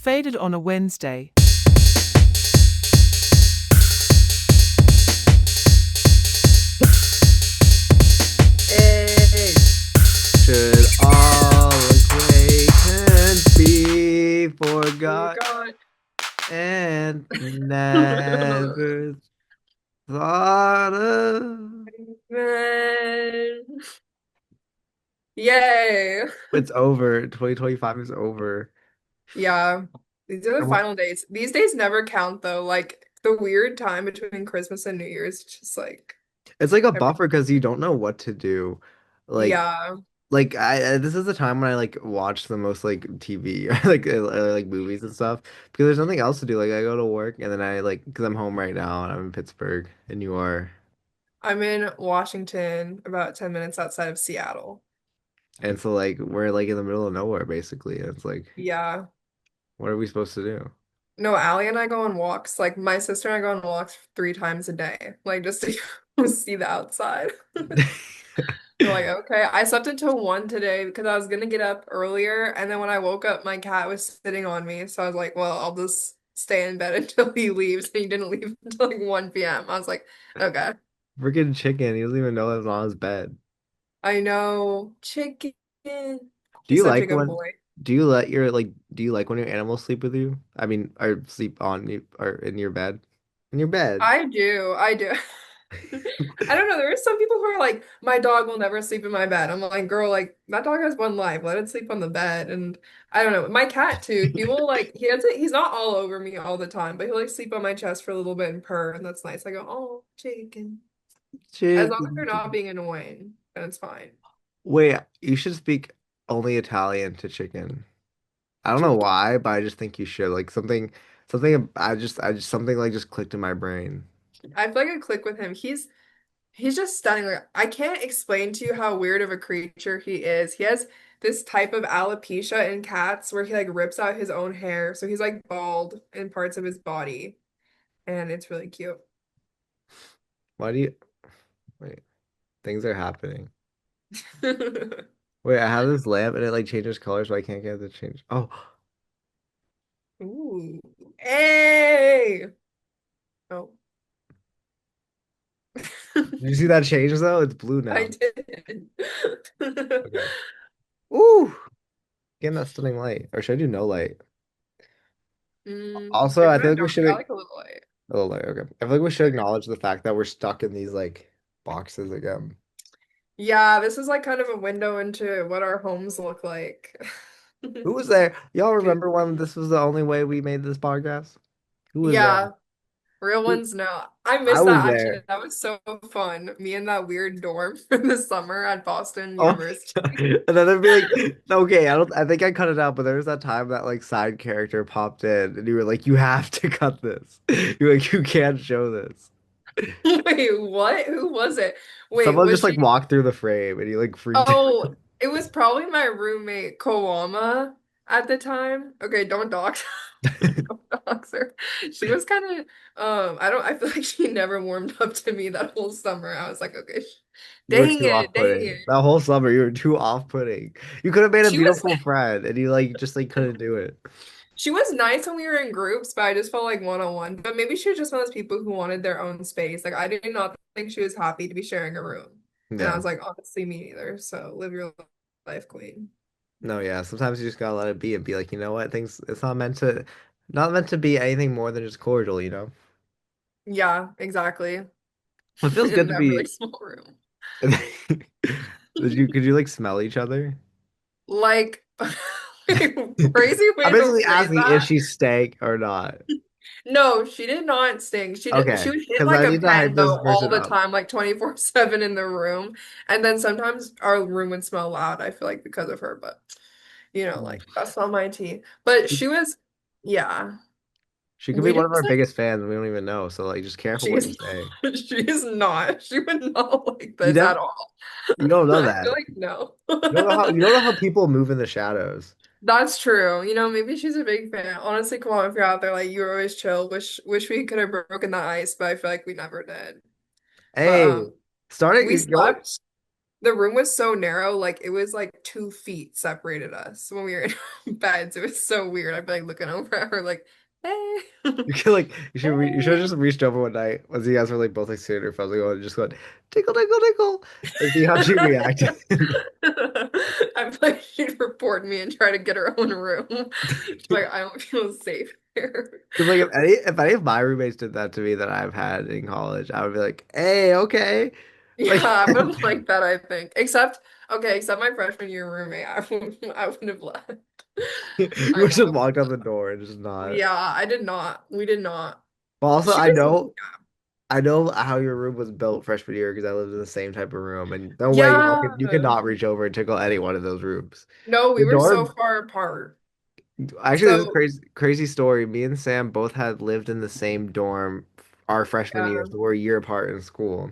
Faded on a Wednesday. Hey, should all acquaintance be forgot Forgot. and never thought of? Man. Yay. It's over. 2025 is over. Yeah. These are I the want, final days. These days never count though. Like the weird time between Christmas and New Year's, it's just like it's like a every buffer because you don't know what to do. Like, yeah. this is the time when I like watch the most like TV or like movies and stuff because there's nothing else to do. Like, I go to work and then I like because I'm home right now and I'm in Pittsburgh and you are. I'm in Washington, about 10 minutes outside of Seattle. And so like we're like in the middle of nowhere basically. And it's like, Yeah. what are we supposed to do? No, Allie and I go on walks. Like my sister and I go on walks 3 times a day. Like just to see the outside. We're like, okay. I slept until 1 today because I was gonna get up earlier, and then when I woke up, my cat was sitting on me. So I was like, well, I'll just stay in bed until he leaves. And he didn't leave until like 1 p.m. I was like, okay. Freaking chicken. He doesn't even know it's on his bed. I know. Chicken. Do He's you such a like good when boy. do you like when your animals sleep with you? I mean, or sleep on you or in your bed? In your bed. I do. I do. I don't know. There are some people who are like, my dog will never sleep in my bed. I'm like, girl, like that dog has one life. Let it sleep on the bed. And I don't know. My cat too. He will like he's not all over me all the time, but he'll like sleep on my chest for a little bit and purr, and that's nice. I go, oh, chicken. As long as they're Chicken. not being annoying, then it's fine. Wait, you should speak only Italian to chicken. I don't know Chicken. why, but I just think you should. Like something I just something like just clicked in my brain. I feel like I click with him. He's just stunning. Like, I can't explain to you how weird of a creature he is. He has this type of alopecia in cats where he like rips out his own hair. So he's like bald in parts of his body. And it's really cute. Why do you wait? Things are happening. Wait, I have this lamp and it like changes colors, but I can't get it to change. Oh, Ooh. Hey. Oh. did you see that change though? It's blue I now. did. Okay. Ooh, getting that stunning light. Or should I do no light? Also, They're I kind feel of like we dark. should I like a little light. a little light. Okay. I feel like we should acknowledge the fact that we're stuck in these like boxes again. Yeah, this is like kind of a window into what our homes look like. Who was there? Y'all remember when this was the only way we made this podcast? Who was there? Yeah, real Who- ones no. I I miss was that actually. there. That was so fun. Me in that weird dorm for the summer at Boston Oh University. my God. And then they'd be like, okay, I think I cut it out, but there was that time that like side character popped in and you were like, you have to cut this. You're like, you can't show this. Wait, what? Who was it? Wait, Someone was just like she? walked through the frame and you like freaked Oh, it was probably my roommate Kawama at the time. Okay, don't dox. Don't dox her. She was kind of I feel like she never warmed up to me that whole summer. I was like, okay, You were dang too it, dang off-putting. it. That whole summer, you were too off-putting. You could have made a She was beautiful friend, and you like just like couldn't do it. she was nice when we were in groups, but I just felt like one-on-one. But maybe she was just one of those people who wanted their own space. Like I did not think she was happy to be sharing a room. And I Yeah. was like, honestly, me neither. So live your life, queen. No, yeah. Sometimes you just gotta let it be and be like, you know what? Things it's not meant to be anything more than just cordial, you know? Yeah, exactly. It feels good In to that really be small room. could you like smell each other? Like, crazy I'm way to basically phrase asking if that. she stank or not. No, she did not sting. She Okay. would hit Because like I a need to hype pen this though all person the up. time, like 24/7 in the room. And then sometimes our room would smell loud, I feel like because of her, but like that's not my tea. But she was yeah. She could be We one of our just like biggest fans and we don't even know. So like just careful what you she's say. she is not. She would not like You this never at all. you don't know I feel that. like no. You don't know how people move in the shadows. That's true. Maybe she's a big fan. Honestly, come on, if you're out there, like you're always chill. Wish we could have broken the ice, but I feel like we never did. But Hey, we starting, you know what? slept. the room was so narrow, like it was like 2 feet separated us when we were in beds. It was so weird. I'd be like looking over at her like, hey, You could like you should have hey. just reached over one night as you guys were like both like sitting there fuzzing on and just going tickle tickle tickle and see how she reacted. I feel like she'd report me and try to get her own room. She's like, I don't feel safe here. Because like if any of my roommates did that to me that I've had in college, I would be like, hey, okay. Yeah, Like I would have liked that, I think. Except, okay, except my freshman year roommate. I would have left. you I would would have have walked out the left. door and just not. Yeah, I did not. We did not. But also She was, I know how your room was built freshman year because I lived in the same type of room and no way you could yeah. not reach over and tickle any one of those rooms. No, we The were so dorm far apart. Actually, this is a So, crazy story. Me and Sam both had lived in the same dorm our freshman year, yeah. so we're a year apart in school.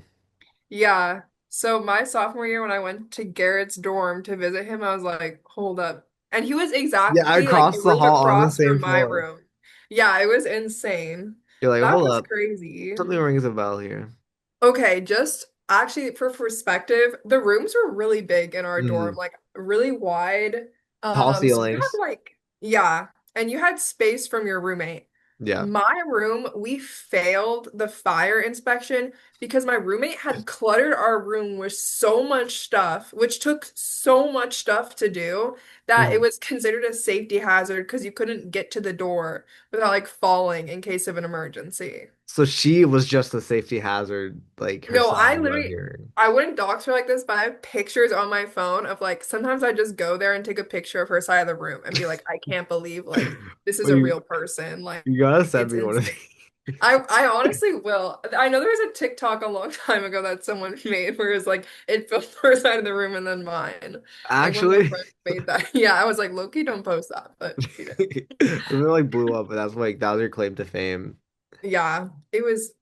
Yeah. So my sophomore year when I went to Garrett's dorm to visit him, I was like, hold up. And he was Yeah, exactly like across the the room hall on the across same from my floor. room. Yeah, it was insane. You're like, That hold was up, crazy. something rings a bell here. Okay, just actually for perspective, the rooms were really big in our dorm, Mm, like really wide. tall So you had ceilings. like, yeah, and you had space from your roommate. Yeah. My room, we failed the fire inspection because my roommate had cluttered our room with so much stuff, which took so much stuff to do that it Mhm. was considered a safety hazard because you couldn't get to the door without like falling in case of an emergency. So she was just a safety hazard, like No, herself, is what I'm hearing. I wouldn't dox her like this, but I have pictures on my phone of like, sometimes I just go there and take a picture of her side of the room and be like, I can't believe like this is Well, a real person. Like, you gotta send it's me one of insane. these. I honestly will. I know there was a TikTok a long time ago that someone made where it was like, it filmed her side of the room and then mine. Like one of my Actually, friends made that. Yeah, I was like, Loki, don't post that, but she did. it like blew up, and that's like that was your claim to fame. Yeah, it was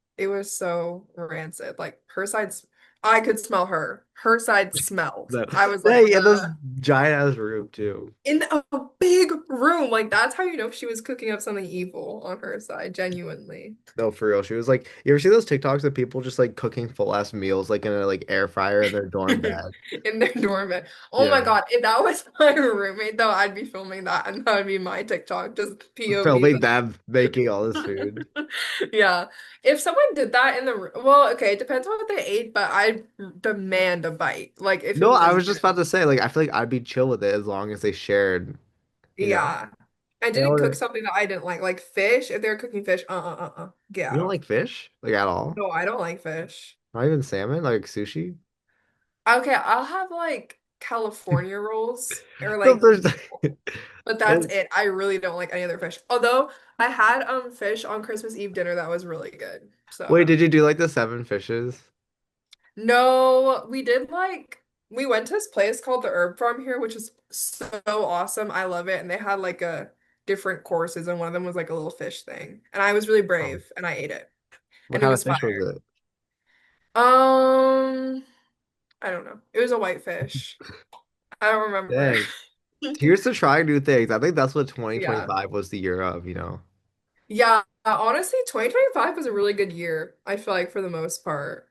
so rancid. Like her side's I could smell her. Her side smelled. No. I was like, Dang, in this giant ass room too. in a big room. Like that's how you know she was cooking up something evil on her side, genuinely. No, for real. She was like, you ever see those TikToks of people just like cooking full ass meals like in a like air fryer in their dorm bed? In their dorm bed. Oh my Yeah. God. If that was my roommate though, I'd be filming that and that would be my TikTok, just POV. Filming them making all this food. Yeah. If someone did that in the room, well, okay, it depends on what they ate, but I demand a bite. Like if it No, I was was just about to say, like, I feel like I'd be chill with it as long as they shared, you know? yeah. I They didn't cook order. something that I didn't like. Like fish, if they were cooking fish, get You don't out. like fish? Like at all? No, I don't like fish. Not even salmon? Like sushi? Okay, I'll have like California rolls or No, like there's but that's and it. I really don't like any other fish. Although I had fish on Christmas Eve dinner that was really good. wait, So did you do like the seven fishes? no, we did like we went to this place called the Herb Farm here, which is so awesome. I love it. And they had like a different courses, and one of them was like a little fish thing. And I was really Oh. brave and I ate it. What And it kind of was fish was fire. it? Um, I don't know. It was a white fish. I don't remember. Dang. Here's to trying new things. I think that's what Yeah. 2025 was the year of, you know? Yeah, honestly, 2025 was a really good year, I feel like for the most part.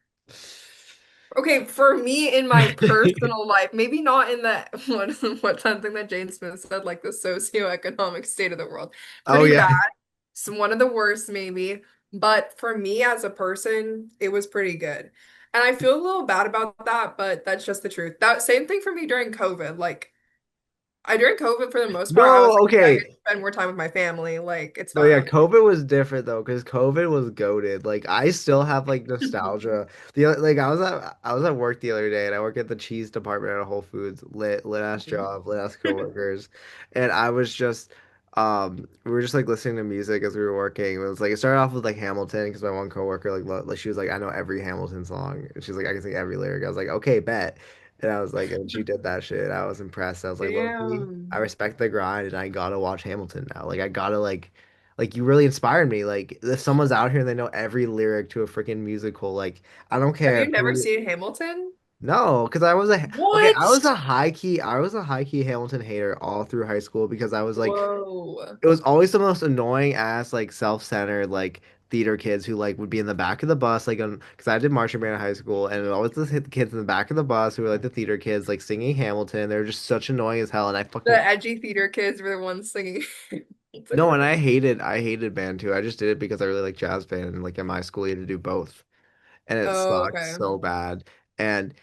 Okay, for me in my personal life, maybe not in the what something that Jane Smith said, like the socioeconomic state of the world. Oh Pretty yeah. bad. It's one of the worst, maybe. But for me as a person, it was pretty good. And I feel a little bad about that, but that's just the truth. That same thing for me during COVID. Like I during COVID for the most part, I was No, like, okay, I get okay. to spend more time with my family. Like it's No, yeah, fine. COVID was different though, because COVID was goated. Like I still have like nostalgia. Like I was at work the other day and I work at the cheese department at Whole Foods, lit ass Mhm. job, lit ass coworkers. And I was just we were just like listening to music as we were working. It was like it started off with like Hamilton because my one coworker like she was like, I know every Hamilton song. And she's like, I can sing every lyric. I was like, okay, bet. And I was like, and she did that shit. I was impressed. I was like, low key, I Damn. respect the grind and I gotta watch Hamilton now. Like I gotta like you really inspired me. Like if someone's out here and they know every lyric to a freaking musical, like I don't Have you care never who. seen Hamilton? No, because okay, What? I was a high key Hamilton hater all through high school because I was like Whoa. it was always the most annoying ass like self-centered like theater kids who like would be in the back of the bus, like on because I did marching band in high school, and it always hit the kids in the back of the bus who were like the theater kids, like singing Hamilton. They were just such annoying as hell, and I The fucking edgy theater kids were the ones singing. no, and I hated band too. I just did it because I really like jazz band, and like in my school you had to do both, and it Oh, sucked okay. so bad. And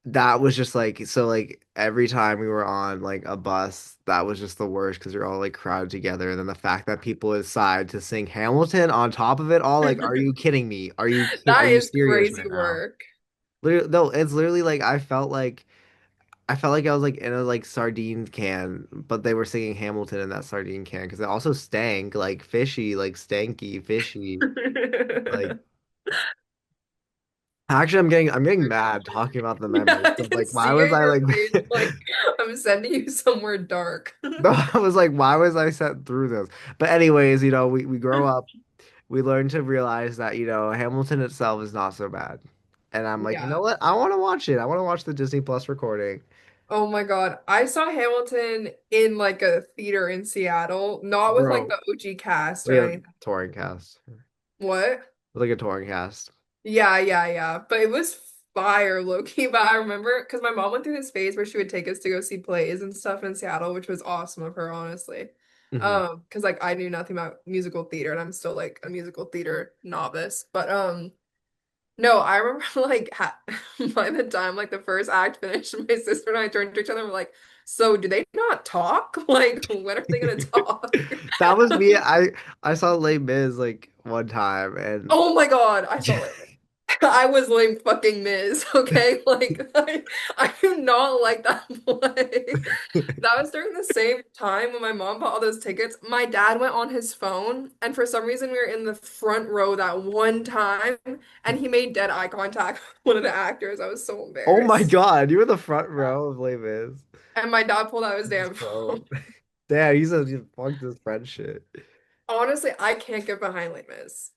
that was just like so like every time we were on like a bus, that was just the worst because you're all like crowded together. And then the fact that people decide to sing Hamilton on top of it all, like, are you kidding me? Are That you is serious crazy right now? work. Literally, no, it's literally like I felt like I was like in a like sardine can, but they were singing Hamilton in that sardine can because it also stank like fishy, like stanky, fishy. Like actually, I'm getting mad talking about the Yeah, memories. I 'Cause, can like, why see was it in I your like? face. Like, I'm sending you somewhere dark. No, I was like, why was I set through this? But anyways, we grow up, we learn to realize that, Hamilton itself is not so bad. And I'm like, you know Yeah. what? I want to watch it. I want to watch the Disney Plus recording. Oh my God. I saw Hamilton in like a theater in Seattle, not with like Bro, the OG cast we or have anything. touring cast. What? Like a touring cast. Yeah, yeah, yeah. But it was fire, low key. But I remember because my mom went through this phase where she would take us to go see plays and stuff in Seattle, which was awesome of her, honestly. Hmm. Because like I knew nothing about musical theater and I'm still like a musical theater novice. But no, I remember like ha by the time like the first act finished, my sister and I turned to each other and were like, so do they not talk? Like, when are they gonna talk? That was me. I saw Les Mis like one time and Oh my God, I saw it. I was lame fucking Miz, okay? Like I do not like that play. That was during the same time when my mom bought all those tickets. My dad went on his phone, and for some reason we were in the front row that one time, and he made dead eye contact with one of the actors. I was so oh my embarrassed. God, you were the front row of Les Mis. And my dad pulled out his His damn phone. phone. Damn, he fucked his friend shit. Honestly, I can't get behind Les Mis.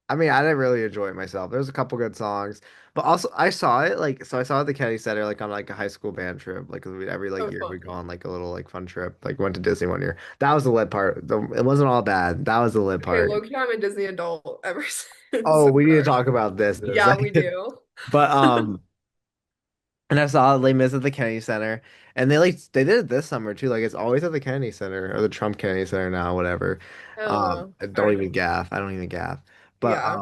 I mean, I didn't really enjoy it myself. There's a couple good songs, but also I saw it like so I saw it at the Kennedy Center like on like a high school band trip. Like every like Oh, year fun. we'd go on like a little like fun trip. Like went to Disney one year. That was the lit part. It wasn't all bad. That was the lit Okay, part. low-key, I'm a Disney adult ever since. Oh, So we need to talk about this in a yeah, we second. do. But and I saw Les Mis at the Kennedy Center, and they did it this summer too. Like it's always at the Kennedy Center or the Trump Kennedy Center now, whatever. Oh, I don't even fine. gaff. I don't even gaff. But Yeah.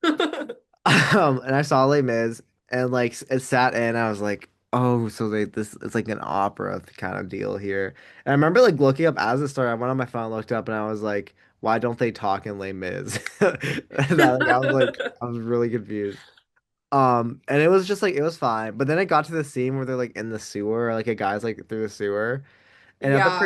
and I saw Les Mis, and like it sat in. I was like, oh, so this it's like an opera kind of deal here. And I remember like looking up as it started. I went on my phone, looked up, and I was like, why don't they talk in Les Mis? And I was really confused. And it was just like it was fine, but then it got to the scene where they're like in the sewer, like a guy's like through the sewer, and at Yeah.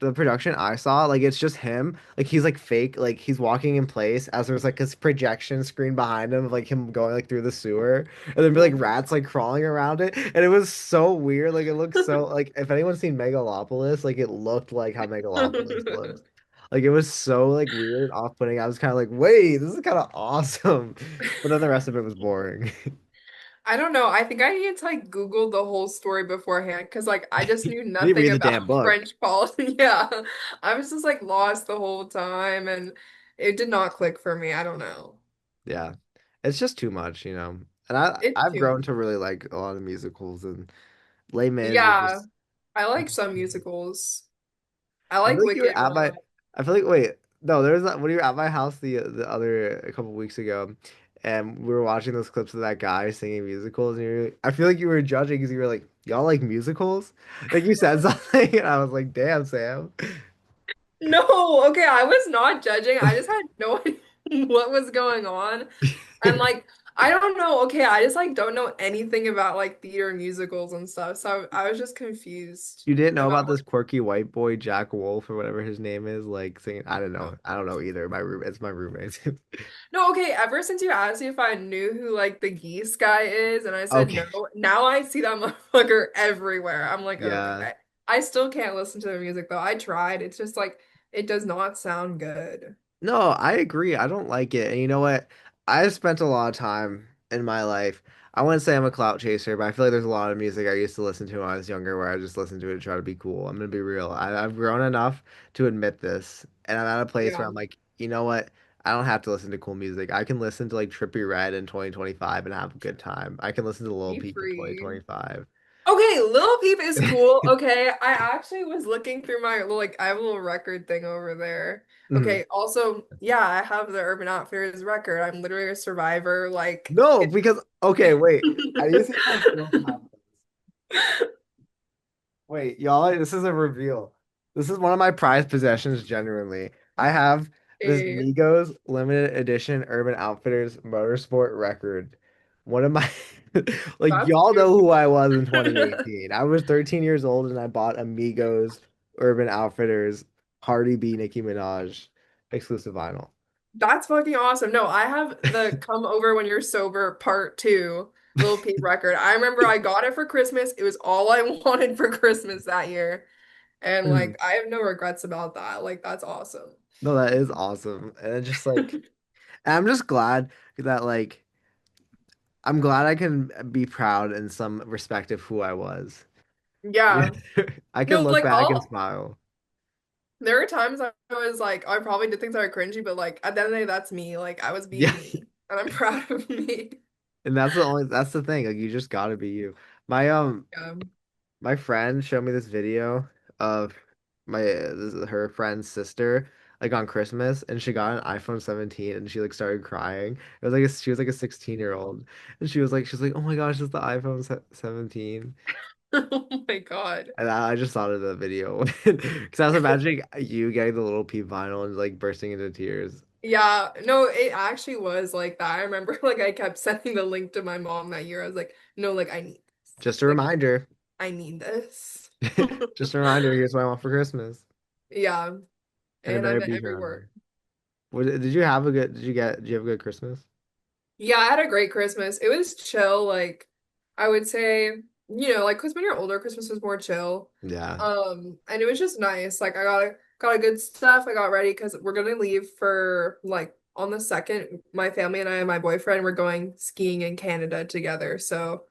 the production I saw, like it's just him. Like he's like fake, like he's walking in place as there's like this projection screen behind him of like him going like through the sewer. And there'd be Oh like my rats God. like crawling around it. And it was so weird. Like it looked so like if anyone's seen Megalopolis, like it looked like how Megalopolis looks. Like it was so like weird and off-putting. I was kind of like, wait, this is kind of awesome. But then the rest of it was boring. I don't know. I think I needed to like Google the whole story beforehand because like I just knew You didn't nothing read the about damn book. French policy. Yeah. I was just like lost the whole time and it did not click for me. I don't know. Yeah. It's just too much, you know. And It's I've too. grown to really like a lot of musicals and Les Mis is Yeah. just I I like just some musicals. I I feel like like you were Wicked a at my lot. I feel like wait, no, there was that when you were at my house the other a couple weeks ago and we were watching those clips of that guy singing musicals and I feel like you were judging because you were like, y'all like musicals? Like you said something and I was like, damn, Sam. No, okay, I was not judging. I just had no idea what was going on. And like, I don't know. Okay, I just like don't know anything about like theater musicals and stuff. So I was just confused You didn't know about about this quirky white boy Jack Wolf or whatever his name is, like singing. I don't know. I don't know either. It's my roommate. No, okay, ever since you asked me if I knew who like the geese guy is, and I said Okay. no, now I see that motherfucker everywhere. I'm like, Yeah. okay. I still can't listen to the music though. I tried. It's just like it does not sound good. No, I agree. I don't like it. And you know what? I've spent a lot of time in my life. I wouldn't say I'm a clout chaser, but I feel like there's a lot of music I used to listen to when I was younger where I just listened to it to try to be cool. I'm gonna be real. I've grown enough to admit this, and I'm at a place where Yeah. I'm like, you know what? I don't have to listen to cool music. I can listen to like Trippie Redd in 2025 and have a good time. I can listen to Lil Be Peep in free. 2025. Okay, Lil Peep is cool. Okay, I actually was looking through my like I have a little record thing over there. Mhm. Okay, also, yeah, I have the Urban Outfitters record. I'm literally a survivor. Like No, it because okay, wait. I need to see if I still have this. Wait, y'all, this is a reveal. This is one of my prized possessions, genuinely. I have this a Migos limited edition Urban Outfitters Motorsport record. One of my, like, that's y'all know cute. who I was in 2018. I was 13 years old and I bought a Migos Urban Outfitters Cardi B Nicki Minaj exclusive vinyl. That's fucking awesome. No, I have the Come Over When You're Sober Part 2 Lil Peep record. I remember I got it for Christmas. It was all I wanted for Christmas that year. And Mhm. like I have no regrets about that. Like that's awesome. No, that is awesome. And it's just like, and I'm just glad that, like, I'm glad I can be proud in some respect of who I was. Yeah. Yeah. I can No, look like back and all smile. there are times I was like I probably did things that are cringy, but like at the end of the day, that's me. Like I was Yeah. being me. And I'm proud of me. And that's the thing. Like you just gotta be you. My Yeah. my friend showed me this video of her friend's sister like on Christmas and she got an iPhone 17 and she like started crying. It was like she was like a 16-year-old and she's like, "Oh my gosh, it's the iPhone 17." Oh my God. And I just thought of the video because I was imagining you getting the little peep vinyl and like bursting into tears. Yeah, no, it actually was like that. I remember like I kept sending the link to my mom that year. I was like, no, like I need this. Just a Like reminder. I need this. Just a reminder, here's what I want for Christmas. Yeah, And it and I better met be every here on word. there. Did you have a good, did you have a good Christmas? Yeah, I had a great Christmas. It was chill, like I would say, like because when you're older, Christmas was more chill. Yeah. And it was just nice. Like I got a good stuff. I got ready because we're gonna leave for like on the second. My family and I and my boyfriend were going skiing in Canada together. So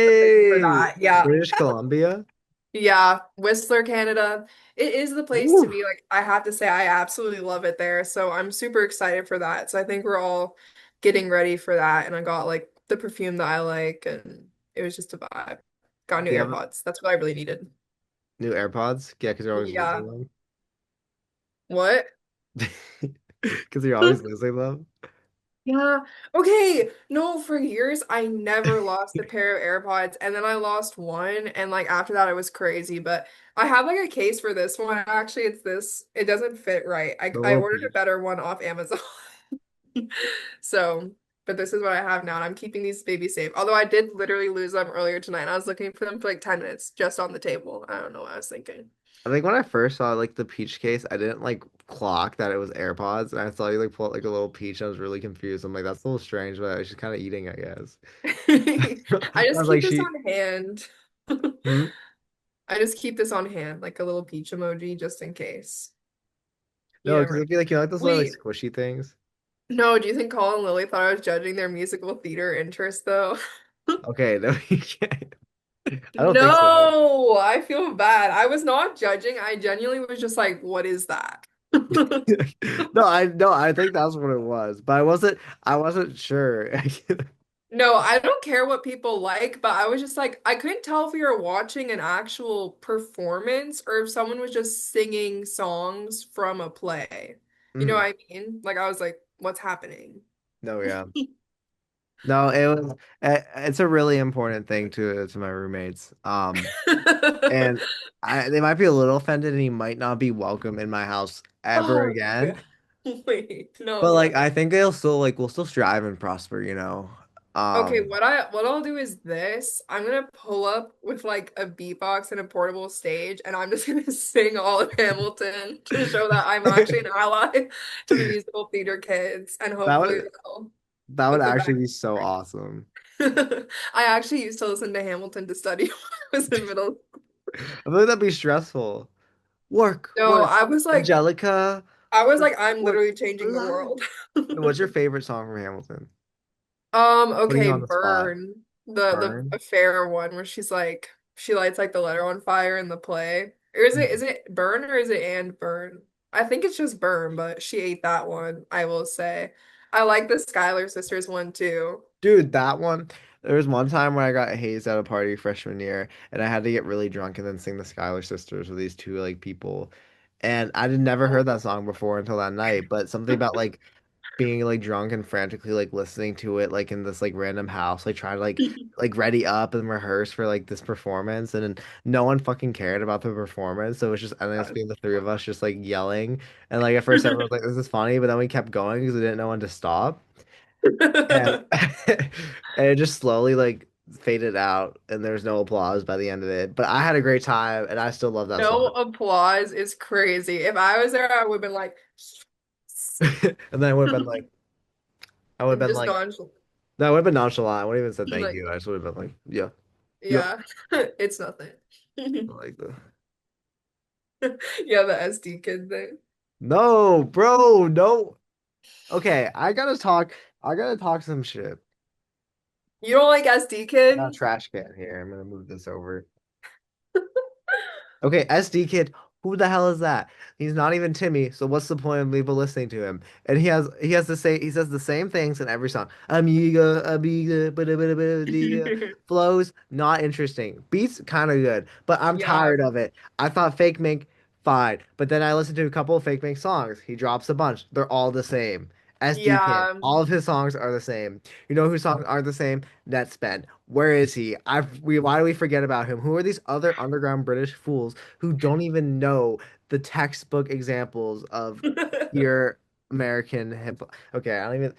excited for Hey, that. Yeah. British Columbia. Yeah, Whistler, Canada. It is the place to Woo. be. Like, I have to say, I absolutely love it there. So I'm super excited for that. So I think we're all getting ready for that. And I got like the perfume that I like, and it was just a vibe. Got new Do you have AirPods. That's what I really needed. new AirPods? Yeah, because you're always Yeah. losing them. What? Because you're always losing them. Yeah. Okay. No, for years I never lost a pair of AirPods and then I lost one and like after that it was crazy. But I have like a case for this one. Actually, it's this. It doesn't fit right. I The I little ordered a peach. better one off Amazon. So, but this is what I have now and I'm keeping these babies safe. Although I did literally lose them earlier tonight. I was looking for them for like 10 minutes just on the table. I don't know what I was thinking. I think when I first saw like the peach case, I didn't like clock that it was AirPods, and I saw you like pull out like a little peach. And I was really confused. I'm like, that's a little strange, but she's kind of eating, I guess. I I just was keep like, this she. on hand. Hmm? I just keep this on hand, like a little peach emoji, just in case. You No, never because know. it'd be like like those little like Wait, squishy things. no, do you think Colin and Lily thought I was judging their musical theater interest, though? Okay, no, you can't. I don't think so. No, I feel bad. I was not judging. I genuinely was just like, what is that? No, I think that's what it was, but I wasn't sure. No, I don't care what people like, but I was just like, I couldn't tell if we were watching an actual performance or if someone was just singing songs from a play. You know Mhm. what I mean? Like, I was like, what's happening? No, yeah. No, it was it's a really important thing to my roommates. And they might be a little offended and he might not be welcome in my house ever Oh, again. wait, But no. like I think they'll still like we'll still strive and prosper, you know. Okay, Um what I'll do is this. I'm gonna pull up with like a beatbox and a portable stage, and I'm just gonna sing all of Hamilton to show that I'm actually an ally to the musical theater kids, and that hopefully would that would they'll put actually back. be so awesome. I actually used to listen to Hamilton to study when I was in middle. I feel like that'd be stressful. Work, No, work. Angelica, I was like, I'm work, literally changing the love. world. What's your favorite song from Hamilton? Putting you Okay, on the spot. Burn. The Burn? affair one where she's like she lights like the letter on fire in the play. Or is it Burn or is it and Burn? I think it's just Burn, but she ate that one, I will say. I like the Skylar sisters one too. Dude, that one. There was one time where I got hazed at a party freshman year, and I had to get really drunk and then sing the Schuyler Sisters with these two like people. And I had never heard that song before until that night. But something about like being like drunk and frantically like listening to it like in this like random house, like trying to like ready up and rehearse for like this performance, and then no one fucking cared about the performance. So it was just ending up being the three of us just like yelling. And like at first everyone was like, "This is funny," but then we kept going because we didn't know when to stop. And and it just slowly like faded out and there was no applause by the end of it. But I had a great time and I still love that No song. applause is crazy. If I was there, I would have been like, And then I would have been like I would have and been just like nonchalant. no, I would have been nonchalant. I wouldn't even said thank Like, you. I just would have been like, yeah, yep. yeah, it's nothing. I like the Yeah, the SD kid thing. no, bro, no. Okay, I gotta talk some shit. You don't like SD I got a kid? trash can here. I'm gonna move this over. Okay, SD Kid, who the hell is that? He's not even Timmy, so what's the point of people listening to him? And he has to say he says the same things in every song. Amiga, amiga, bada bada bada diga. Flows not interesting. Beats kind of good, but I'm Yeah, tired of it. I thought Fake Mink fine, but then I listened to a couple of Fake Mink songs. He drops a bunch. They're all the same. SD Kid, yeah. all of his songs are the same. You know whose songs aren't the same? Netspend. Where is he? Why do we forget about him? Who are these other underground British fools who don't even know the textbook examples of your American hip? Okay, I don't even.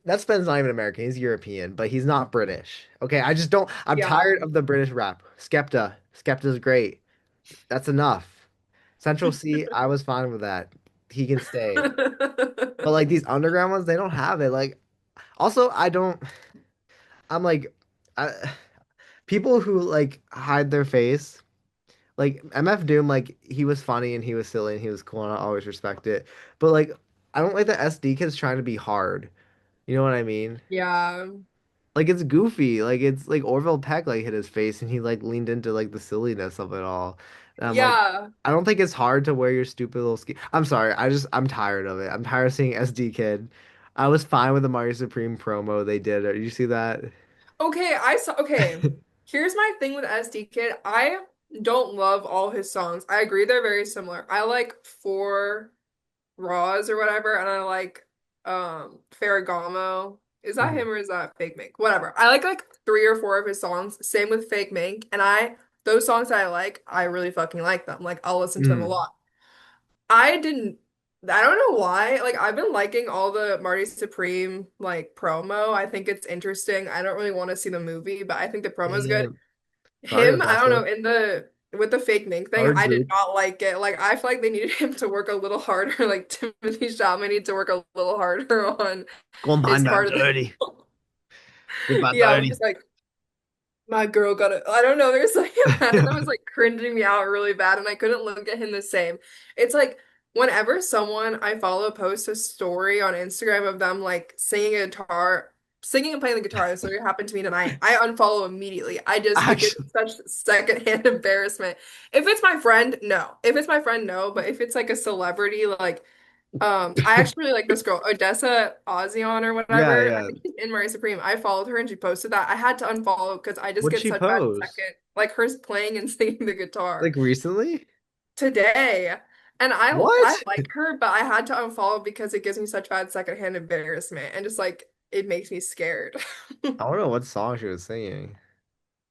Netspend's not even American. He's European, but he's not British. Okay, I just don't. I'm Yeah. tired of the British rap. Skepta's great. That's enough. Central C, I was fine with that. He can stay. But like these underground ones, they don't have it. Like also, I don't. I'm like, I, people who like hide their face, like MF Doom, like he was funny and he was silly and he was cool and I always respect it. But like, I don't like the SD kids trying to be hard. You know what I mean? Yeah. Like it's goofy. Like it's like Orville Peck like hit his face and he like leaned into like the silliness of it all. And I'm like, Yeah. I don't think it's hard to wear your stupid little ski. I'm sorry. I'm tired of it. I'm tired of seeing SD Kid. I was fine with the Mario Supreme promo they did. Did you see that? Okay. Here's my thing with SD Kid. I don't love all his songs. I agree they're very similar. I like Four Raws or whatever, and I like Ferragamo. Is that Mhm. him or is that Fake Mink? Whatever. I like three or four of his songs. Same with Fake Mink. And those songs that I like, I really fucking like them. Like I'll listen to them a Mm. lot. I didn't I don't know why. Like I've been liking all the Marty Supreme like promo. I think it's interesting. I don't really want to see the movie, but I think the promo's good. Damn. Sorry, Him, I don't know, Odessa. in the with the fake Mink thing, Hard I did boot. not like it. Like I feel like they needed him to work a little harder. Like Timothy Chalamet needed to work a little harder on Going his behind that part of the dirty. With my yeah, with dirty. his like my girl got it. I don't know. There's like a part that was like cringing me out really bad, and I couldn't look at him the same. It's like whenever someone I follow posts a story on Instagram of them like singing and playing the guitar, this literally happened to me tonight. I unfollow immediately. It gives me Actually, such secondhand embarrassment. If it's my friend, no. If it's my friend, no. But if it's like a celebrity, like I actually really like this girl, Odessa Ozion or yeah, whatever. I yeah. think she's in Murray Supreme. I followed her and she posted that. I had to unfollow because I just What'd get she such bad post? second, like her playing and singing the guitar Like recently? today. And I What? like her, but I had to unfollow because it gives me such bad secondhand embarrassment and just like it makes me scared. I don't know what song she was singing.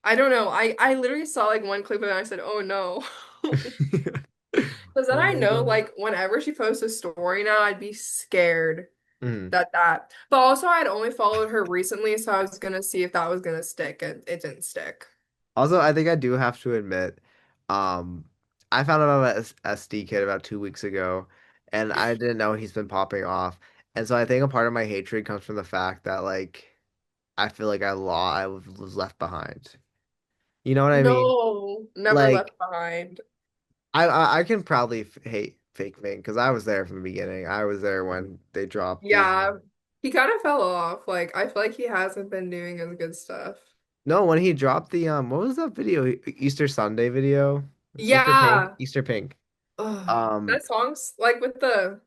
I don't know. I literally saw like one clip of it and I said, "Oh no." Because then Oh I my know God. like whenever she posts a story now, I'd be scared. Mhm. That. But also I'd only followed her recently, so I was gonna see if that was gonna stick, and it didn't stick. Also, I think I do have to admit, um, I found out about SD Kid about 2 weeks ago, and I didn't know he's been popping off. And so I think a part of my hatred comes from the fact that like I feel like I was left behind. You know what I mean? No, never Like left behind. I can probably hate Fake Ming because I was there from the beginning. I was there when they dropped the Yeah, he kind of fell off. Like I feel like he hasn't been doing as good stuff. no, when he dropped the what was that video? Easter Sunday video? Easter Pink? Yeah, Easter Pink. Ugh. Um, That song's like with the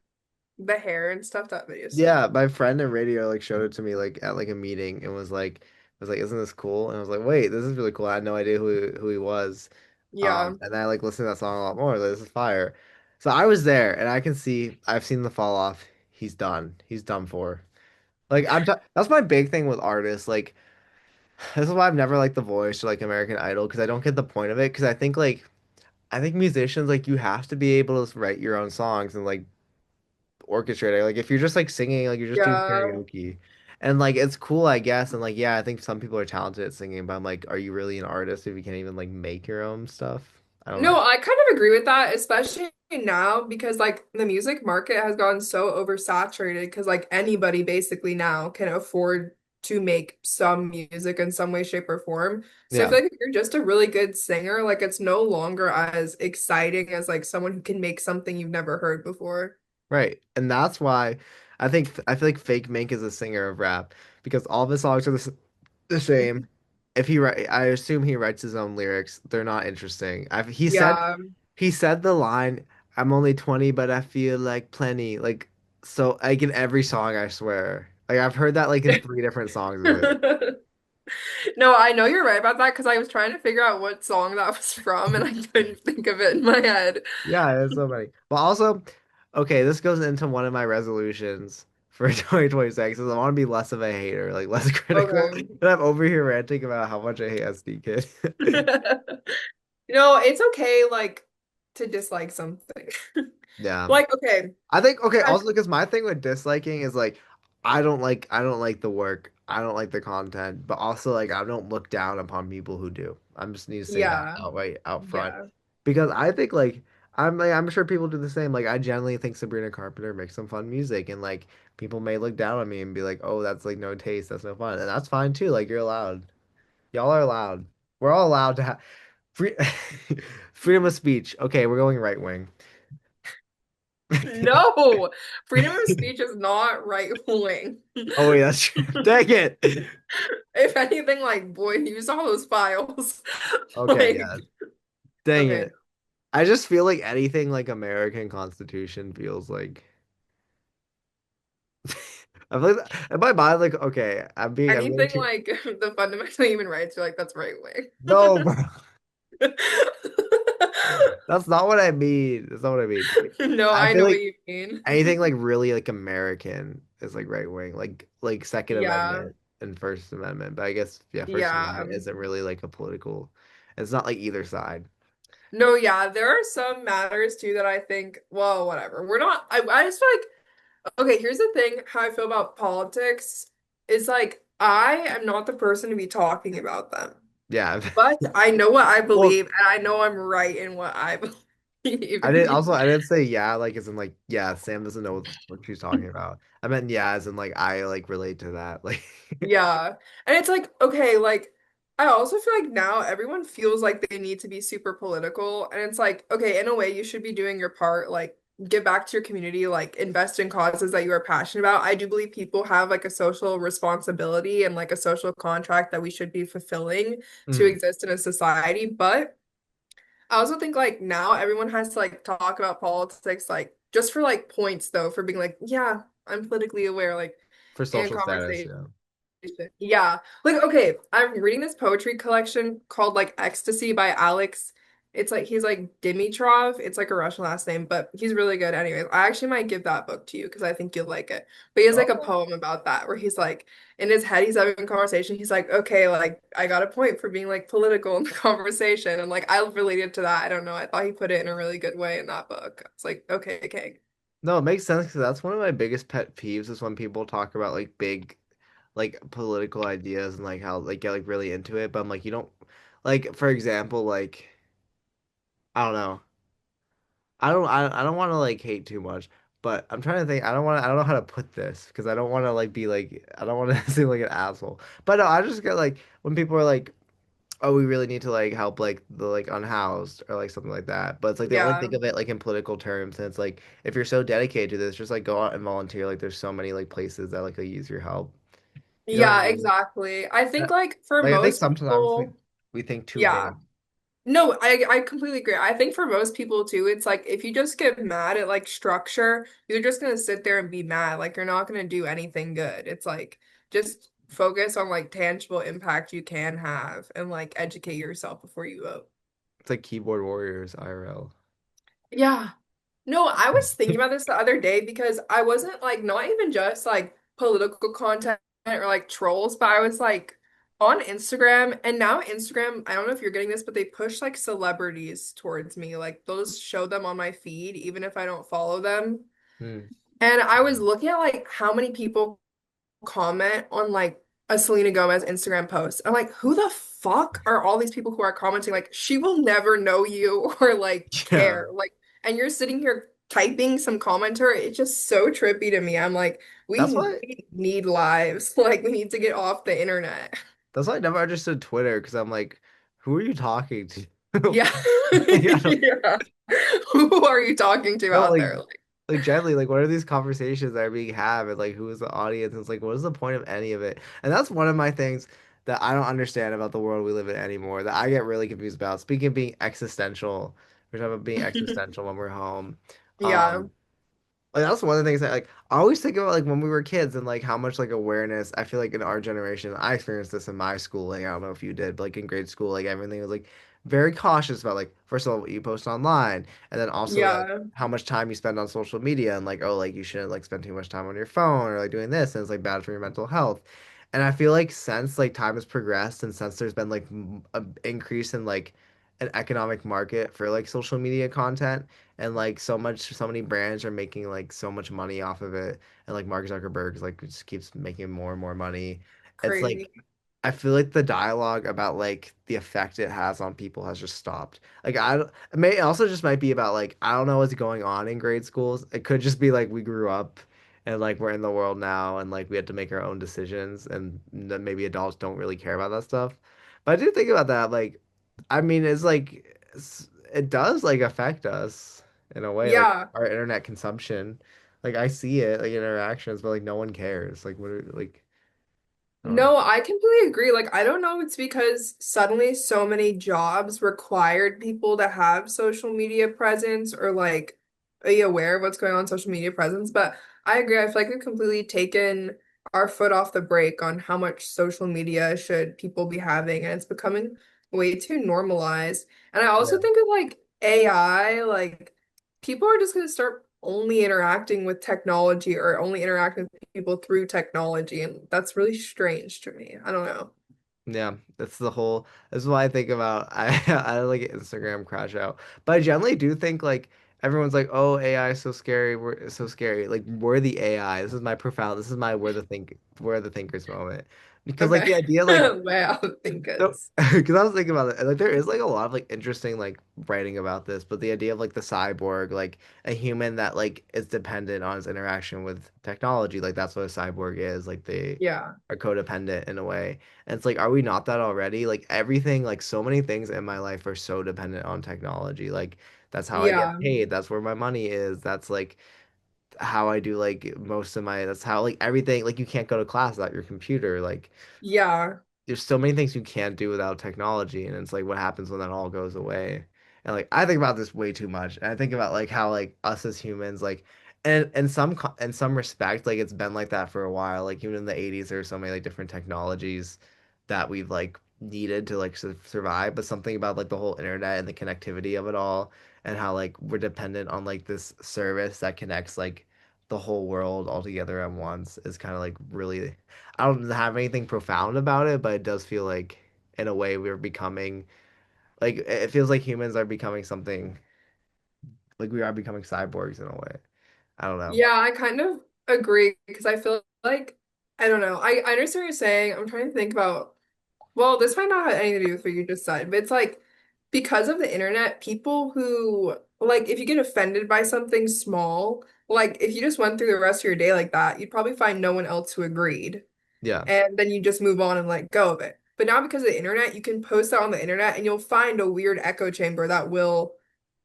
hair and stuff, that video is so yeah, good. my friend in radio like showed it to me like at like a meeting and was like, isn't this cool? And I was like, wait, this is really cool. I had no idea who he was. Yeah. And I like listened to that song a lot more. Like, this is fire. So I was there and I can see I've seen the fall off. He's done. He's done for. Like that's my big thing with artists. Like this is why I've never liked The Voice or like American Idol because I don't get the point of it. Because I think musicians like you have to be able to write your own songs and like orchestrate it. Like if you're just like singing, like you're just doing Yeah. karaoke. And like it's cool, I guess. And like yeah, I think some people are talented at singing, but I'm like, are you really an artist if you can't even like make your own stuff? I don't know. No, I kind of agree with that, especially now because like the music market has gotten so oversaturated because like anybody basically now can afford to make some music in some way, shape, or form. So I Yeah, feel like if you're just a really good singer, like it's no longer as exciting as like someone who can make something you've never heard before. right. And that's why I feel like Fake Mink is a singer of rap because all of his songs are the same. If he write, I assume he writes his own lyrics. They're not interesting. Yeah. He said the line, "I'm only 20, but I feel like plenty." Like so, like in every song, I swear. Like I've heard that like in three different songs of it. No, I know you're right about that because I was trying to figure out what song that was from and I couldn't think of it in my head. Yeah, it's so many. But also, okay, this goes into one of my resolutions for 2026 is I want to be less of a hater, like less critical. Okay. And I'm over here ranting about how much I hate SD Kid. No, it's okay, like, to dislike something. Yeah. Like, okay. I think okay, I- also because my thing with disliking is like I don't like the work. I don't like the content, but also like I don't look down upon people who do. I just need to say that Yeah. outright out front. Yeah. Because I think I'm sure people do the same. Like I generally think Sabrina Carpenter makes some fun music and like people may look down on me and be like, "Oh, that's like no taste. That's no fun." And that's fine too. Like you're allowed. Y'all are allowed. We're all allowed to have free freedom of speech. Okay, we're going right wing. No, freedom of speech is not right wing. Oh wait, that's true. Dang it. If anything, like, boy, use all those files. Okay, Like, yeah. Dang okay. it. I just feel like anything like American Constitution feels like I feel like in my mind, like, okay, I'm getting Anything too like the fundamental human rights, you're like, that's right wing. no, bro. That's not what I mean. That's not what I mean. No, I I feel know what like you mean. anything like really like American is like right wing, like Second Yeah. Amendment and First Amendment. But I guess yeah, First Yeah. Amendment isn't really like a political. It's not like either side. No, yeah, there are some matters too that I think, well, whatever. We're not, I just feel like, okay, here's the thing, how I feel about politics is like, I am not the person to be talking about them, Yeah. but I know what I Well, believe, and I know I'm right in what I believe. I didn't say yeah like as in like yeah Sam doesn't know what she's talking about. I meant yeah as in like I like relate to that like Yeah. And it's like, okay, like I also feel like now everyone feels like they need to be super political. And it's like, okay, in a way you should be doing your part, like give back to your community, like invest in causes that you are passionate about. I do believe people have like a social responsibility and like a social contract that we should be fulfilling to Mhm. exist in a society. But I also think like now everyone has to like talk about politics, like just for like points though, for being like, yeah, I'm politically aware, like For in social status, conversation. yeah. Yeah. Like, okay, I'm reading this poetry collection called like Ecstasy by Alex. It's like he's like Dimitrov. It's like a Russian last name, but he's really good. Anyways, I actually might give that book to you because I think you'll like it. But he has like a Okay. poem about that where he's like in his head, he's having a conversation. He's like, okay, like I got a point for being like political in the conversation. And like I related to that. I don't know. I thought he put it in a really good way in that book. It's like, okay, okay. No, it makes sense because that's one of my biggest pet peeves is when people talk about like big like political ideas and like how like get like really into it, but I'm like you don't like for example like I don't know. I don't want to like hate too much, but I'm trying to think. I don't know how to put this because I don't want to like be like I don't want to seem like an asshole. But no, I just get like when people are like, "Oh, we really need to like help like the like unhoused or like something like that." But it's like they only Yeah. think of it like in political terms, and it's like if you're so dedicated to this, just like go out and volunteer. Like there's so many like places that like could use your help. You know what I Yeah, mean? exactly. I think That- like for Like I think most sometimes people, we think too yeah. big. No, I completely agree. I think for most people too, it's like if you just get mad at like structure, you're just gonna sit there and be mad. Like you're not gonna do anything good. It's like just focus on like tangible impact you can have and like educate yourself before you vote. It's like keyboard warriors IRL. Yeah. No, I was thinking about this the other day because I wasn't like not even just like political content or like trolls, but I was like on Instagram and now Instagram, I don't know if you're getting this, but they push like celebrities towards me. Like they'll just show them on my feed even if I don't follow them. Hmm. And I was looking at like how many people comment on like a Selena Gomez Instagram post. I'm like, who the fuck are all these people who are commenting? Like, she will never know you or like Yeah. care. Like, and you're sitting here typing some commenter. It's just so trippy to me. I'm like, That's why we need lives. Like, we need to get off the internet. that's why I never understood Twitter because I'm like, who are you talking to? Yeah. Like, I don't Yeah. Who are you talking to know, out there? like generally, like what are these conversations that are being had and like who is the audience? And it's like, what is the point of any of it? And that's one of my things that I don't understand about the world we live in anymore, that I get really confused about. Speaking of being existential, we're talking about being Like, existential when we're home. yeah. Um, like that's one of the things that like I always think about like when we were kids and like how much like awareness I feel like in our generation I experienced this in my schooling. I don't know if you did, but like in grade school, like everything was like very cautious about like first of all what you post online and then also like Yeah. how much time you spend on social media and like oh like you shouldn't like spend too much time on your phone or like doing this and it's like bad for your mental health. And I feel like since like time has progressed and since there's been like a increase in like an economic market for like social media content and like so many brands are making like so much money off of it and like Mark Zuckerberg like just keeps making more and more money. It's like Crazy. I feel like the dialogue about like the effect it has on people has just stopped. Like I don't- it may it also just might be about like I don't know what's going on in grade schools. It could just be like we grew up and like we're in the world now and like we had to make our own decisions and then maybe adults don't really care about that stuff. But I do think about that like I mean it does like affect us in a way like Yeah. our internet consumption. Like I see it like interactions but like no one cares. Like what are, like I don't know. No, I completely agree. Like, I don't know if it's because suddenly so many jobs required people to have social media presence or like be aware of what's going on social media presence, but I agree. I feel like we've completely taken our foot off the brake on how much social media should people be having, and it's becoming way too normalized. And I also Yeah. think of like AI, like people are just going to start only interacting with technology or only interacting with people through technology, and that's really strange to me. I don't know. Yeah, that's the whole. That's why I think about. I like Instagram crash out, but I generally do think like everyone's like, "Oh, AI is so scary. We're it's so scary." Like we're the AI. This is my profound. This is my we're the thinkers moment. Because like Okay. the idea like Wow, think so, it's because I was thinking about it, and like there is like a lot of like interesting like writing about this, but the idea of like the cyborg, like a human that like is dependent on his interaction with technology, like that's what a cyborg is. Like they yeah. are codependent in a way, and it's like, are we not that already? Like everything, like so many things in my life are so dependent on technology. Like that's how I get Yeah. paid. That's where my money is. That's like how I do like most of my. That's how like everything. Like you can't go to class without your computer. Like Yeah. there's so many things you can't do without technology, and it's like what happens when that all goes away. And like I think about this way too much, and I think about like how like us as humans like and in some respect like it's been like that for a while. Like even in the 80s there were so many like different technologies that we've like needed to like survive, but something about like the whole internet and the connectivity of it all and how like we're dependent on like this service that connects like the whole world all together at once is kind of like really I don't have anything profound about it, but it does feel like in a way we're becoming like it feels like humans are becoming something like we are becoming cyborgs in a way. I don't know. Yeah, I kind of agree because I feel like I don't know. I understand what you're saying. I'm trying to think about well, this might not have anything to do with what you just said, but it's like because of the internet, people who like if you get offended by something small, like if you just went through the rest of your day like that, you'd probably find no one else who agreed Yeah. and then you just move on and let go of it. But now because of the internet, you can post that on the internet and you'll find a weird echo chamber that will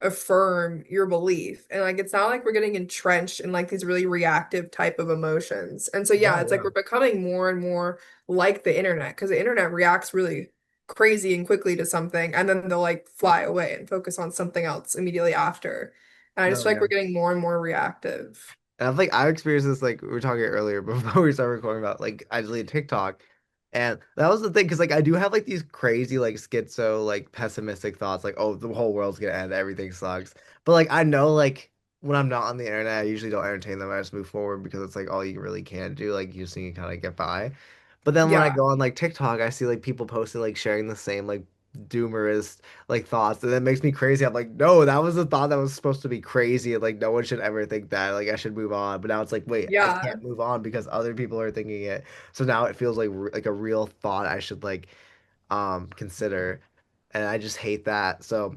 affirm your belief. And like it's not like we're getting entrenched in like these really reactive type of emotions. And so yeah, No, it's like yeah. we're becoming more and more like the internet because the internet reacts really crazy and quickly to something, and then they'll like fly away and focus on something else immediately after. And I just No, feel like yeah. we're getting more and more reactive. And I think I've experienced this like we were talking earlier before we started recording about like I deleted TikTok. And that was the thing because like I do have like these crazy like schizo like pessimistic thoughts like oh the whole world's gonna end, everything sucks. But like I know like when I'm not on the internet I usually don't entertain them. I just move forward because it's like all you really can do. Like you just need to kind of get by. But then when I Yeah. go on like TikTok, I see like people posting like sharing the same like doomerist like thoughts, and that makes me crazy. I'm like, no, that was a thought that was supposed to be crazy, and like no one should ever think that. Like I should move on. But now it's like, wait, I Yeah. can't move on because other people are thinking it. So now it feels like a real thought I should like consider, and I just hate that. So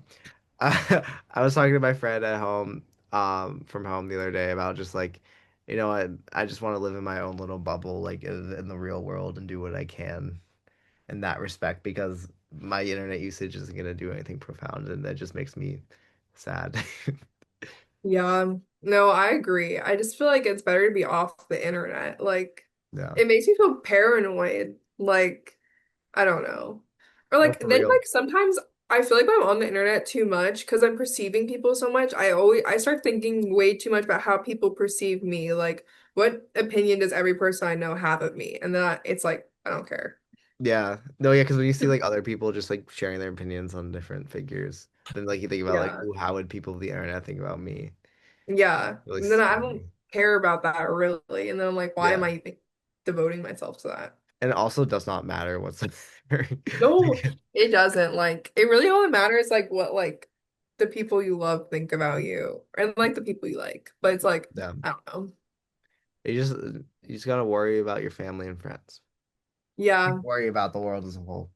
I was talking to my friend at home from home the other day about just like. I just want to live in my own little bubble, like in the real world, and do what I can in that respect because my internet usage isn't going to do anything profound and that just makes me sad. Yeah. No, I agree. I just feel like it's better to be off the internet. Like, Yeah. it makes me feel paranoid. Like, I don't know. Or No, like for then real. like sometimes I feel like when I'm on the internet too much because I'm perceiving people so much. I start thinking way too much about how people perceive me. Like, what opinion does every person I know have of me? And then it's like I don't care. Yeah. No, yeah, because when you see like other people just like sharing their opinions on different figures, then like you think about like, Yeah. ooh, how would people of the internet think about me? Yeah. Really And then I don't scary. care about that really. And then I'm like, why am Yeah. I even devoting myself to that? And it also does not matter what's No, it doesn't. Like, it really only matters like what like the people you love think about you and like the people you like. But it's like, yeah. I don't know. You just gotta worry about your family and friends. Yeah, Worry about the world as a whole.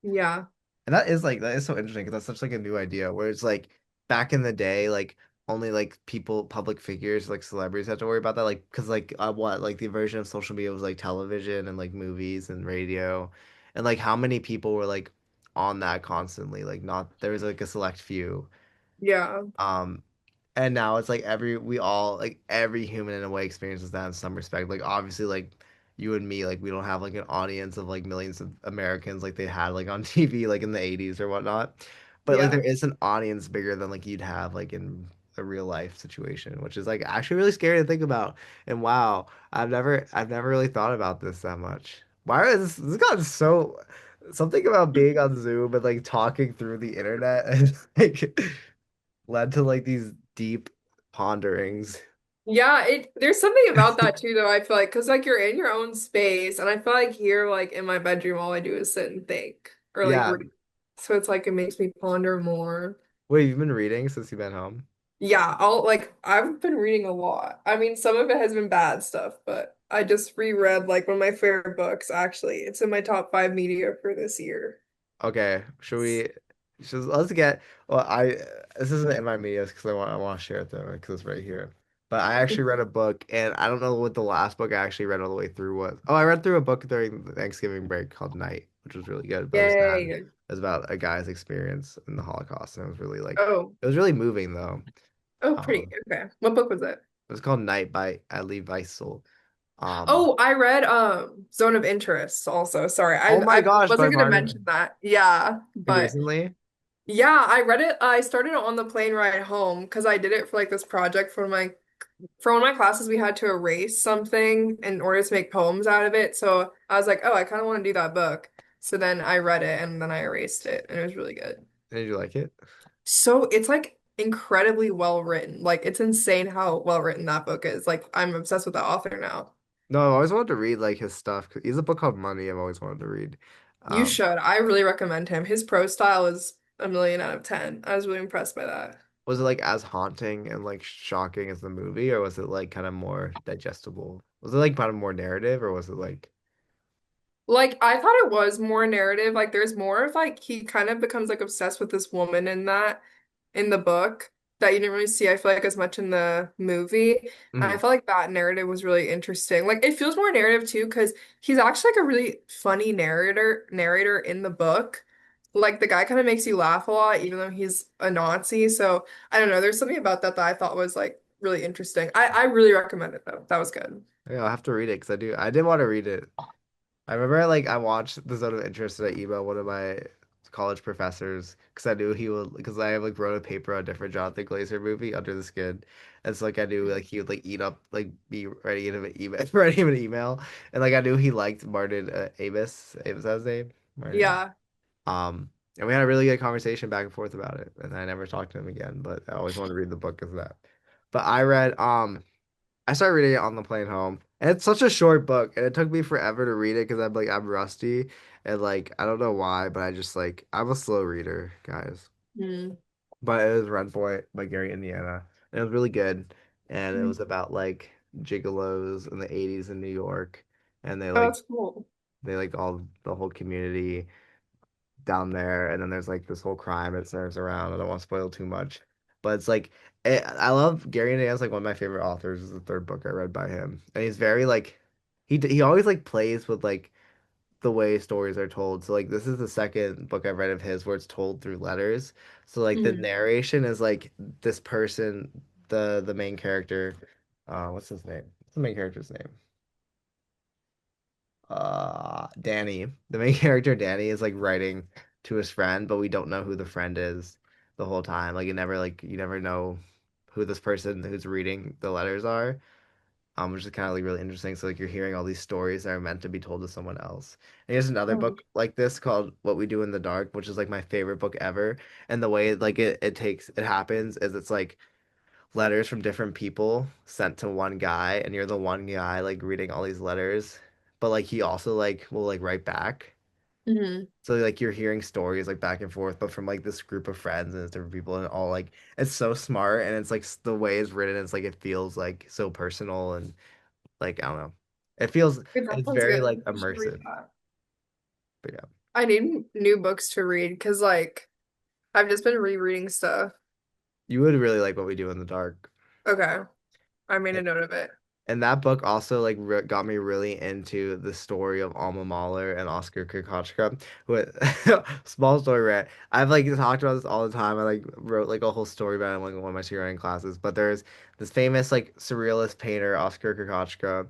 yeah, And that is so interesting because that's such like a new idea where it's like back in the day, like only like people, public figures, like celebrities had to worry about that. Like, because like what, like the version of social media was like television and like movies and radio. And like how many people were like on that constantly? Like, not, there was like a select few. yeah, Um, and now it's like we all like every human in a way experiences that in some respect. Like obviously like you and me, like we don't have like an audience of like millions of Americans like they had like on TV like in the 80s or whatnot. But like there yeah. is an audience bigger than like you'd have like in a real life situation, which is like actually really scary to think about. And wow, I've never really thought about this that much. Why is this got so something about being on Zoom and like talking through the internet and like led to like these deep ponderings. Yeah, there's something about that too though, I feel like, because like you're in your own space and I feel like here like in my bedroom all I do is sit and think or like Yeah. read. So it's like it makes me ponder more. Wait, you've been reading since you've been home? Yeah, I've been reading a lot. I mean, some of it has been bad stuff, but I just reread like one of my favorite books actually. It's in my top five media for this year. Okay, let's get well I this isn't in my medias because I want to share it though because it's right here. But I actually read a book and I don't know what the last book I actually read all the way through was. Oh, I read through a book during the Thanksgiving break called Night, which was really good, but it was sad. It Yay. was about a guy's experience in the Holocaust and it was really like Oh, it was really moving though. oh, pretty. Um Okay. What book was it? it was called Night by Ali Weissel. Um Oh, I read Zone of Interest also. Sorry. Oh my I gosh, by wasn't gonna Martin. mention that. Yeah, Like but recently? yeah, I read it. I started it on the plane ride home because I did it for like this project for one of my classes we had to erase something in order to make poems out of it. So I was like, oh, I kind of want to do that book. So then I read it and then I erased it and it was really good. Did you like it? So it's like incredibly well written. Like it's insane how well written that book is. Like I'm obsessed with the author now. No, I've always wanted to read like his stuff. He has a book called Money I've always wanted to read. You Um, should. I really recommend him. His prose style is a million out of 10. I was really impressed by that. was it like as haunting and like shocking as the movie, or was it like kind of more digestible? Was it like kind of more narrative, or was it like Like I thought it was more narrative. Like there's more of like he kind of becomes like obsessed with this woman in the book that you didn't really see, I feel like, as much in the movie. And I mm, felt like that narrative was really interesting. Like it feels more narrative too, because he's actually like a really funny narrator in the book. Like the guy kind of makes you laugh a lot, even though he's a Nazi. So I don't know, there's something about that that I thought was like really interesting. I really recommend it though. That was good. yeah, I'll have to read it because I did want to read it. I remember like I watched the Zone of Interest and I emailed one of my college professors because I knew he would because I like wrote a paper on a different Jonathan Glazer movie, Under the Skin, and so like I knew like he would like eat up like be writing him an email, writing him an email, and like I knew he liked Martin Amis, that his name, Martin. Yeah. And we had a really good conversation back and forth about it, and I never talked to him again, but I always wanted to read the book because of that. But I started reading it on the plane home, and it's such a short book, and it took me forever to read it because I'm rusty, and like I don't know why, but I just like I'm a slow reader, guys. Mm. But it was Run For It by Gary Indiana, and it was really good, and it was about like gigolos in the 80s in New York, and Oh, that's cool. they like all the whole community down there, and then there's like this whole crime that serves around. I don't want to spoil too much, but it's like I love Gary Indiana's like one of my favorite authors. Is the third book I read by him, and he's very like he always like plays with like the way stories are told. So like this is the second book I've read of his where it's told through letters. So like the Mhm. narration is like this person, the main character, what's his name? What's the main character's name? Danny, the main character Danny is like writing to his friend, but we don't know who the friend is the whole time. Like you never know who this person who's reading the letters are. Which is kind of like really interesting. So like you're hearing all these stories that are meant to be told to someone else. And here's another Oh. book like this called What We Do in the Dark, which is like my favorite book ever. And the way like it happens is it's like letters from different people sent to one guy, and you're the one guy like reading all these letters, but like he also like will like write back. Mhm. So like you're hearing stories like back and forth, but from like this group of friends and it's different people and all like it's so smart and it's like the way it's written, it's like it feels like so personal and like I don't know. It feels That it's sounds very like good. I should read immersive. that. But yeah. I need new books to read because, like, I've just been rereading stuff. You would really like What We Do in the Dark. Okay. I made a note of it. And that book also like got me really into the story of Alma Mahler and Oscar Kokoschka. Who, small story, right? I've like talked about this all the time. I like wrote like a whole story about it in like one of my screenwriting classes. But there's this famous like surrealist painter, Oscar Kokoschka,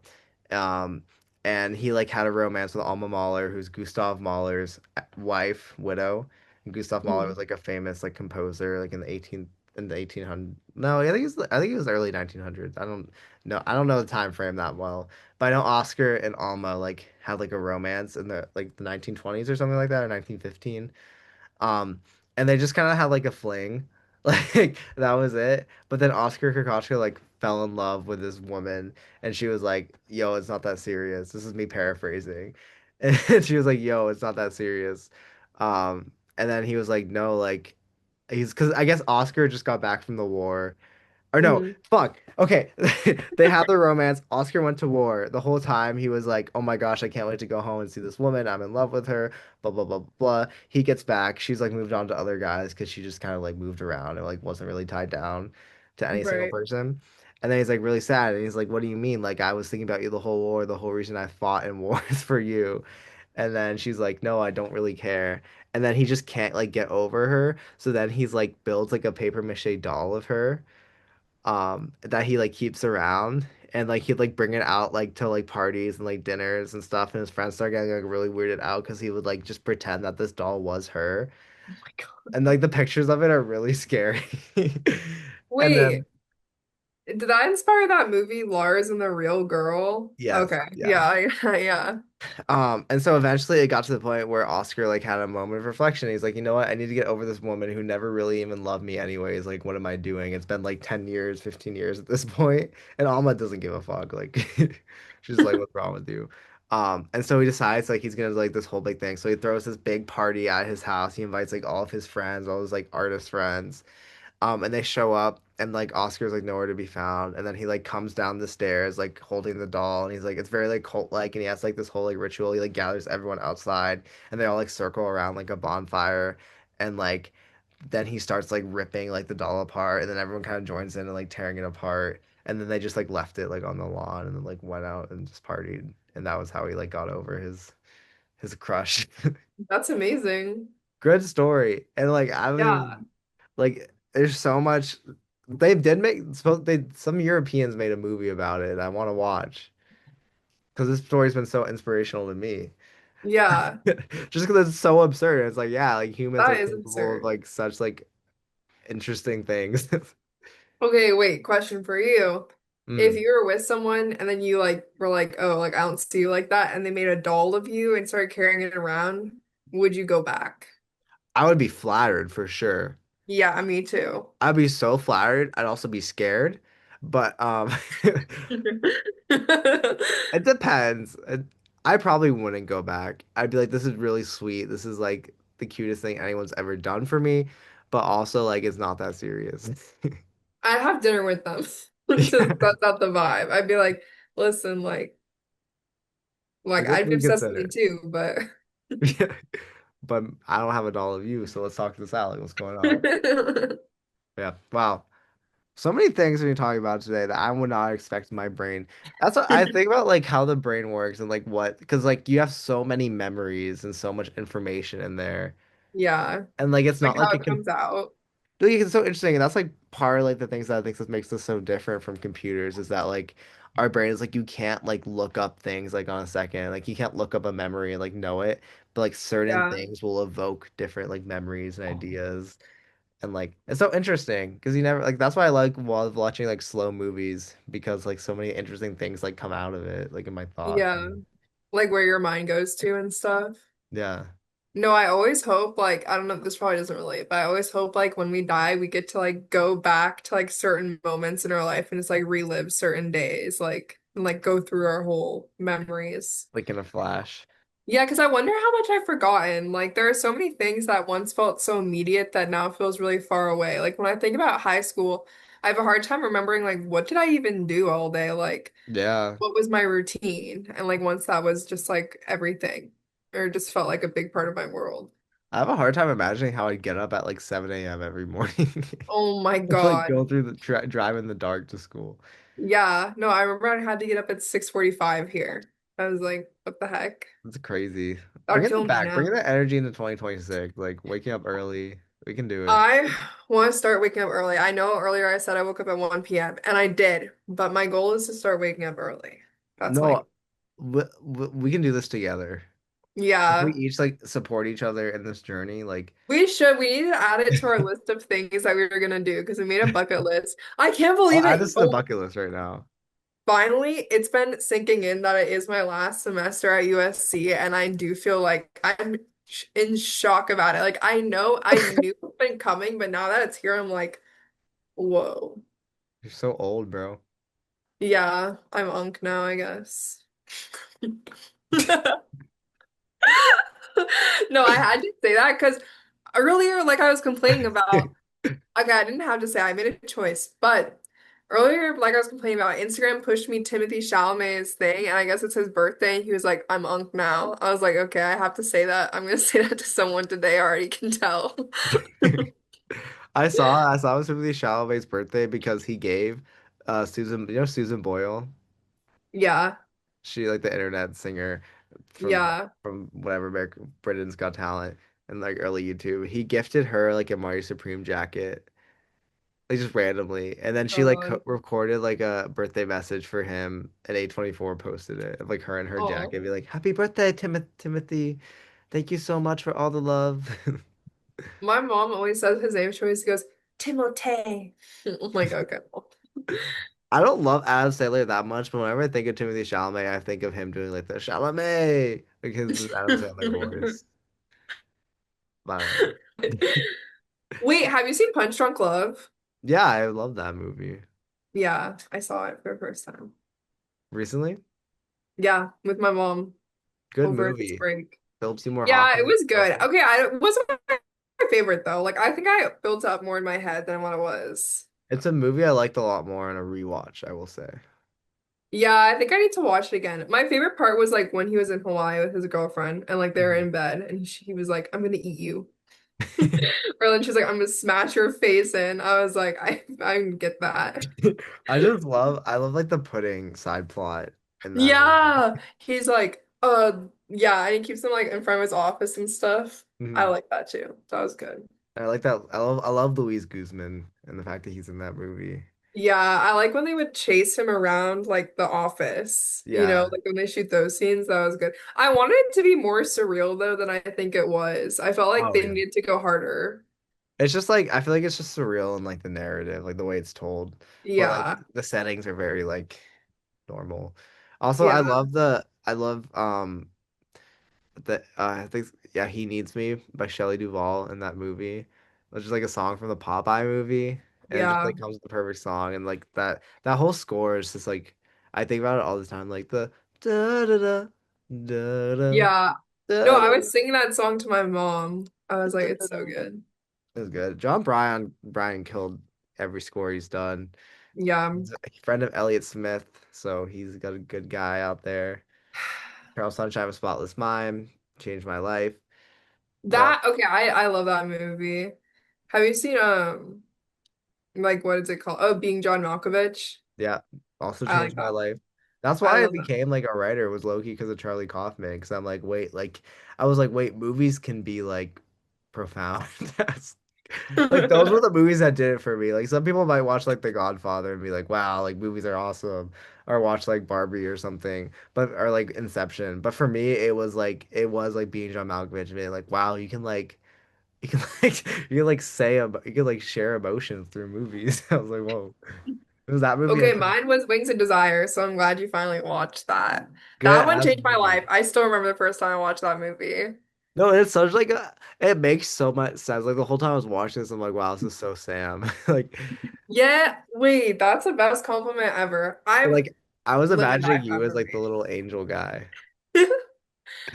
um, and he like had a romance with Alma Mahler, who's Gustav Mahler's wife, widow. And Gustav Mahler was Mhm. like a famous like composer like in the 1800s. No, I think it was the early 1900s. I don't know the time frame that well, but I know Oscar and Alma like had like a romance in the 1920s or something like that, or 1915. Um, and they just kind of had like a fling, like that was it. But then Oscar Kokoschka like fell in love with this woman, and she was like, "Yo, it's not that serious." This is me paraphrasing, and she was like, "Yo, it's not that serious." And then he was like, "No, like." He's because I guess Oscar just got back from the war, or no, Mhm. fuck. Okay. They had their romance. Oscar went to war. The whole time he was like, "Oh my gosh, I can't wait to go home and see this woman. I'm in love with her." Blah blah blah blah. He gets back. She's like moved on to other guys because she just kind of like moved around and like wasn't really tied down to any single Right. person. And then he's like really sad and he's like, "What do you mean? Like I was thinking about you the whole war. The whole reason I fought in war is for you." And then she's like, "No, I don't really care." And then he just can't like get over her. So then he's like builds like a paper mache doll of her that he like keeps around and like he'd like bring it out like to like parties and like dinners and stuff and his friends start getting like really weirded out because he would like just pretend that this doll was her Oh my God. and like the pictures of it are really scary. And Wait, then did that inspire that movie, Lars and the Real Girl? yes, Okay. yeah. Yeah, yeah. And so eventually it got to the point where Oscar like had a moment of reflection. He's like, you know what? I need to get over this woman who never really even loved me anyways. Like, what am I doing? It's been like 10 years, 15 years at this point, and Alma doesn't give a fuck. Like, she's like, what's wrong with you? And so he decides like he's gonna do, like this whole big thing. So he throws this big party at his house. He invites like all of his friends, all his like artist friends. And they show up and like Oscar's like nowhere to be found. And then he like comes down the stairs like holding the doll and he's like it's very like cult like and he has like this whole like ritual. He like gathers everyone outside and they all like circle around like a bonfire and like then he starts like ripping like the doll apart and then everyone kind of joins in and like tearing it apart. And then they just like left it like on the lawn and then like went out and just partied. And that was how he like got over his crush. That's amazing. Good story. And like I don't Yeah. even like there's so much they did make they some Europeans made a movie about it I want to watch because this story's been so inspirational to me. Yeah, Just because it's so absurd. It's like, yeah, like humans are that is capable of absurd. like such like interesting things. Okay, wait, question for you. If Mm. you were with someone and then you like were like, oh, like I don't see you like that, and they made a doll of you and started carrying it around, would you go back? I would be flattered for sure. Yeah, me too. I'd be so flattered. I'd also be scared. But it depends. I probably wouldn't go back. I'd be like, this is really sweet. This is like the cutest thing anyone's ever done for me. But also like it's not that serious. I'd have dinner with them. Just Yeah. that's not the vibe. I'd be like, listen, like Like let's I'd be obsessed with you reconsider. too, but Yeah. But I don't have a doll of you, so let's talk this out. Like, what's going on? Yeah. Wow. So many things we're talking about today that I would not expect in my brain. That's what I think about, like how the brain works and like what, because like you have so many memories and so much information in there, yeah, and like it's like not how like it it can. comes out. Like, it's so interesting, and that's like part of like the things that I think that makes us so different from computers is that like our brain is like you can't like look up things like on a second, like you can't look up a memory and like know it, but like certain Yeah, things will evoke different like memories and ideas. And like it's so interesting because you never like that's why I like while watching like slow movies because like so many interesting things like come out of it like in my thoughts. yeah, like where your mind goes to and stuff. Yeah, No, I always hope like I don't know, this probably doesn't relate, but I always hope like when we die, we get to like go back to like certain moments in our life and just like relive certain days, like and like go through our whole memories. like in a flash. Yeah, because I wonder how much I've forgotten. Like, there are so many things that once felt so immediate that now feels really far away. Like, when I think about high school, I have a hard time remembering, like, what did I even do all day? Like, Yeah, what was my routine? And, like, once that was just like everything, or just felt like a big part of my world. I have a hard time imagining how I'd get up at like 7 a.m. every morning. Oh my Like God. go through the drive in the dark to school. Yeah. No, I remember I had to get up at 6:45 here. I was like, what the heck? It's crazy. That'll Bringing kill it me back. now. Bringing that energy into 2026. Like waking up early. We can do it. I want to start waking up early. I know earlier I said I woke up at 1 p.m. and I did, but my goal is to start waking up early. That's my No, we can do this together. If we yeah. each like support each other in this journey, like We should. We need to add it to our list of things that we were gonna do because we made a bucket list. I can't I'll believe add it. this to the Oh, bucket list right now. finally, it's been sinking in that it is my last semester at USC, and I do feel like I'm in shock about it. Like I knew it's been coming, but now that it's here, I'm like, whoa. You're so old, bro. Yeah, I'm unk now, I guess. No, I had to say that because earlier, like I was complaining about, okay, I didn't have to say I made a choice, but earlier, like I was complaining about, Instagram pushed me Timothy Chalamet's thing, and I guess it's his birthday, and he was like, I'm unk now. I was like, okay, I have to say that. I'm gonna say that to someone today, I already can tell. I saw it was Timothy Chalamet's birthday because he gave Susan, Susan Boyle, Yeah, she like the internet singer from yeah. whatever Britain's Got Talent and like early YouTube. He gifted her like a Mario Supreme jacket like just randomly, and then she like Um, recorded like a birthday message for him, and A24 posted it of like her in her oh, jacket, be like, "Happy birthday, Timothy! Thank you so much for all the love." my mom always says his name. She always goes, Timothée. I'm like, okay. I don't love Adam Sandler that much, but whenever I think of Timothy Chalamet, I think of him doing like the Chalamet, like his Adam Sandler voice. I don't know. Wait, have you seen Punch Drunk Love? Yeah, I love that movie. Yeah, I saw it for the first time. Recently, Yeah, with my mom good over this movie. break. Philip Seymour Yeah, it Hoffman. was good. Okay, I it wasn't my favorite though. Like I think I built up more in my head than what it was. It's a movie I liked a lot more on a rewatch, I will say. Yeah, I think I need to watch it again. My favorite part was like when he was in Hawaii with his girlfriend and like they were in bed and he was like, "I'm gonna eat you." Or then she's like, "I'm gonna smash your face in." I was like, I get that. I love like the pudding side plot in that movie. Yeah, he's like, yeah, and he keeps him like in front of his office and stuff. I Mhm. like that too. That was good. I like that. I love Luis Guzman and the fact that he's in that movie. Yeah, I like when they would chase him around like the office. Yeah. Like when they shoot those scenes, that was good. I wanted it to be more surreal though than I think it was. I felt like Oh they yeah. needed to go harder. It's just like I feel like it's just surreal in like the narrative, like the way it's told. But like Yeah. the settings are very like normal. Also, Yeah. I love the I think yeah, He Needs Me by Shelley Duvall in that movie. Which is like a song from the Popeye movie. And it just Yeah. like comes with the perfect song and like that whole score is just like I think about it all the time. Like the da da da da da Yeah. No, da I da was singing that song to my mom. I was like, da it's da so da. good. It was good. John Bryan killed every score he's done. Yeah. He's a friend of Elliott Smith, so he's got a good guy out there. Charles Sunshine of a Spotless Mind changed my life. But Okay, I love that movie. Have you seen like what is it called? Oh, Being John Malkovich. yeah, also I changed like my that one. life. That's I why I love that. became like a writer was low-key because of Charlie Kaufman. Because I'm like, wait, like I was like, wait, movies can be like profound. That's like those were the movies that did it for me. Like some people might watch like The Godfather and be like, wow, like movies are awesome, or watch like Barbie or something, but or like Inception. But for me, it was like being John Malkovich and being like, wow, you can like you can like you can like share emotions through movies. I was like, whoa. It was that movie I Okay, couldn't mine was Wings of Desire, so I'm glad you finally watched that. good That one as a changed my movie. life. I still remember the first time I watched that movie. No, it's such like a it makes so much sense. Like the whole time I was watching this, I'm like, wow, this is so Sam. Like Yeah, wait, that's the best compliment ever. I'm like I was living imagining that you as like the movie. little angel guy.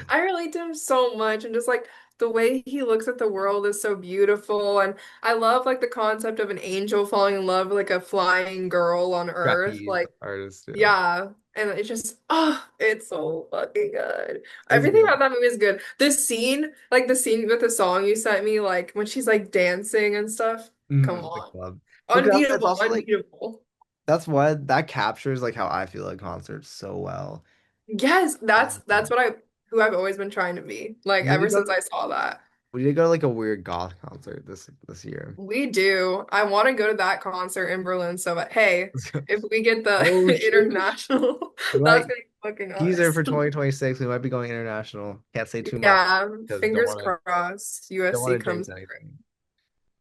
I relate to him so much and just like the way he looks at the world is so beautiful and I love like the concept of an angel falling in love with like a flying girl on Earth. Trapeze Like, artist, yeah. yeah. And it's just, oh, it's so fucking good. It's Everything good. about that movie is good. The scene with the song you sent me, like when she's like dancing and stuff. Come The on. club. But it's Unbeatable, also like unbeatable. that's what that captures like how I feel at concerts so well. Yes, that's what who I've always been trying to be. Like We need to ever go since I saw that. we need to go to like a weird goth concert this year. We do. I want to go to that concert in Berlin so but hey, if we get the Oh shoot. international, We that's might gonna be fucking teaser us. for 2026. We might be going international. Can't say too much Yeah, because fingers crossed don't USC want to jinx comes anything.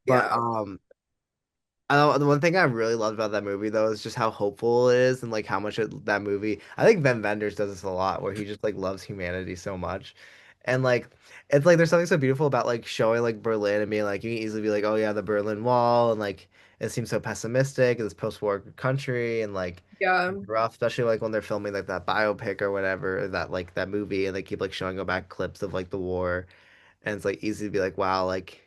But yeah. I know the one thing I really loved about that movie though is just how hopeful it is and like how much that movie. I think Ben Wenders does this a lot, where he just like loves humanity so much, and like it's like there's something so beautiful about like showing like Berlin and being like you can easily be like oh yeah the Berlin Wall and like it seems so pessimistic in this post-war country and like Yeah. rough, especially like when they're filming like that biopic or whatever that like that movie and they keep like showing go back clips of like the war and it's like easy to be like wow like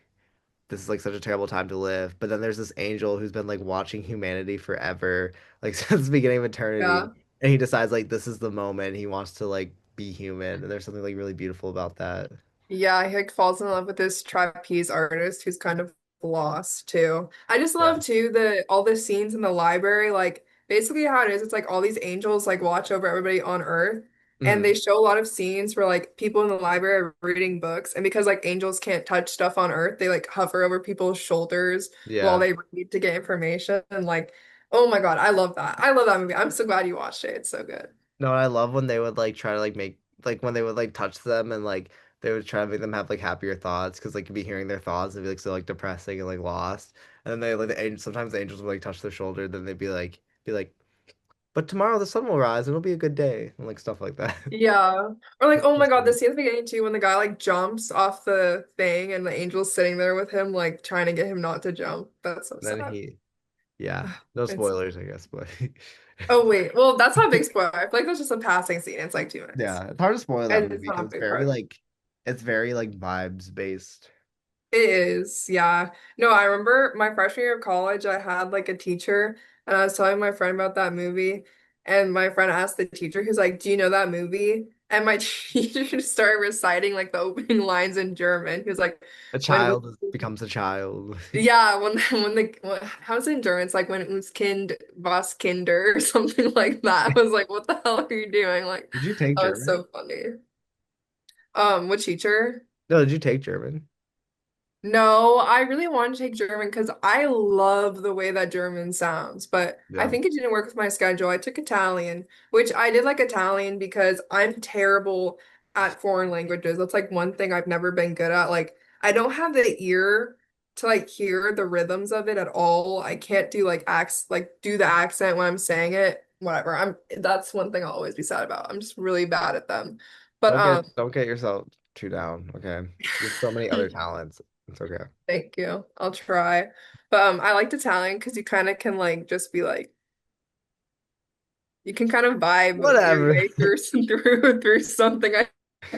this is like such a terrible time to live. But then there's this angel who's been like watching humanity forever, like since the beginning of eternity. Yeah. And he decides like this is the moment he wants to like be human. And there's something like really beautiful about that. Yeah, he like falls in love with this trapeze artist who's kind of lost too. I just Yeah. love too the all the scenes in the library, like basically how it is, it's like all these angels like watch over everybody on Earth. And Hmm. they show a lot of scenes where like people in the library are reading books, and because like angels can't touch stuff on Earth, they like hover over people's shoulders while Yeah. they read to get information. And like, oh my God, I love that. I love that movie. I'm so glad you watched it. It's so good. No, I love when they would like try to like make like when they would like touch them and like they would try to make them have like happier thoughts because like you'd be hearing their thoughts and be like so like depressing and like lost. And then they like sometimes the angels would like touch their shoulder, then they'd be like but tomorrow the sun will rise and it'll be a good day and like stuff like that. Yeah. Or like, It's oh so my God, the sweet. scene at the beginning too, when the guy like jumps off the thing and the angel's sitting there with him, like trying to get him not to jump. That's so Then sad. yeah, no It's spoilers, I guess, but oh wait, well that's not a big spoiler. I feel like that's just a passing scene. It's like 2 minutes. yeah, it's hard to spoil that And it's movie not because a big part. it's very like vibes based. It is, yeah. No, I remember my freshman year of college, I had like a teacher and I was telling my friend about that movie. And my friend asked the teacher, who's like, do you know that movie? And my teacher just started reciting like the opening lines in German. He was like, A when child becomes a child. yeah, how's it in German? It's like when uns Kind was Kinder or something like that. I was like, what the hell are you doing? Like, Did you take oh, it's German? so funny. What teacher? No, did you take German? No, I really want to take German because I love the way that German sounds, but I Yeah. think it didn't work with my schedule. I took Italian, which I did like Italian because I'm terrible at foreign languages. That's like one thing I've never been good at. Like, I don't have the ear to like hear the rhythms of it at all. I can't do like do the accent when I'm saying it. Whatever. That's one thing I'll always be sad about. I'm just really bad at them. But Don't get yourself too down, okay? There's so many other talents. It's okay. thank you. I'll try. But I liked Italian because you kind of can like just be like you can kind of vibe your Whatever. way through through something. I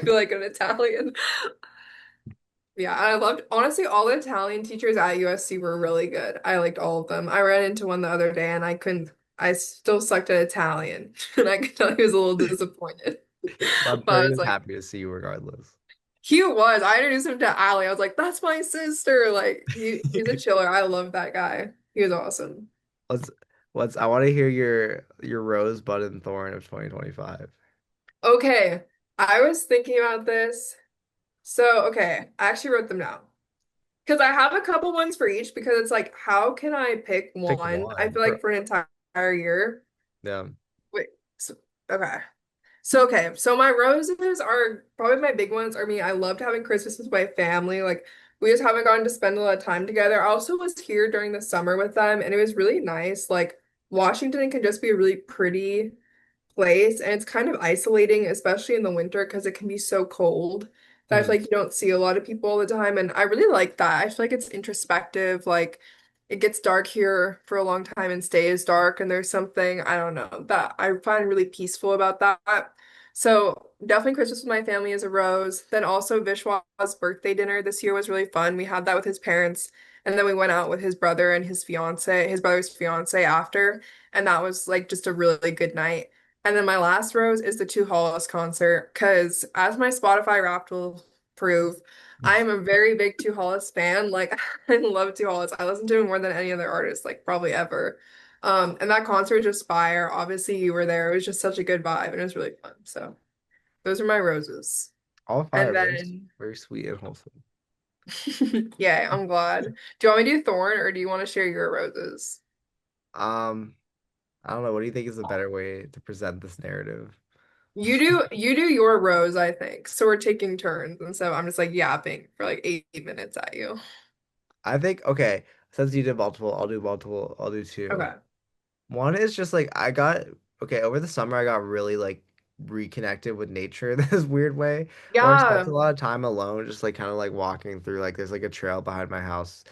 feel like an Italian. Yeah, I loved honestly all the Italian teachers at USC were really good. I liked all of them. I ran into one the other day and I still sucked at Italian. And I could tell he was a little disappointed. I'm But sure I he was was like, happy to see you regardless. he was. I introduced him to Allie. I was like, that's my sister. Like he's a chiller. I love that guy. He was awesome. Let's I want to hear your rosebud and thorn of 2025. Okay, I was thinking about this. So, okay, I actually wrote them down because I have a couple ones for each because it's like, how can I pick Pick one? I one feel for like for an entire year. yeah. Wait, so, okay. So my roses are probably my big ones. I mean, I loved having Christmas with my family. Like, we just haven't gotten to spend a lot of time together. I also was here during the summer with them, and it was really nice. Like, Washington can just be a really pretty place and it's kind of isolating, especially in the winter because it can be so cold that I feel Mhm. like you don't see a lot of people all the time. And I really like that. I feel like it's introspective. Like it gets dark here for a long time and stays dark. And there's something, I don't know, that I find really peaceful about that. So definitely Christmas with my family is a rose. Then also Vishwa's birthday dinner this year was really fun. We had that with his parents. And then we went out with his brother and his brother's fiance after. And that was like just a really good night. And then my last rose is the Two Hollows concert, because as my Spotify Wrapped will prove, I am a very big Two Hollows fan. Like I love Two Hollows. I listen to him more than any other artist, like probably ever. And that concert was just fire. Obviously, you were there. It was just such a good vibe, and it was really fun. So those are my roses. All And five, then, very sweet and wholesome. yeah, I'm glad. Do you want me to do Thorn, or do you want to share your roses? Um, I don't know. What do you think is a better way to present this narrative? You do your rows, I think. So we're taking turns, and so I'm just like yapping for like 8 minutes at you. I think okay, since you did multiple, I'll do multiple. I'll do two. Okay. One is just like I got okay, over the summer I got really like reconnected with nature in this weird way where I spent Yeah. a lot of time alone just like kind of like walking through like there's like a trail behind my house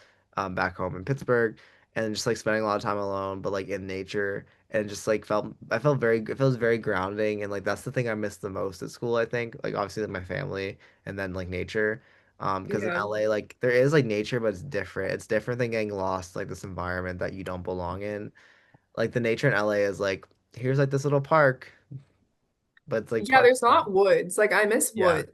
back home in Pittsburgh and just like spending a lot of time alone but like in nature and just like I felt very it feels very grounding and like that's the thing I missed the most at school I think like obviously like my family and then like nature because in Yeah. LA like there is like nature but it's different than getting lost like this environment that you don't belong in like the nature in LA is like here's like this little park, but it's like Yeah, park. there's not woods. Like I miss Yeah. wood.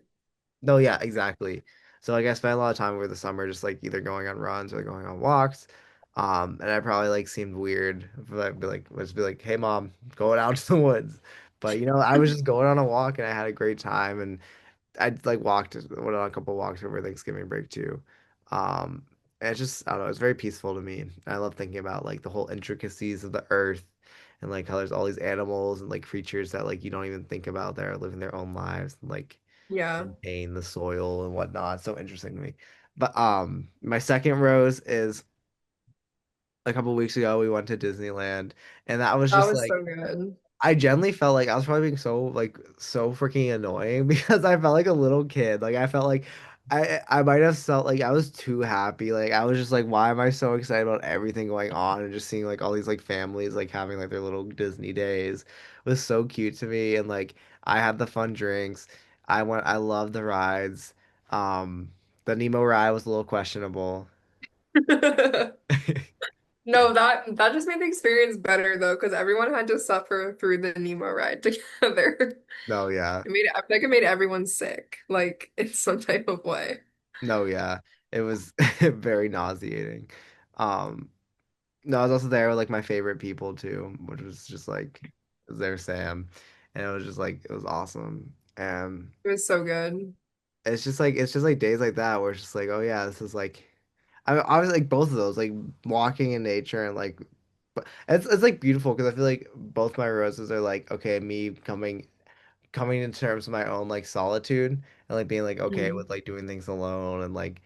No, yeah, exactly. So like I spent a lot of time over the summer just like either going on runs or going on walks. And I probably like seemed weird, but I'd be like, let's be like, hey mom, going out to the woods. But I was just going on a walk and I had a great time and I like went on a couple walks over Thanksgiving break too. Um, and it's just I don't know, it's very peaceful to me. I love thinking about like the whole intricacies of the earth and like how there's all these animals and like creatures that like you don't even think about that are living their own lives and like Yeah. maintain the soil and whatnot. It's so interesting to me. But my second rose is a couple weeks ago we went to Disneyland and that was That just was like so good. I genuinely felt like I was probably being so freaking annoying because I felt like a little kid. Like I felt like I might have felt like I was too happy. Like I was just like, why am I so excited about everything going on and just seeing like all these like families like having like their little Disney days was so cute to me. And like I had the fun drinks. I loved the rides. Um the Nemo ride was a little questionable. No, that just made the experience better though, because everyone had to suffer through the Nemo ride together. No, yeah. I feel like it made everyone sick, like in some type of way. No, yeah. It was very nauseating. Um No, I was also there with like my favorite people too, which was just like was there Sam, and it was just like it was awesome. And It was so good. it's just like days like that where it's just like oh yeah, this is like I was like both of those, like walking in nature and like, but it's like beautiful because I feel like both my roses are like okay, me coming to terms with my own like solitude and like being like okay Mm. with like doing things alone and like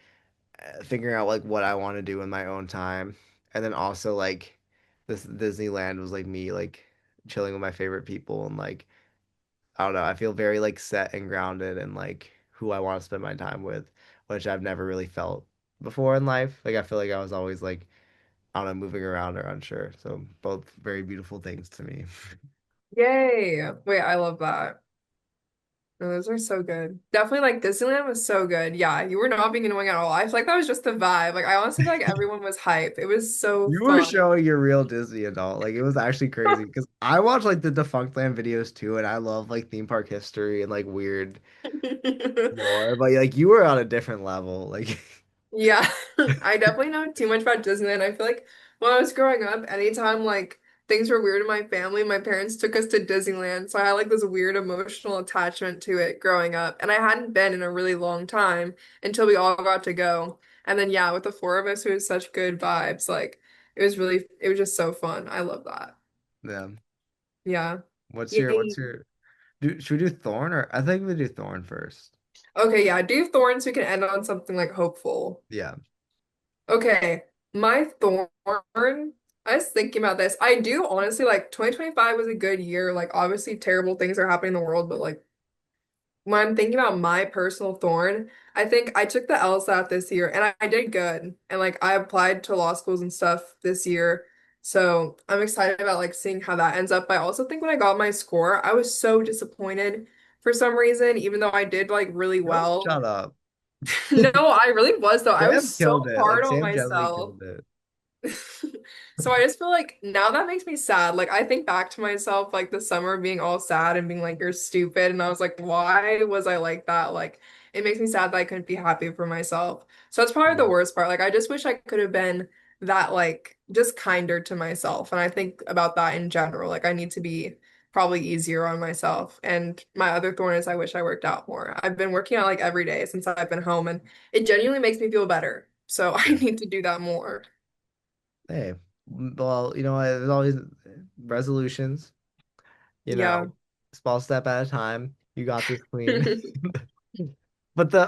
figuring out like what I want to do in my own time, and then also like this Disneyland was like me like chilling with my favorite people and like I don't know, I feel very like set and grounded and like who I want to spend my time with, which I've never really felt before in life. Like I feel like I was always like I don't know, moving around or unsure. So both very beautiful things to me. Yay. Wait, I love that. No, those are so good. Definitely like Disneyland was so good. Yeah, you were not being annoying at all. I feel like that was just the vibe. Like I honestly feel like everyone was hype. It was so You were fun. showing your real Disney adult. Like it was actually crazy because I watch like the Defunct Land videos too, and I love like theme park history and like weird lore. But like you were on a different level. Like Yeah, I definitely know too much about Disneyland. I feel like when I was growing up, anytime like things were weird in my family, my parents took us to Disneyland. So I had like this weird emotional attachment to it growing up. And I hadn't been in a really long time until we all got to go. And then yeah, with the four of us, it was such good vibes. Like it was just so fun. I love that. yeah. Yeah. What's Yay. your should we do Thorn or I think we do Thorn first. Okay, yeah, do thorns. We can end on something like hopeful. Yeah. Okay, my thorn. I was thinking about this. I do honestly like 2025 was a good year. Like obviously terrible things are happening in the world, but like when I'm thinking about my personal thorn, I think I took the LSAT this year and I did good. And like I applied to law schools and stuff this year. So I'm excited about like seeing how that ends up. But I also think when I got my score, I was so disappointed for some reason, even though I did like really Don't well. shut up. No, I really was though. I Sam was so killed it. Like hard on Sam generally myself. killed it. So I just feel like now that makes me sad. Like I think back to myself like the summer being all sad and being like you're stupid and I was like why was I like that? Like it makes me sad that I couldn't be happy for myself. So that's probably the Yeah. worst part. Like I just wish I could have been that like just kinder to myself. And I think about that in general. Like I need to be probably easier on myself. And my other thorn is I wish I worked out more. I've been working out like every day since I've been home and it genuinely makes me feel better. So I Yeah. need to do that more. Hey. Well, you know, there's always resolutions, you Yeah. know, small step at a time. You got this queen. But the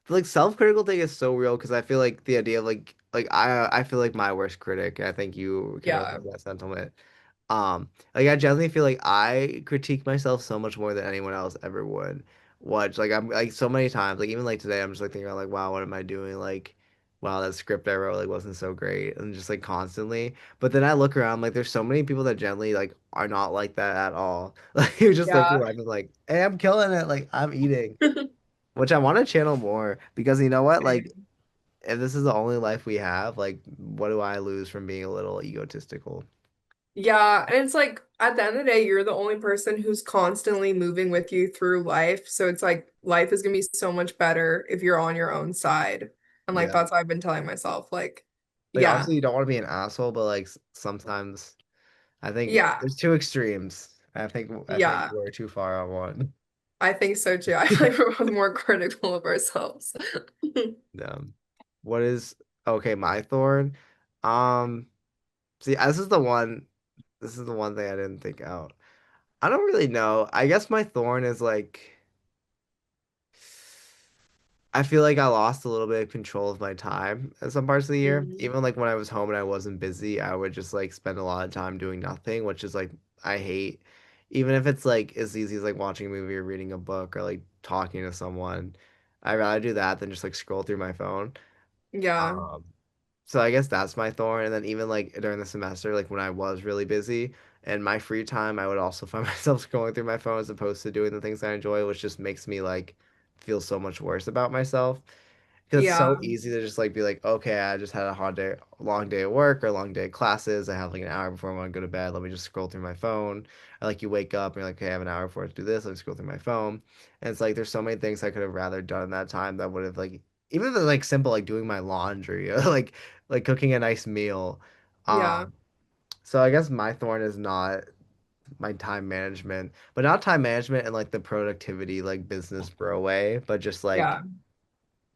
like self-critical thing is so real because I feel like the idea of like I feel like my worst critic. I think you can Yeah. relate to that sentiment. Like I generally feel like I critique myself so much more than anyone else ever would. Watch like I'm like so many times, like even like today, I'm just like thinking about like, wow, what am I doing? Like, wow, that script I wrote like wasn't so great, and just like constantly. But then I look around, like there's so many people that generally like are not like that at all. Like you just live through Yeah. life and like, hey, I'm killing it. Like I'm eating, which I want to channel more because you know what? Like if this is the only life we have, like what do I lose from being a little egotistical? Yeah, and it's like at the end of the day, you're the only person who's constantly moving with you through life. So it's like life is gonna be so much better if you're on your own side. And like Yeah. that's what I've been telling myself. Like, Like yeah, obviously you don't want to be an asshole, but like sometimes I think yeah, there's two extremes. I think yeah. we're too far on one. I think so too. I feel like we're both more critical of ourselves. Um, what is okay, my thorn? Um, see, this is the one thing I didn't think out. I don't really know. I guess my thorn is like I feel like I lost a little bit of control of my time at some parts of the year. Mhm. Even like when I was home and I wasn't busy, I would just like spend a lot of time doing nothing, which is like I hate. Even if it's like as easy as like watching a movie or reading a book or like talking to someone, I'd rather do that than just like scroll through my phone. Yeah, Um, so I guess that's my thorn. And then even like during the semester, like when I was really busy and my free time, I would also find myself scrolling through my phone as opposed to doing the things I enjoy, which just makes me like feel so much worse about myself. Because it's so yeah, easy to just like be like, okay, I just had a hard day, long day at work or a long day at classes. I have like an hour before I want to go to bed. Let me just scroll through my phone. Or like you wake up and you're like, okay, I have an hour before I have to do this. Let me scroll through my phone. And it's like there's so many things I could have rather done in that time that would have like even if it's like simple like doing my laundry or like cooking a nice meal. yeah, Um, so I guess my thorn is not my time management, but not time management in like the productivity like business bro way, but just like yeah.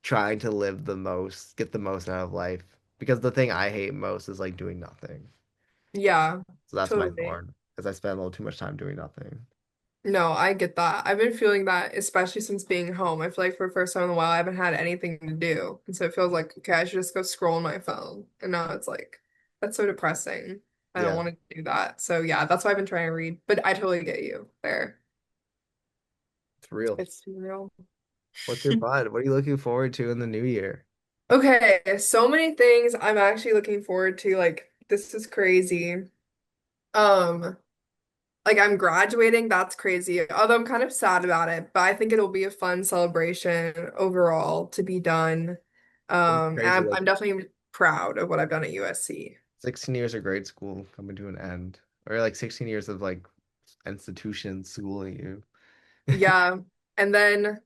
trying to live the most, get the most out of life. Because the thing I hate most is like doing nothing. Yeah, So that's my totally. thorn, is I spend a little too much time doing nothing. No, I get that. I've been feeling that, especially since being home. I feel like for the first time in a while, I haven't had anything to do. And so it feels like, okay, I should just go scroll on my phone. And now it's like, that's so depressing. I don't Yeah, want to do that. So yeah, that's why I've been trying to read. But I totally get you there. it's real. It's too real. What's your bud? What are you looking forward to in the new year? Okay, so many things I'm actually looking forward to. Like, this is crazy. Um, like I'm graduating, that's crazy. Although I'm kind of sad about it, but I think it'll be a fun celebration overall to be done. It's And crazy. I'm Like definitely proud of what I've done at USC. 16 years of grade school coming to an end, or like 16 years of like institutions schooling you. Yeah. And then,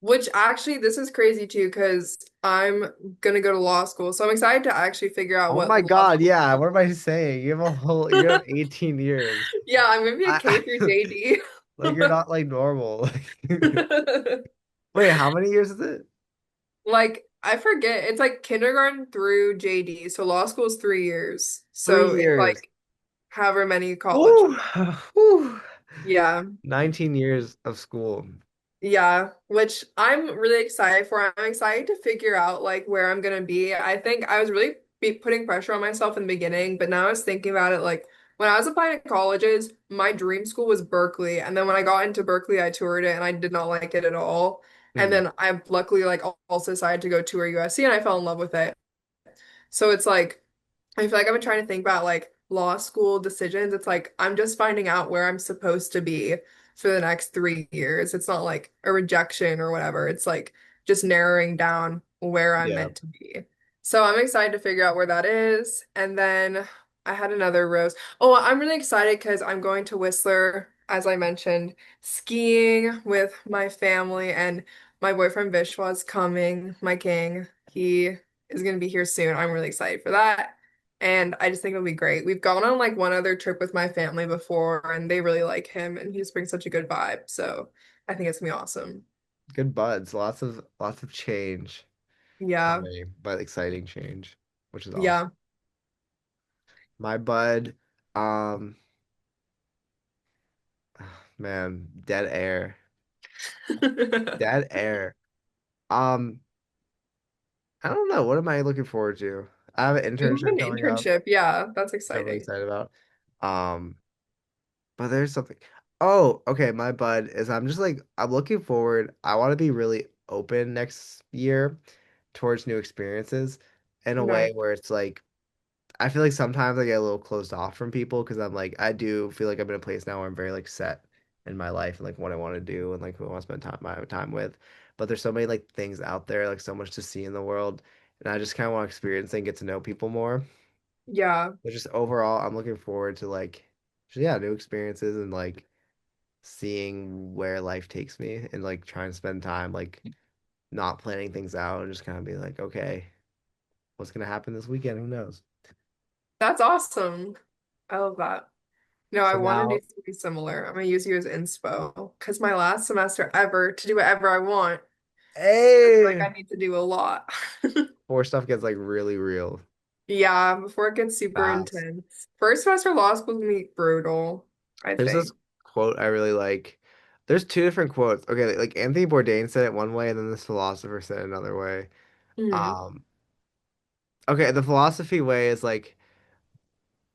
which actually, this is crazy too, because I'm gonna go to law school. So I'm excited to actually figure out Oh what my law God, school. yeah. What am I saying? You have 18 years. Yeah, I'm gonna be a K I through JD. like you're not like normal. Wait, how many years is it? Like, I forget. It's like kindergarten through JD. So law school is 3 years. Three So it's years. like however many college. Woo! Woo! Yeah. 19 years of school. Yeah, which I'm really excited for. I'm excited to figure out like where I'm gonna be. I think I was really be putting pressure on myself in the beginning, but now I was thinking about it like when I was applying to colleges, my dream school was Berkeley, and then when I got into Berkeley, I toured it and I did not like it at all. And Hmm. then I luckily like also decided to go tour USC and I fell in love with it. So it's like I feel like I've been trying to think about like law school decisions. It's like I'm just finding out where I'm supposed to be for the next 3 years. It's not like a rejection or whatever. It's like just narrowing down where I'm Yeah. meant to be. So I'm excited to figure out where that is. And then I had another rose. Oh, I'm really excited because I'm going to Whistler, as I mentioned, skiing with my family and my boyfriend Vishwa is coming, my king. He is going to be here soon. I'm really excited for that. And I just think it'll be great. We've gone on like one other trip with my family before, and they really like him, and he just brings such a good vibe. So I think it's gonna be awesome. Good buds. Lots of change Yeah, coming, but exciting change, which is awesome. yeah. My bud, um, man, dead air. Dead air. Um, I don't know. What am I looking forward to? I have an You have internship an coming up internship. Yeah, that's that I'm really exciting. excited about. Um, but there's something. Oh, okay. My bud is I'm just like I'm looking forward. I want to be really open next year towards new experiences in a way Nice. where it's like I feel like sometimes I get a little closed off from people because I'm like I do feel like I'm in a place now where I'm very like set in my life and like what I want to do and like who I want to spend my time with. But there's so many like things out there, like so much to see in the world, and I just kind of want to experience and get to know people more. Yeah, But just overall, I'm looking forward to like just, yeah, new experiences and like seeing where life takes me and like trying to spend time like not planning things out and just kind of be like, okay, what's gonna happen this weekend? Who knows? that's awesome. I love that. No, I So want to do now, something similar. I'm gonna use you as inspo because my last semester ever to do whatever I want. I feel like hey, I need to do a lot. before stuff gets like really real Yeah, before it gets super fast. intense. First semester law school is gonna be brutal, I There's this think. quote I really like. There's two different quotes. Okay, like Anthony Bourdain said it one way, and then this philosopher said it another way. Hmm. Um, okay, the philosophy way is like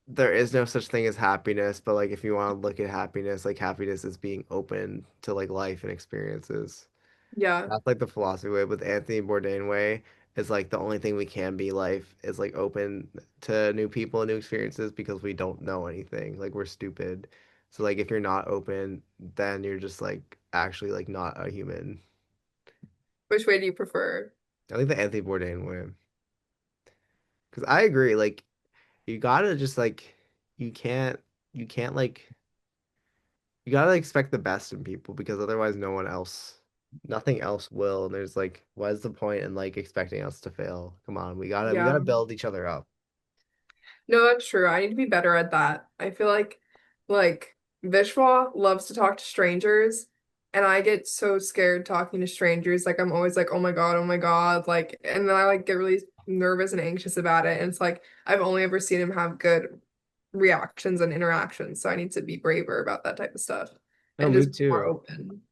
there is no such thing as happiness, but like if you want to look at happiness, like happiness is being open to like life and experiences. Yeah, That's like the philosophy way, but the Anthony Bourdain way is like the only thing we can be life is like open to new people and new experiences because we don't know anything. Like we're stupid. So like if you're not open, then you're just like actually like not a human. which way do you prefer? I think the Anthony Bourdain way. Because I agree, like you gotta just like you can't you can't like you gotta expect the best in people because otherwise nothing else will. And there's like, what is the point in like expecting us to fail? Come on, we gotta Yeah. build each other up. No, that's true. I need to be better at that. I feel like Vishwa loves to talk to strangers, and I get so scared talking to strangers. Like I'm always like, oh my God, like, and then I like get really nervous and anxious about it. And it's like I've only ever seen him have good reactions and interactions, so I need to be braver about that type of stuff No, and me just be more too. open.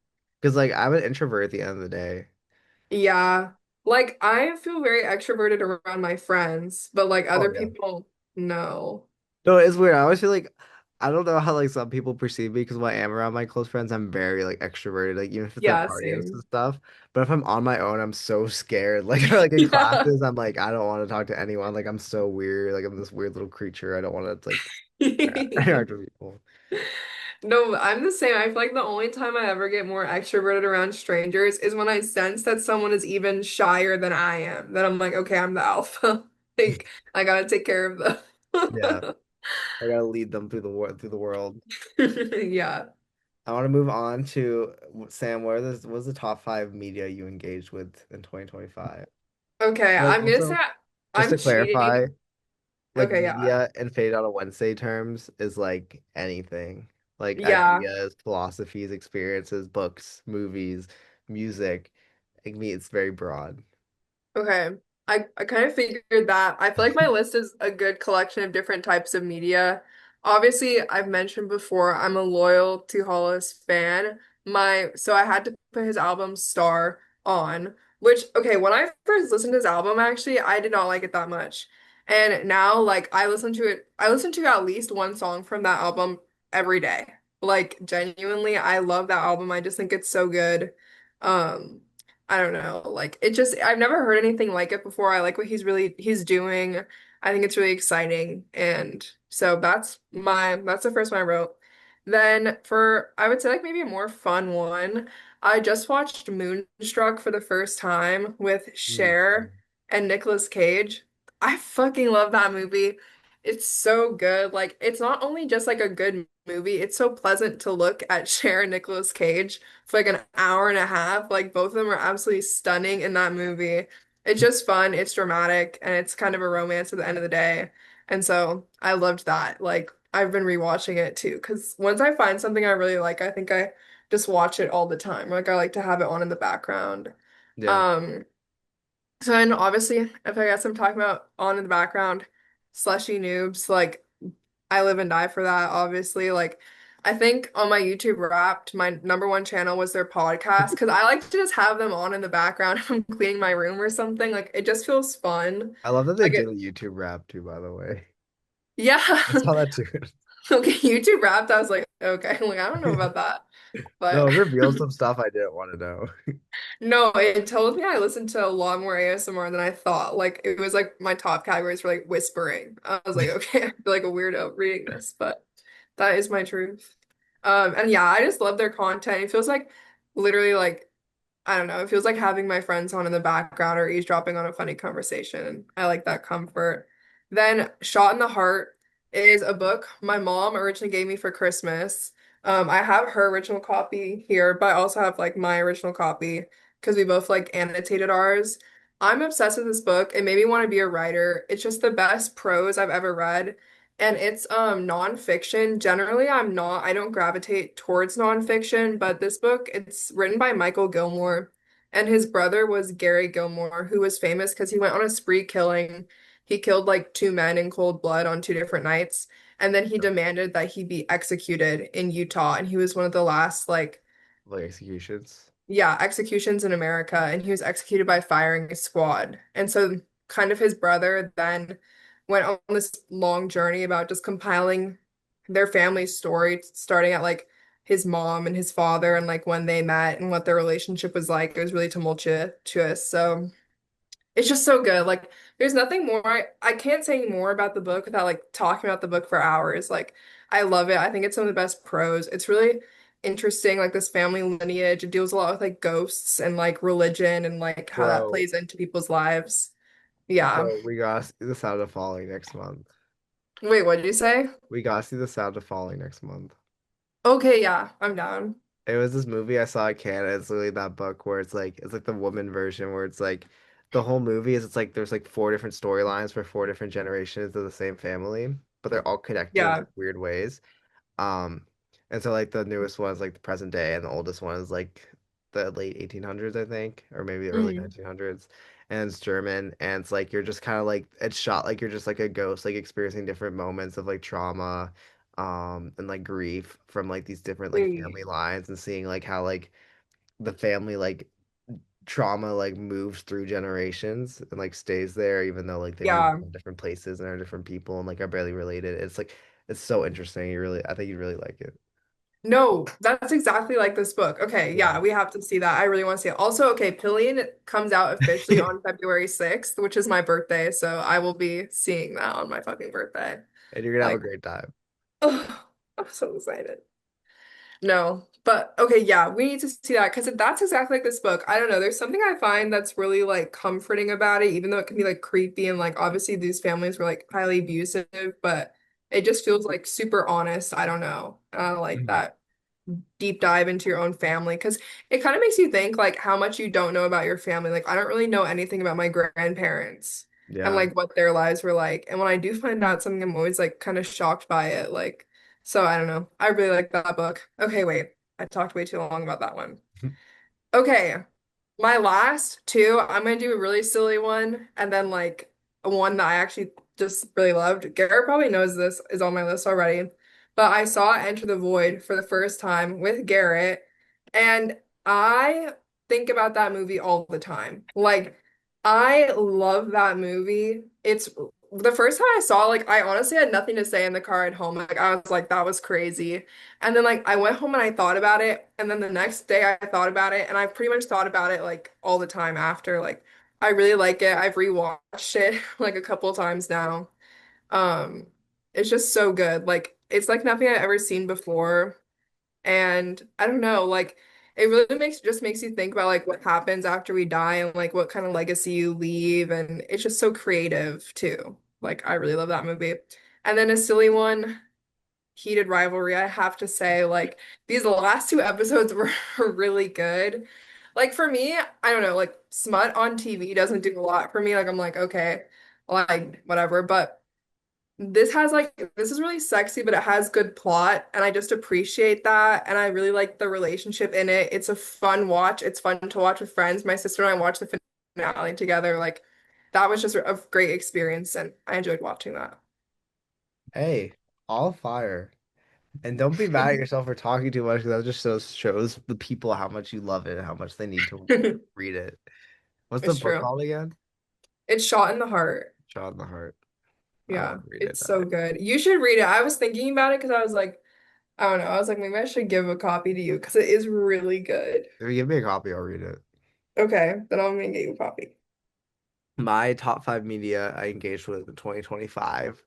Because like I'm an introvert at the end of the day. Yeah, like I feel very extroverted around my friends, but like Oh other yeah. people, no. No, it's weird. I always feel like I don't know how like some people perceive me because when I am around my close friends, I'm very like extroverted, like even if it's at Yeah, parties and same. stuff. But if I'm on my own, I'm so scared. Like or, like in Yeah. classes, I'm like I don't want to talk to anyone. Like I'm so weird. Like I'm this weird little creature. I don't want to like interact with people. No, I'm the same. I feel like the only time I ever get more extroverted around strangers is when I sense that someone is even shyer than I am. Then I'm like, okay, I'm the alpha. Like, I gotta take care of Yeah, them. I gotta lead them through the world. Yeah. I want to move on to Sam. What's the top five media you engaged with in 2025? Okay, Like I'm gonna say also, just I'm to cheating. clarify, like Okay, yeah. media and Fade on a Wednesday terms is like anything, like Yeah. ideas, philosophies, experiences, books, movies, music. Like me, it's very broad. Okay. I kind of figured that. I feel like my list is a good collection of different types of media. Obviously, I've mentioned before, I'm a loyal to Hollis fan. So I had to put his album Star on, which okay, when I first listened to his album, actually, I did not like it that much. And now like I listen to at least one song from that album every day. Like genuinely, I love that album. I just think it's so good. Um I don't know. Like it just I've never heard anything like it before. I like what he's doing. I think it's really exciting. And so that's the first one I wrote. Then for I would say like maybe a more fun one. I just watched Moonstruck for the first time with Mm. Cher and Nicolas Cage. I fucking love that movie. It's so good. Like it's not only just like a good movie, it's so pleasant to look at Cher and Nicolas Cage for like an hour and a half. Like both of them are absolutely stunning in that movie. It's just fun, it's dramatic, and it's kind of a romance at the end of the day. And so I loved that. Like I've been rewatching it too, because once I find something I really like, I think I just watch it all the time. Like I like to have it on in the background. Yeah, Um, so then obviously, if I guess I'm talking about on in the background, slushy noobs, like I live and die for that, obviously. Like, I think on my YouTube Wrapped, my number one channel was their podcast because I like to just have them on in the background if I'm cleaning my room or something. Like, it just feels fun. I love that they Like, did a it, YouTube rap too. By the way, yeah. I saw that too. Okay, YouTube Wrapped, I was like, okay, like, I don't know about that. No, But it revealed some stuff I didn't want to know. no, it told me I listened to a lot more ASMR than I thought. Like, it was like my top categories for like whispering. I was like, okay, I feel like a weirdo reading this, but that is my truth. And yeah, I just love their content. It feels like literally like I don't know, it feels like having my friends on in the background or eavesdropping on a funny conversation. I like that comfort. Then Shot in the Heart is a book my mom originally gave me for Christmas. I have her original copy here, but I also have like my original copy because we both like annotated ours. I'm obsessed with this book. It made me want to be a writer. It's just the best prose I've ever read. And it's nonfiction. Generally, I don't gravitate towards nonfiction, but this book, it's written by Michael Gilmore, and his brother was Gary Gilmore, who was famous because he went on a spree killing. He killed like two men in cold blood on two different nights, and then he demanded that he be executed in Utah, and he was one of the last like Like executions. yeah, executions in America, and he was executed by firing a squad. And so, kind of his brother then went on this long journey about just compiling their family's story, starting at like his mom and his father, and like when they met and what their relationship was like. It was really tumultuous. So, it's just so good. Like, there's nothing more. I can't say more about the book without like talking about the book for hours. Like, I love it. I think it's some of the best prose. It's really interesting, like this family lineage. It deals a lot with like ghosts and like religion and like how that Bro, plays into people's lives. Yeah. we gotta see the sound of falling next month. Wait, what did you say? We gotta see the sound of falling next month. Okay, yeah, I'm down. It was this movie I saw in Canada. It's literally that book where it's like the woman version where it's like the whole movie is it's like there's like four different storylines for four different generations of the same family, but they're all connected in Yeah. like weird ways. Um, And so like the newest one is like the present day, and the oldest one is like the late 1800s, I think, or maybe the early Mhm. 1900s. And it's German, and it's like you're just kind of like it's shot like you're just like a ghost, like experiencing different moments of like trauma, and like grief from like these different like Wait, family lines, and seeing like how like the family like trauma like moves through generations and like stays there even though like they moved yeah. from different places and are different people and like are barely related. It's like it's so interesting. You really, I think you'd really like it. No, that's exactly like this book. Okay, Yeah. yeah, we have to see that. I really want to see it. Also, okay, Pillion comes out officially on February 6th, which is my birthday, so I will be seeing that on my fucking birthday. And you're gonna have a Like, great time. oh, I'm so excited. No, but okay, yeah, we need to see that because that's exactly like this book. I don't know. There's something I find that's really like comforting about it, even though it can be like creepy and like obviously these families were like highly abusive, but it just feels like super honest. I don't know. I like Mhm. that deep dive into your own family because it kind of makes you think like how much you don't know about your family. Like I don't really know anything about my grandparents and Yeah. like what their lives were like. And when I do find out something, I'm always like kind of shocked by it. Like, so I don't know. I really like that book. Okay, wait. I talked way too long about that one. Okay. My last two, I'm gonna do a really silly one and then like a one that I actually just really loved. Garrett probably knows this is on my list already, but I saw Enter the Void for the first time with Garrett, and I think about that movie all the time. Like, I love that movie. It's the first time I saw, like, I honestly had nothing to say in the car at home. Like, I was like, that was crazy. And then like I went home and I thought about it, and then the next day I thought about it, and I've pretty much thought about it like all the time after. Like I really like it. I've rewatched it like a couple times now. Um, it's just so good. Like it's like nothing I've ever seen before. And I don't know, like it really makes you think about like what happens after we die and like what kind of legacy you leave. And it's just so creative too. Like I really love that movie. And then a silly one heated rivalry, I have to say. Like these last two episodes were really good. Like for me, I don't know, like smut on TV doesn't do a lot for me. Like I'm like, okay, like whatever. But this has like this is really sexy, but it has good plot, and I just appreciate that. And I really like the relationship in it. It's a fun watch. It's fun to watch with friends. My sister and I watched the finale together. Like that was just a great experience, and I enjoyed watching that. Hey, all fire. And don't be mad at yourself for talking too much because that just shows the people how much you love it and how much they need to read it. What's the It's book true. called again? It's shot in the heart. Shot in the Heart. I want Yeah, to read it it's now. so good. You should read it. I was thinking about it because I was like, I don't know. I was like, maybe I should give a copy to you because it is really good. If you give me a copy, I'll read it. Okay, then I'm gonna get you a copy. My top five media I engaged with in 2025.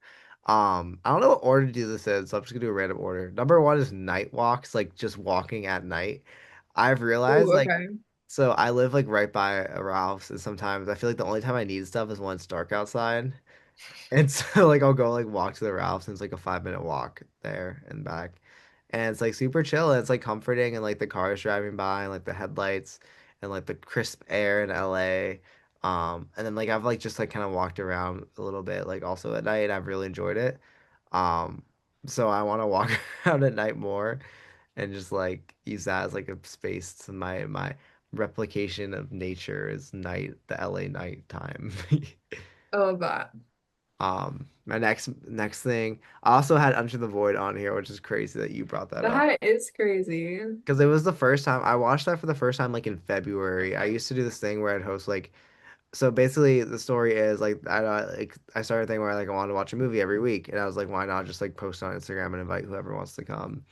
I don't know what order to do this in, so I'm just gonna do a random order. Number one is night walks, like just walking at night. I've realized Oh, like okay. so I live like right by a Ralph's, and sometimes I feel like the only time I need stuff is when it's dark outside. And so like I'll go like walk to the Ralph's and it's like a 5 minute walk there and back. And it's like super chill and it's like comforting and like the cars driving by and like the headlights and like the crisp air in LA. And then like I've like just like kind of walked around a little bit like also at night and I've really enjoyed it. Um, so I want to walk around at night more and just like use that as like a space to my replication of nature is night, the LA nighttime. I love that. My next thing, I also had Under the Void on here, which is crazy that you brought that up. That is crazy. Because it was the first time I watched that for the first time like in February. I used to do this thing where I'd host like so basically the story is like I started a thing where like I wanted to watch a movie every week and I was like why not just like post on Instagram and invite whoever wants to come.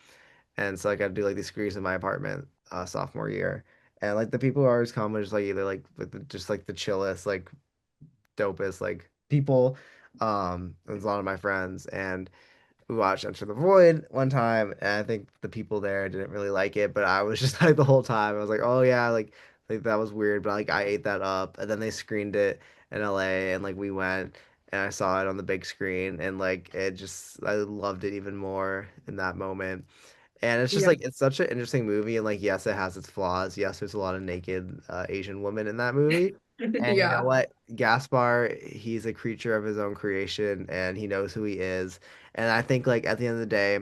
And so like I'd do like these screens in my apartment sophomore year. And like the people who always come are just like either like with just like the chillest like dopest like people. There's a lot of my friends and we watched Enter the Void one time, and I think the people there didn't really like it, but I was just like the whole time I was like, oh yeah, like that was weird, but like I ate that up, and then they screened it in LA, and like we went and I saw it on the big screen, and like it just I loved it even more in that moment. And it's just Yeah. like it's such an interesting movie, and like yes, it has its flaws. Yes, there's a lot of naked Asian women in that movie. And you know Yeah. what? Gaspar, he's a creature of his own creation, and he knows who he is. And I think like at the end of the day,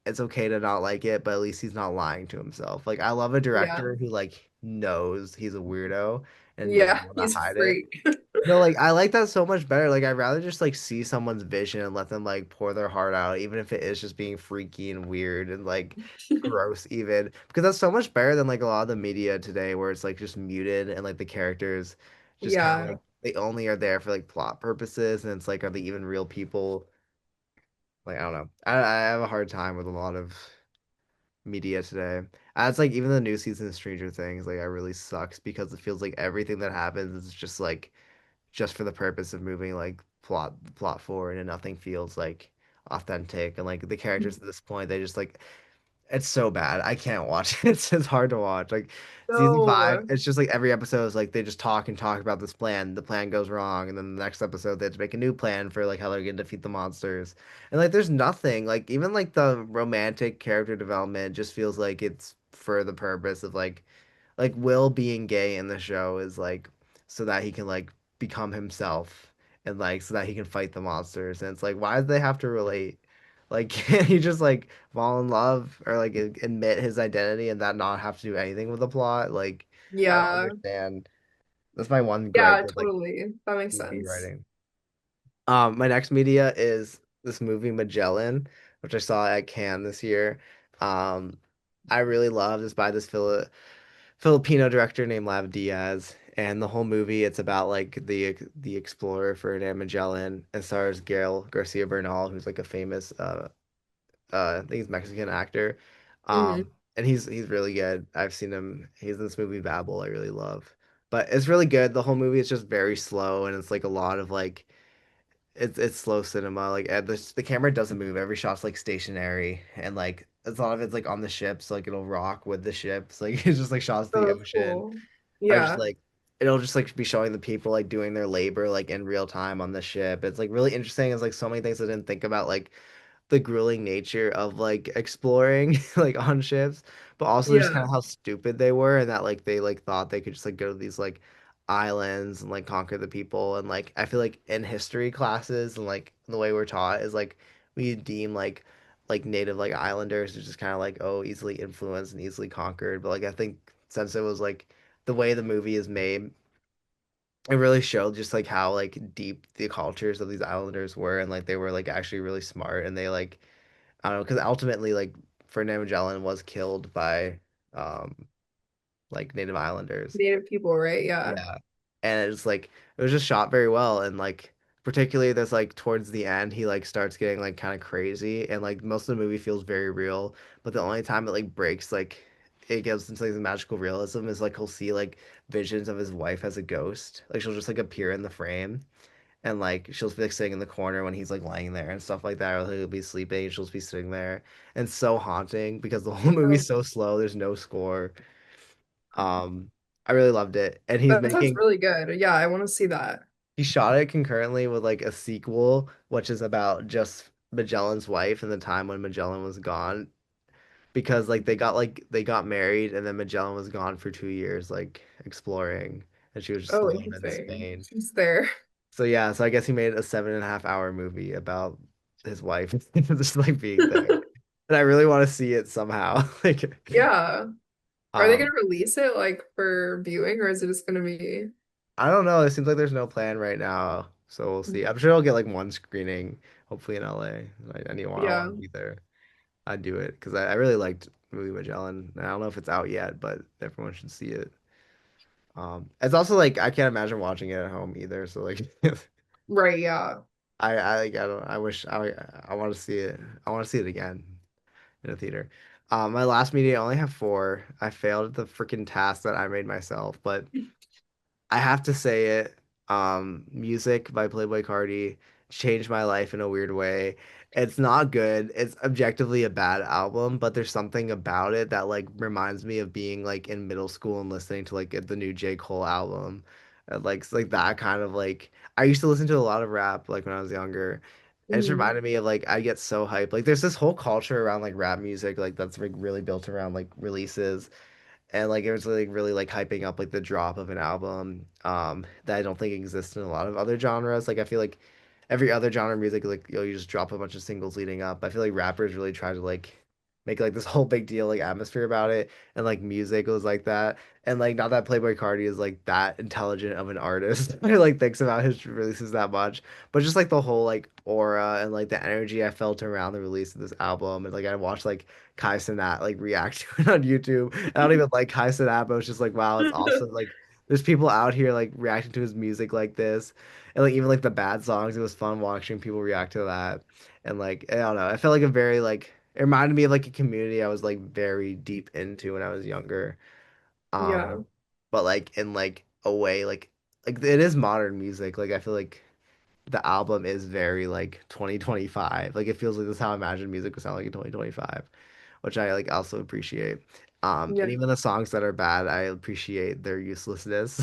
it's okay to not like it, but at least he's not lying to himself. Like I love a Yeah. director who like knows he's a weirdo and doesn't Yeah, want to he's a hide it. freak. No, like I like that so much better. Like I'd rather just like see someone's vision and let them like pour their heart out, even if it is just being freaky and weird and like gross even. Because that's so much better than like a lot of the media today where it's like just muted and like the characters just kind of Yeah. like they only are there for like plot purposes and it's like are they even real people? Like I don't know. I have a hard time with a lot of media today. It's like even the new season of Stranger Things, like it really sucks because it feels like everything that happens is just like just for the purpose of moving like plot forward and nothing feels like authentic and like the characters at this point they just like it's so bad. I can't watch it. It's just hard to watch. Like season five, No. it's just like every episode is like they just talk and talk about this plan. The plan goes wrong, and then the next episode they have to make a new plan for like how they're gonna defeat the monsters. And like there's nothing like even like the romantic character development just feels like it's for the purpose of like Will being gay in the show is like so that he can like become himself and like so that he can fight the monsters. And it's like why do they have to relate? Like can't he just like fall in love or like admit his identity and that not have to do anything with the plot? Like I don't Yeah. understand. That's my one gripe Yeah, with like totally. That makes movie sense. writing. My next media is this movie Magellan, which I saw at Cannes this year. Um, I really love this by this Filipino director named Lav Diaz, and the whole movie it's about like the explorer Ferdinand Magellan, and stars Gael Garcia Bernal, who's like a famous I think he's Mexican actor, Hmm. and he's really good. I've seen him. He's in this movie Babel. I really love, but it's really good. The whole movie is just very slow, and it's like a lot of like it's slow cinema. Like the camera doesn't move. Every shot's like stationary, and like a lot of it's like on the ship, so like it'll rock with the ships. Like it's just like shots of Oh, the that's ocean, cool. or just Yeah. like it'll just like be showing the people like doing their labor like in real time on the ship. It's like really interesting. It's like so many things I didn't think about, like the grueling nature of like exploring like on ships, but also just kind Yeah. of how stupid they were and that like they like thought they could just like go to these like islands and like conquer the people. And like I feel like in history classes and like the way we're taught is like we deem like native like islanders are just kind of like oh easily influenced and easily conquered. But like I think since it was like the way the movie is made, it really showed just like how like deep the cultures of these islanders were and like they were like actually really smart and they like I don't know because ultimately like Ferdinand Magellan was killed by um like native islanders. Native people, right? Yeah. Yeah. And it's like it was just shot very well and like particularly there's like towards the end he like starts getting like kind of crazy and like most of the movie feels very real, but the only time it like breaks like it gives into like the magical realism is like he'll see like visions of his wife as a ghost. Like she'll just like appear in the frame and like she'll be like sitting in the corner when he's like laying there and stuff like that, or he'll be sleeping and she'll just be sitting there. And it's so haunting because the whole movie's Oh, so slow, there's no score. Um, I really loved it. And that sounds really good. Yeah, I want to see that. he shot it concurrently with like a sequel, which is about just Magellan's wife and the time when Magellan was gone. Because like they got married and then Magellan was gone for 2 years, like exploring, and she was just Oh, alone in interesting. Spain. She's there. So yeah, so I guess he made a 7.5 hour movie about his wife just like being there. And I really want to see it somehow. Like Yeah. Are they um gonna release it like for viewing or is it just gonna be I don't know. It seems like there's no plan right now. So we'll see. I'm sure I'll get like one screening, hopefully in LA. I yeah, want to be there. I'd do it because I really liked the movie Magellan. I don't know if it's out yet, but everyone should see it. It's also like I can't imagine watching it at home either. So like right, yeah. I like I don't I wish I want to see it. I want to see it again in a theater. My last media I only have four. I failed at the freaking task that I made myself, but I have to say it. Music by Playboy Cardi changed my life in a weird way. It's not good. It's objectively a bad album, but there's something about it that like reminds me of being like in middle school and listening to like the new J. Cole album. Like it's like that kind of like I used to listen to a lot of rap like when I was younger. And it's Mhm. reminded me of like I get so hyped. Like there's this whole culture around like rap music like that's like really built around like releases and like it was really like hyping up like the drop of an album that I don't think exists in a lot of other genres. Like I feel like every other genre of music like you just drop a bunch of singles leading up. I feel like rappers really try to like make like this whole big deal like atmosphere about it, and like music was like that, and like not that Playboy Cardi is like that intelligent of an artist or like thinks about his releases that much, but just like the whole like aura and like the energy I felt around the release of this album, and like I watched like Kai Cenat like react to it on YouTube. I don't even like Kai Cenat, but it's just like wow, it's awesome. Like there's people out here like reacting to his music like this, and like even like the bad songs. It was fun watching people react to that, and like I don't know, I felt like a very like it reminded me of like a community I was like very deep into when I was younger. Yeah. Um, but like in like a way like it is modern music. Like I feel like the album is very like 2025. Like it feels like this is how I imagine music would sound like in 2025, which I like also appreciate. And Yeah. even the songs that are bad, I appreciate their uselessness.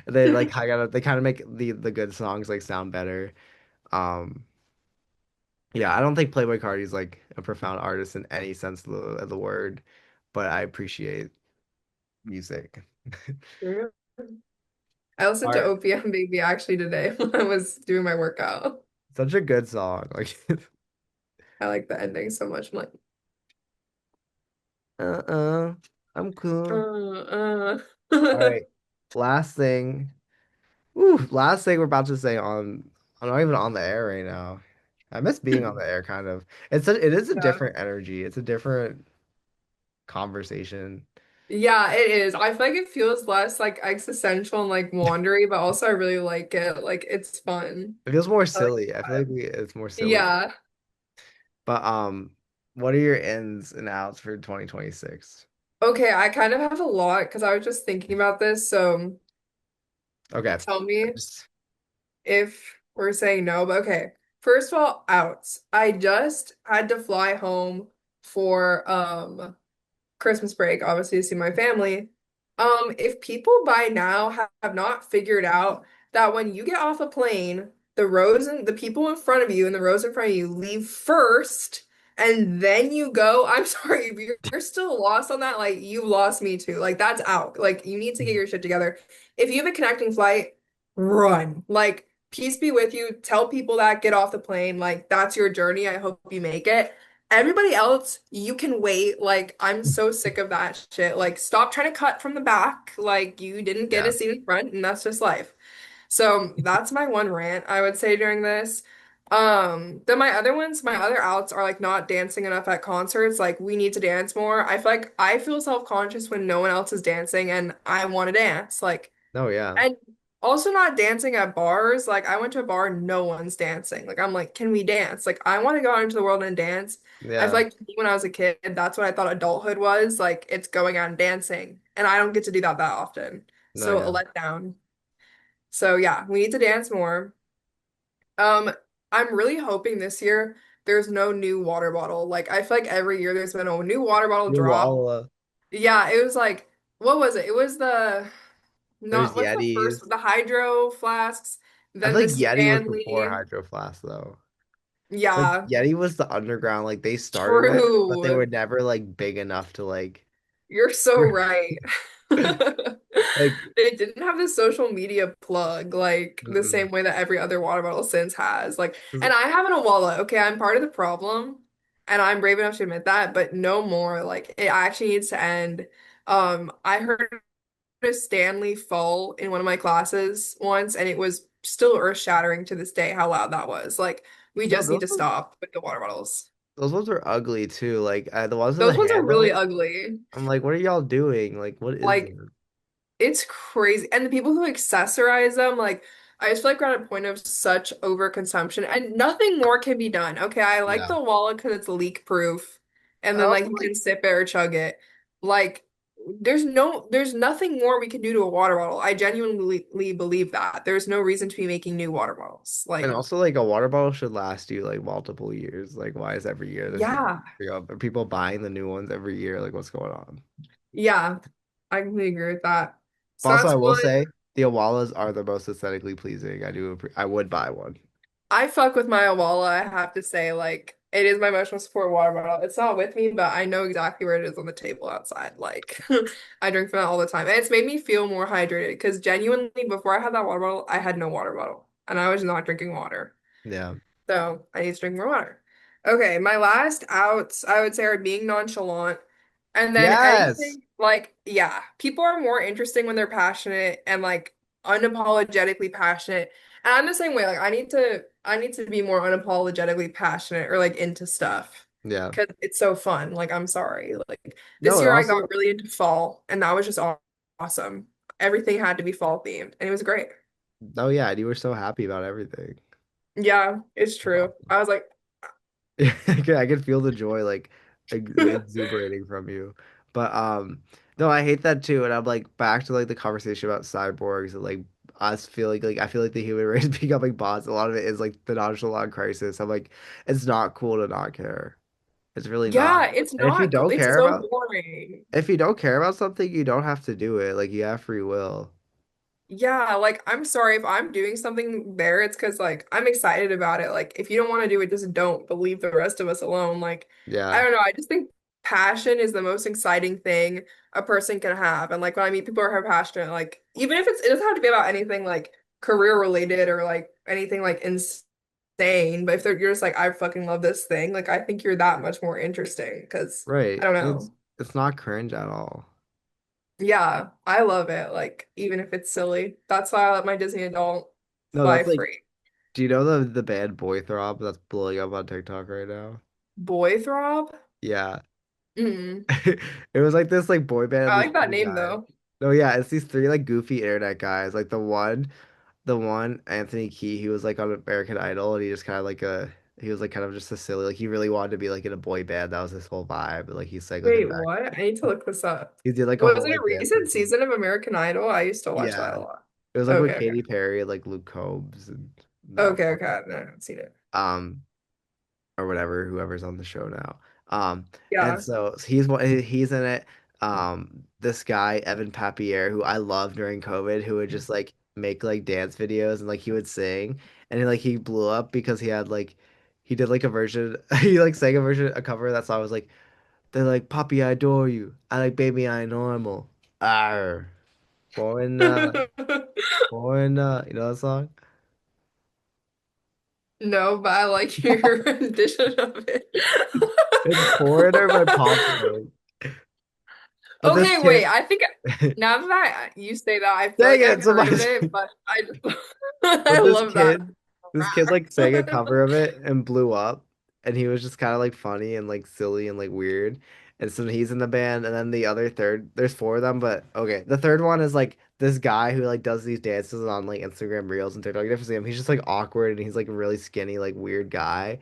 They like they kind of make the good songs like sound better. Um, yeah, I don't think Playboi Carti is like a profound artist in any sense of the word, but I appreciate music. I listened All to right, OPM Baby actually today when I was doing my workout. such a good song. Like, I like the ending so much. I'm like, uh-uh, I'm cool. All uh. right, last thing. Ooh, last thing we're about to say on. I'm not even on the air right now. I miss being on the air, kind of. It is a Yeah. different energy. It's a different conversation. Yeah, it is. I feel like it feels less like existential and like wandery, but also I really like it. Like it's fun. It feels more I like silly. I feel the like vibe. it's more silly. Yeah. But what are your ins and outs for 2026? Okay, I kind of have a lot because I was just thinking about this. So Okay. tell me Just if we're saying no, but okay. First of all, outs. I just had to fly home for Christmas break, obviously to see my family. If people by now have not figured out that when you get off a plane, the people in front of you and the rows in front of you leave first, and then you go. I'm sorry, if you're still lost on that, like you lost me too. Like that's out. Like you need to get your shit together. If you have a connecting flight, run. Like peace be with you. Tell people that get off the plane. Like that's your journey. I hope you make it. Everybody else, you can wait. Like, I'm so sick of that shit. Like, stop trying to cut from the back. Like, you didn't get yeah. a seat in front, and that's just life. So that's my one rant I would say during this. Then my other outs are like not dancing enough at concerts. Like, we need to dance more. I feel like I feel self-conscious when no one else is dancing and I want to dance. Like, No, yeah. and also not dancing at bars. Like I went to a bar, no one's dancing. Like I'm like, can we dance? Like I want to go out into the world and dance. I feel Yeah. like when I was a kid, that's what I thought adulthood was. Like it's going out and dancing. And I don't get to do that often. No, So yeah. a letdown. So yeah, we need to dance more. Um, I'm really hoping this year there's no new water bottle. Like I feel like every year there's been a new water bottle Your drop. wall, Yeah, it was like, what was it? It was the there's not what's the first Yetis. the hydro flasks, I feel then the like Yeti was before Stanley. Hydro Flask though. It's like Yeah, Yeti was the underground, like they started it, but they true. were never like big enough to like You're so right. like They didn't have the social media plug like the mm-mm. same way that every other water bottle since has. Like, and I have an Awala. Okay, I'm part of the problem, and I'm brave enough to admit that, but no more. Like, it actually needs to end. I heard a Stanley fall in one of my classes once, and it was still earth-shattering to this day how loud that was. Like, we No, just need to stop with the water bottles. those ones were ugly too. Like the ones with the Those ones are really handle. ugly. I'm like, what are y'all doing? Like, what is Like, this? it's crazy. And the people who accessorize them, like, I just feel like we're at a point of such overconsumption and nothing more can be done. Okay, I like Yeah. the wallet because it's leak proof and I then also like you like can sip it or chug it. Like there's nothing more we can do to a water bottle. I genuinely believe that. There's no reason to be making new water bottles. and Like, also like a water bottle should last you like multiple years. Like, why is every year there's new yeah. are people buying the new ones every year? Like, what's going on? Yeah, I completely agree with that. But So also, I that's will one. say the Awalas are the most aesthetically pleasing. I would buy one. I fuck with my Awala, I have to say, like, it is my emotional support water bottle. It's not with me, but I know exactly where it is on the table outside. Like, I drink from that all the time. And it's made me feel more hydrated because genuinely, before I had that water bottle, I had no water bottle and I was not drinking water. Yeah. So I need to drink more water. Okay, my last outs, I would say, are being nonchalant. And then Yes. anything like, yeah, people are more interesting when they're passionate and like unapologetically passionate. And I'm the same way. Like I need to be more unapologetically passionate or like into stuff Yeah. because it's so fun. Like I'm sorry. Like No, this it year I also, got really into fall and that was just awesome. Everything had to be fall themed and it was great. oh yeah, and you were so happy about everything. Yeah, it's That's true. awesome. I was like, I could feel the joy like exuberating from you. But no, I hate that too. And I'm like back to like the conversation about cyborgs and like us feeling like I feel like the human race becoming bots. A lot of it is like the nonchalant crisis. I'm like, it's not cool to not care. It's really not. yeah, it's And if you not, don't it's care so about boring. if you don't care about something, you don't have to do it. Like you have free will. Yeah, like I'm sorry if I'm doing something there, it's because like I'm excited about it. Like if you don't want to do it, just don't, but leave the rest of us alone. Like I Yeah. don't know, I just think passion is the most exciting thing a person can have. And like when I meet people who are passionate, like even if it doesn't have to be about anything like career related or like anything like insane, but if you're just like I fucking love this thing, like I think you're that much more interesting because I Right. don't It's know. it's not cringe at all. Yeah, I love it. Like even if it's silly. That's why I let my Disney adult No, fly that's like, free. do you know the band Boy Throb that's blowing up on TikTok right now? Boy Throb? Yeah. Mm. It was like this like boy band, I these like that three name guys. though. No, yeah, it's these three like goofy internet guys. Like the one Anthony Key, he was like on American Idol, and he just kind of like he was like kind of just a silly, like he really wanted to be like in a boy band. That was his whole vibe. Like he sang like a Wait, back. what? I need to look this up. He did like a Was whole it a like dance recent routine. season of American Idol? I used to watch that a Yeah, lot. it was like with Okay, okay. Katy Perry, like Luke Combs, and that Okay, one. okay. No, I haven't seen it. Um, or whatever, whoever's on the show now. And Yeah. so he's in it. This guy Evan Papier, who I loved during COVID, who would just like make like dance videos and like he would sing, and he blew up because he did like a version, he like sang a cover of that song. Was like they're like Papi, I adore you. I like baby, I normal. Arr, foreigner, foreigner. You know that song? No, but I like your rendition of it. It's Foreigner by Pop Smoke. But this Okay, wait. kid. I think now that you say that, I feel Dang like I've it, heard of somebody. it, but I I But love that this kid like sang a rap. cover of it and blew up, and he was just kind of like funny and like silly and like weird. And so he's in the band, and then the other third, there's four of them, but okay, the third one is like this guy who like does these dances on like Instagram Reels and TikTok. You never see him. He's just like awkward and he's like a really skinny, like weird guy.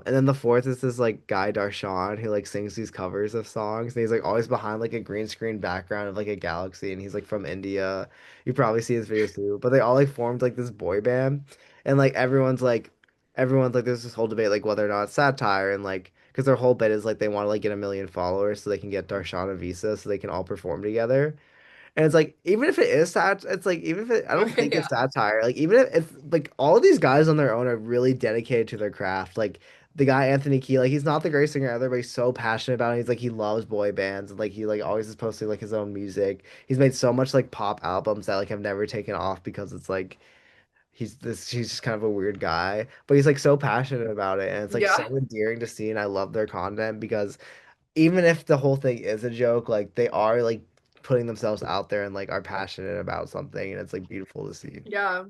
And then the fourth is this like guy Darshan who like sings these covers of songs, and he's like always behind like a green screen background of like a galaxy, and he's like from India. You probably see his videos too. But they all like formed like this boy band, and like everyone's like there's this whole debate like whether or not it's satire, and like because their whole bit is like they want to like get 1 million followers so they can get Darshan a visa so they can all perform together. And it's like, even if it is it's like, even if it, I don't Okay, think yeah. it's satire. Like, even if it's like all of these guys on their own are really dedicated to their craft. Like, the guy Anthony Key, like, he's not the greatest singer ever, but he's so passionate about it. He's like, he loves boy bands, and like, he like always is posting like his own music. He's made so much like pop albums that like have never taken off because it's like, he's just kind of a weird guy, but he's like so passionate about it, and it's like so Yeah. endearing to see. And I love their content because even if the whole thing is a joke, like they are like putting themselves out there and like are passionate about something, and it's like beautiful to see. Yeah.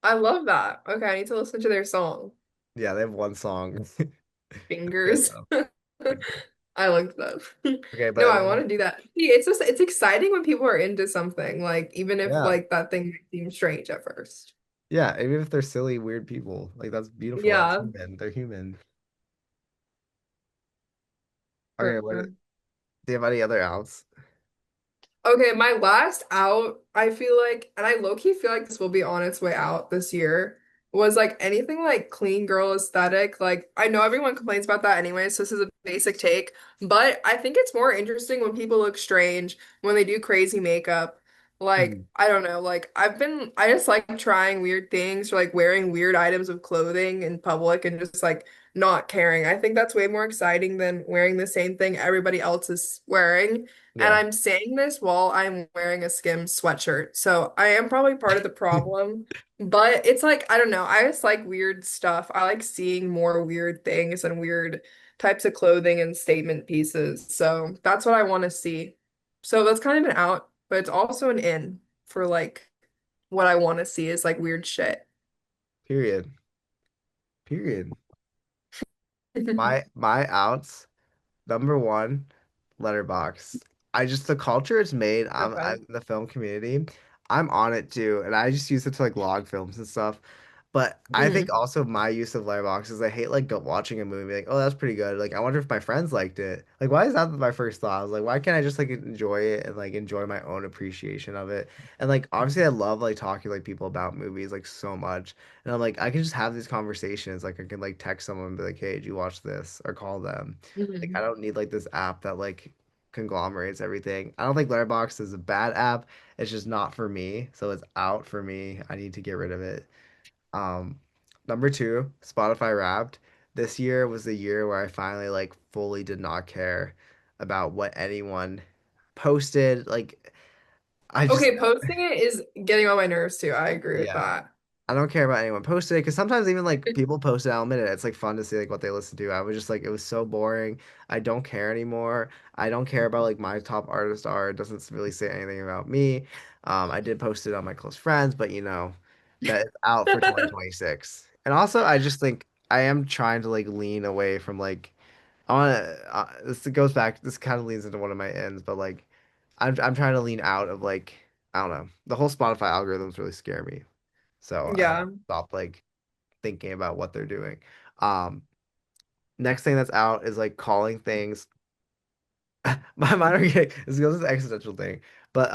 I love that. Okay, I need to listen to their song. Yeah, they have one song. Good Fingers. though. I like that. Okay, No, but I want to do that. See, it's exciting when people are into something, like even if yeah, like that thing might seem strange at first. yeah. Even if they're silly, weird people, like that's beautiful. That's Yeah. human. They're human. Okay, what? True. Do you have any other outs? Okay, my last out, I feel like, and I low-key feel like this will be on its way out this year, was like anything like clean girl aesthetic. Like, I know everyone complains about that anyway, so this is a basic take, but I think it's more interesting when people look strange, when they do crazy makeup. Like, Hmm. I don't know, like I just like trying weird things or like wearing weird items of clothing in public and just like not caring. I think that's way more exciting than wearing the same thing everybody else is wearing. And Yeah. I'm saying this while I'm wearing a Skims sweatshirt. So I am probably part of the problem. But it's like, I don't know. I just like weird stuff. I like seeing more weird things and weird types of clothing and statement pieces. So that's what I want to see. So that's kind of an out, but it's also an in for like what I want to see is like weird shit. Period. Period. My outs. Number one, Letterbox. I just the culture it's made. I'm Okay. in the film community. I'm on it too, and I just use it to like log films and stuff. But I think Mhm. also my use of Letterbox is I hate like watching a movie like, oh, that's pretty good. Like I wonder if my friends liked it. Like why is that my first thought? I was like, why can't I just like enjoy it and like enjoy my own appreciation of it? And like obviously I love like talking to like people about movies like so much. And I'm like I can just have these conversations. Like I can like text someone and be like, hey, did you watch this? Or call them. Like I Mhm. don't need like this app that like conglomerates everything. I don't think Letterboxd is a bad app. It's just not for me. So it's out for me. I need to get rid of it. Um, Number two, Spotify Wrapped. This year was the year where I finally like fully did not care about what anyone posted. Like I just Okay, posting it is getting on my nerves too. I agree with yeah. that. I don't care about anyone posting it because sometimes even like people post it, I'll admit it. It's like fun to see like what they listen to. I was just like it was so boring. I don't care anymore. I don't care about like my top artist are. It doesn't really say anything about me. I did post it on my close friends, but you know, that is out for 2026. And also I just think I am trying to like lean away from like I want to this goes back this kind of leads into one of my ends, but like I'm trying to lean out of like I don't know. The whole Spotify algorithms really scare me. So I Yeah. stopped like thinking about what they're doing. Um, Next thing that's out is like calling things. My mind are getting this goes to the existential thing, but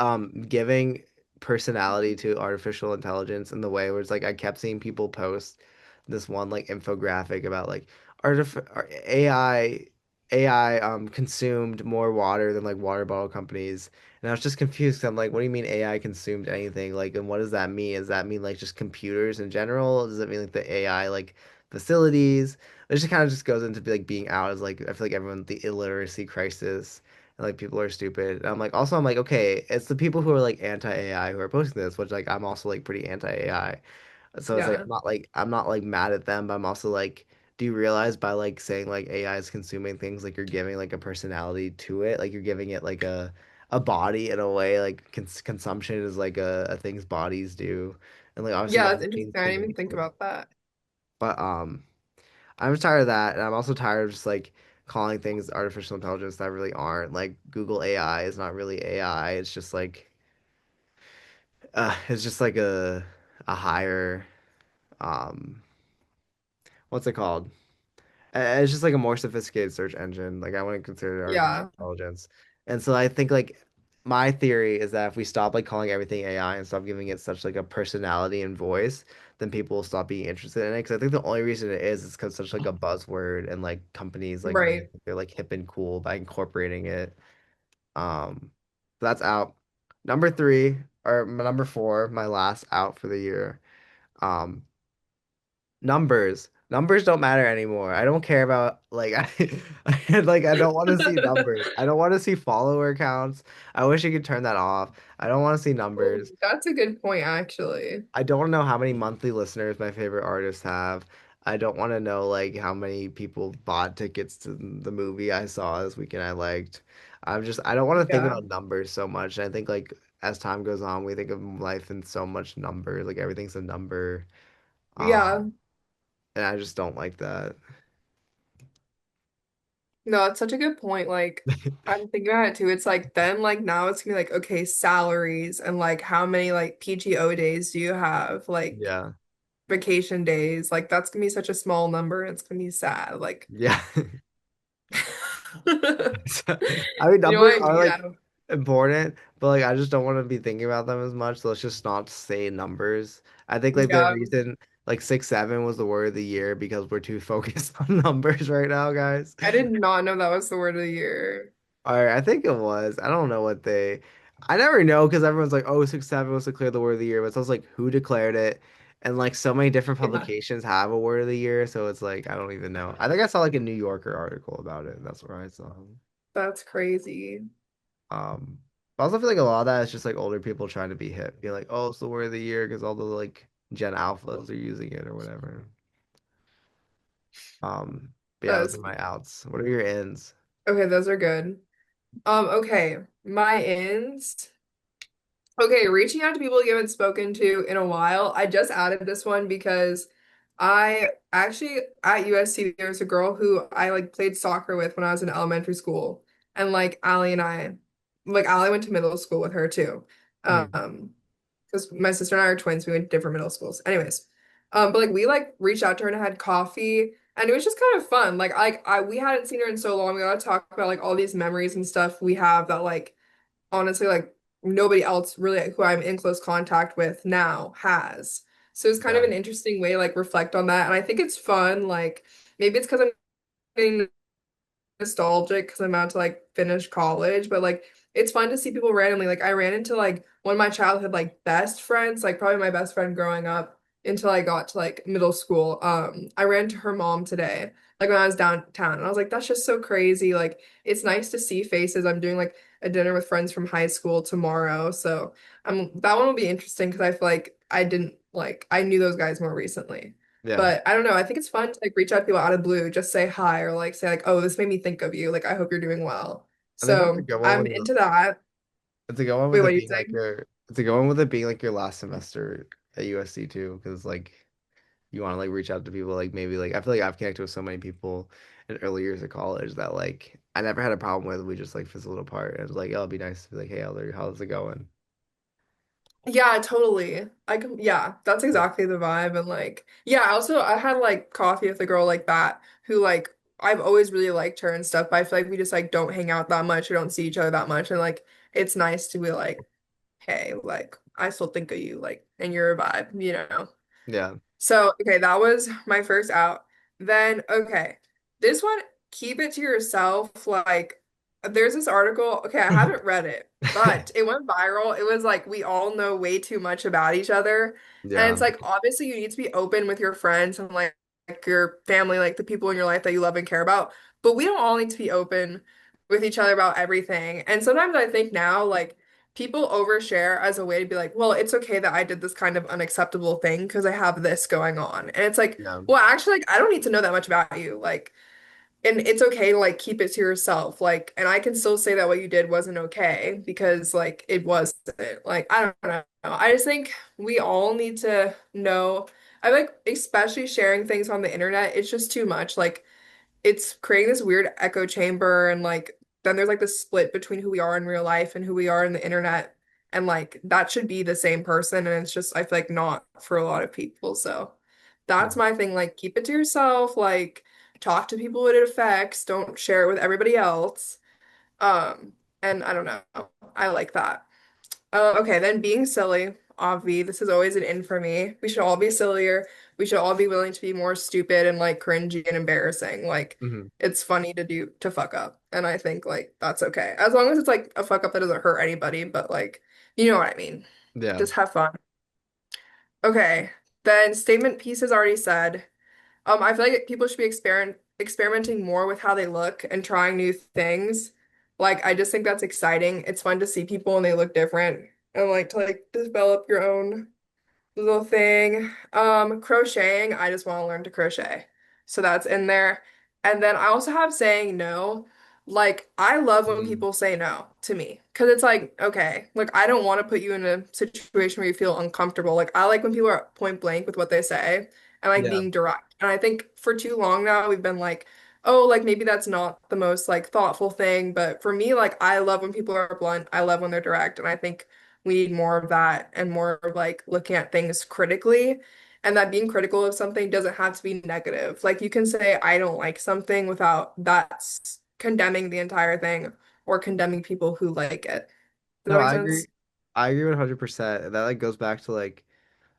giving personality to artificial intelligence in the way where it's like I kept seeing people post this one like infographic about like AI consumed more water than like water bottle companies. And I was just confused 'cause I'm like, what do you mean AI consumed anything? Like, and what does that mean? Does that mean like just computers in general? Does it mean like the AI like facilities? It just kind of just goes into like being out as like I feel like everyone the illiteracy crisis and like people are stupid. And I'm like also I'm like okay, it's the people who are like anti-AI who are posting this, which like I'm also like pretty anti-AI. So it's like Yeah. I'm not like mad at them, but I'm also like, do you realize by like saying like AI is consuming things like you're giving like a personality to it, like you're giving it like a body in a way, like consumption is like a thing's bodies do, and like obviously Yeah, that's machines interesting. I can didn't do even it think too. about that. But I'm tired of that, and I'm also tired of just like calling things artificial intelligence that really aren't. Like Google AI is not really AI. It's just like it's just like a higher um what's it called? It's just like a more sophisticated search engine. Like I wouldn't consider it artificial Yeah. intelligence. And so I think like my theory is that if we stop like calling everything AI and stop giving it such like a personality and voice, then people will stop being interested in it. Because I think the only reason it is because such like a buzzword and like companies like really Right. think they're like hip and cool by incorporating it. So that's out. Number three or number four, my last out for the year. Um, Numbers. Numbers don't matter anymore. I don't care about like like I don't want to see numbers. I don't want to see follower counts. I wish you could turn that off. I don't want to see Ooh, numbers. that's a good point, actually. I don't know how many monthly listeners my favorite artists have. I don't want to know like how many people bought tickets to the movie I saw this weekend I liked. I don't want to think Yeah. about numbers so much. I think like as time goes on, we think of life in so much numbers. Like everything's a number. Yeah. And I just don't like that. No, it's such a good point. Like, I'm thinking about it too. It's like then, like now it's gonna be like, okay, salaries and like how many like PTO days do you have? Like Yeah. vacation days. Like that's gonna be such a small number and it's gonna be sad. Like Yeah. you So, I mean, know numbers what I are mean? like important, but like I just don't want to be thinking about them as much. So let's just not say numbers. I think like the Yeah. reason like 6-7 was the word of the year because we're too focused on numbers right now, guys. I did not know that was the word of the year. All right, I think it was. I don't know what they. I never know because everyone's like, "Oh, 6-7 was to declare the word of the year," but so I was like, "Who declared it?" And like so many different Yeah, publications have a word of the year, so it's like I don't even know. I think I saw like a New Yorker article about it. That's where I saw. that's crazy. Um, I also feel like a lot of that is just like older people trying to be hip, be like, "Oh, it's the word of the year" because all the like Gen Alphas are using it or whatever. But yeah, That those are is my outs. What are your ins? okay, those are good. Okay, my ins. Okay, reaching out to people you haven't spoken to in a while. I just added this one because I actually at USC there's a girl who I like played soccer with when I was in elementary school. And like Allie and I, like Allie went to middle school with her too. Hmm. Um, because my sister and I are twins, we went to different middle schools. Anyways, but like we like reached out to her and had coffee and it was just kind of fun. Like I we hadn't seen her in so long. We got to talk about like all these memories and stuff we have that like honestly like nobody else really who I'm in close contact with now has. So it's kind of Yeah, an interesting way to like reflect on that. And I think it's fun. Like maybe it's because I'm getting nostalgic because I'm about to like finish college, but like it's fun to see people randomly. Like I ran into like one of my childhood like best friends, like probably my best friend growing up until I got to like middle school. I ran to her mom today, like when I was downtown, and I was like, that's just so crazy. Like it's nice to see faces. I'm doing like a dinner with friends from high school tomorrow, so that one will be interesting because I feel like I didn't like I knew those guys more recently. yeah. But I don't know. I think it's fun to like reach out to people out of the blue, just say hi or like say like, oh, this made me think of you. Like I hope you're doing well. I think that's a So good one I'm with the, into that. it's a good one Wait, with what it are you being like saying? your it's a good one with it being like your last semester at USC too, because like you want to like reach out to people like maybe like I feel like I've connected with so many people in early years of college that like I never had a problem with. We just like fizzled apart. And it was like, oh, it'd be nice to be like, hey, Elder, how's it going? Yeah, totally. Yeah, that's Yeah. exactly the vibe. And like, yeah, I had like coffee with a girl like that who like I've always really liked her and stuff, but I feel like we just like don't hang out that much or don't see each other that much. And like it's nice to be like, hey, like I still think of you, like, and you're a vibe, you know. Yeah. So, okay, that was my first out. Then, okay, this one, keep it to yourself. Like, there's this article. Okay, I haven't read it, but it went viral. It was like, we all know way too much about each other. And Yeah. it's like, obviously, you need to be open with your friends and like your family, like the people in your life that you love and care about. But we don't all need to be open with each other about everything. And sometimes I think now, like, people overshare as a way to be like, well, it's okay that I did this kind of unacceptable thing because I have this going on. And it's like, Yeah. well, actually, like, I don't need to know that much about you. Like, and it's okay to like keep it to yourself. Like, and I can still say that what you did wasn't okay because like it wasn't. Like, I don't know. I just think we all need to know. I like, especially sharing things on the internet, it's just too much. Like, it's creating this weird echo chamber and like then there's like this split between who we are in real life and who we are in the internet and like that should be the same person and it's just I feel like not for a lot of people so Yeah. that's my thing like keep it to yourself like talk to people it affects don't share it with everybody else um and I don't know I like that okay, then being silly, Avi, this is always an in for me. We should all be sillier. We should all be willing to be more stupid and like cringy and embarrassing. Like Hmm. it's funny to fuck up. And I think like that's okay. As long as it's like a fuck up that doesn't hurt anybody, but like you know what I mean. Yeah. Just have fun. Okay. Then statement piece is already said. I feel like people should be experimenting more with how they look and trying new things. Like, I just think that's exciting. It's fun to see people and they look different and like to like develop your own little thing. Crocheting, I just want to learn to crochet. So that's in there. And then I also have saying no. Like, I love when Mm. people say no to me because it's like, okay, like I don't want to put you in a situation where you feel uncomfortable. Like, I like when people are point blank with what they say and like Yeah. being direct. And I think for too long now, we've been like, oh, like maybe that's not the most like thoughtful thing. But for me, like, I love when people are blunt. I love when they're direct. And I think we need more of that and more of like looking at things critically. And that being critical of something doesn't have to be negative. Like you can say, I don't like something without that's condemning the entire thing or condemning people who like it. Does that No, make I agree. sense? I agree 100%. That like goes back to like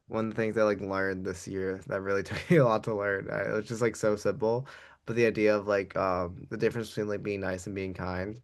one of the things I like learned this year that really took me a lot to learn. It was just like so simple, but the idea of like the difference between like being nice and being kind,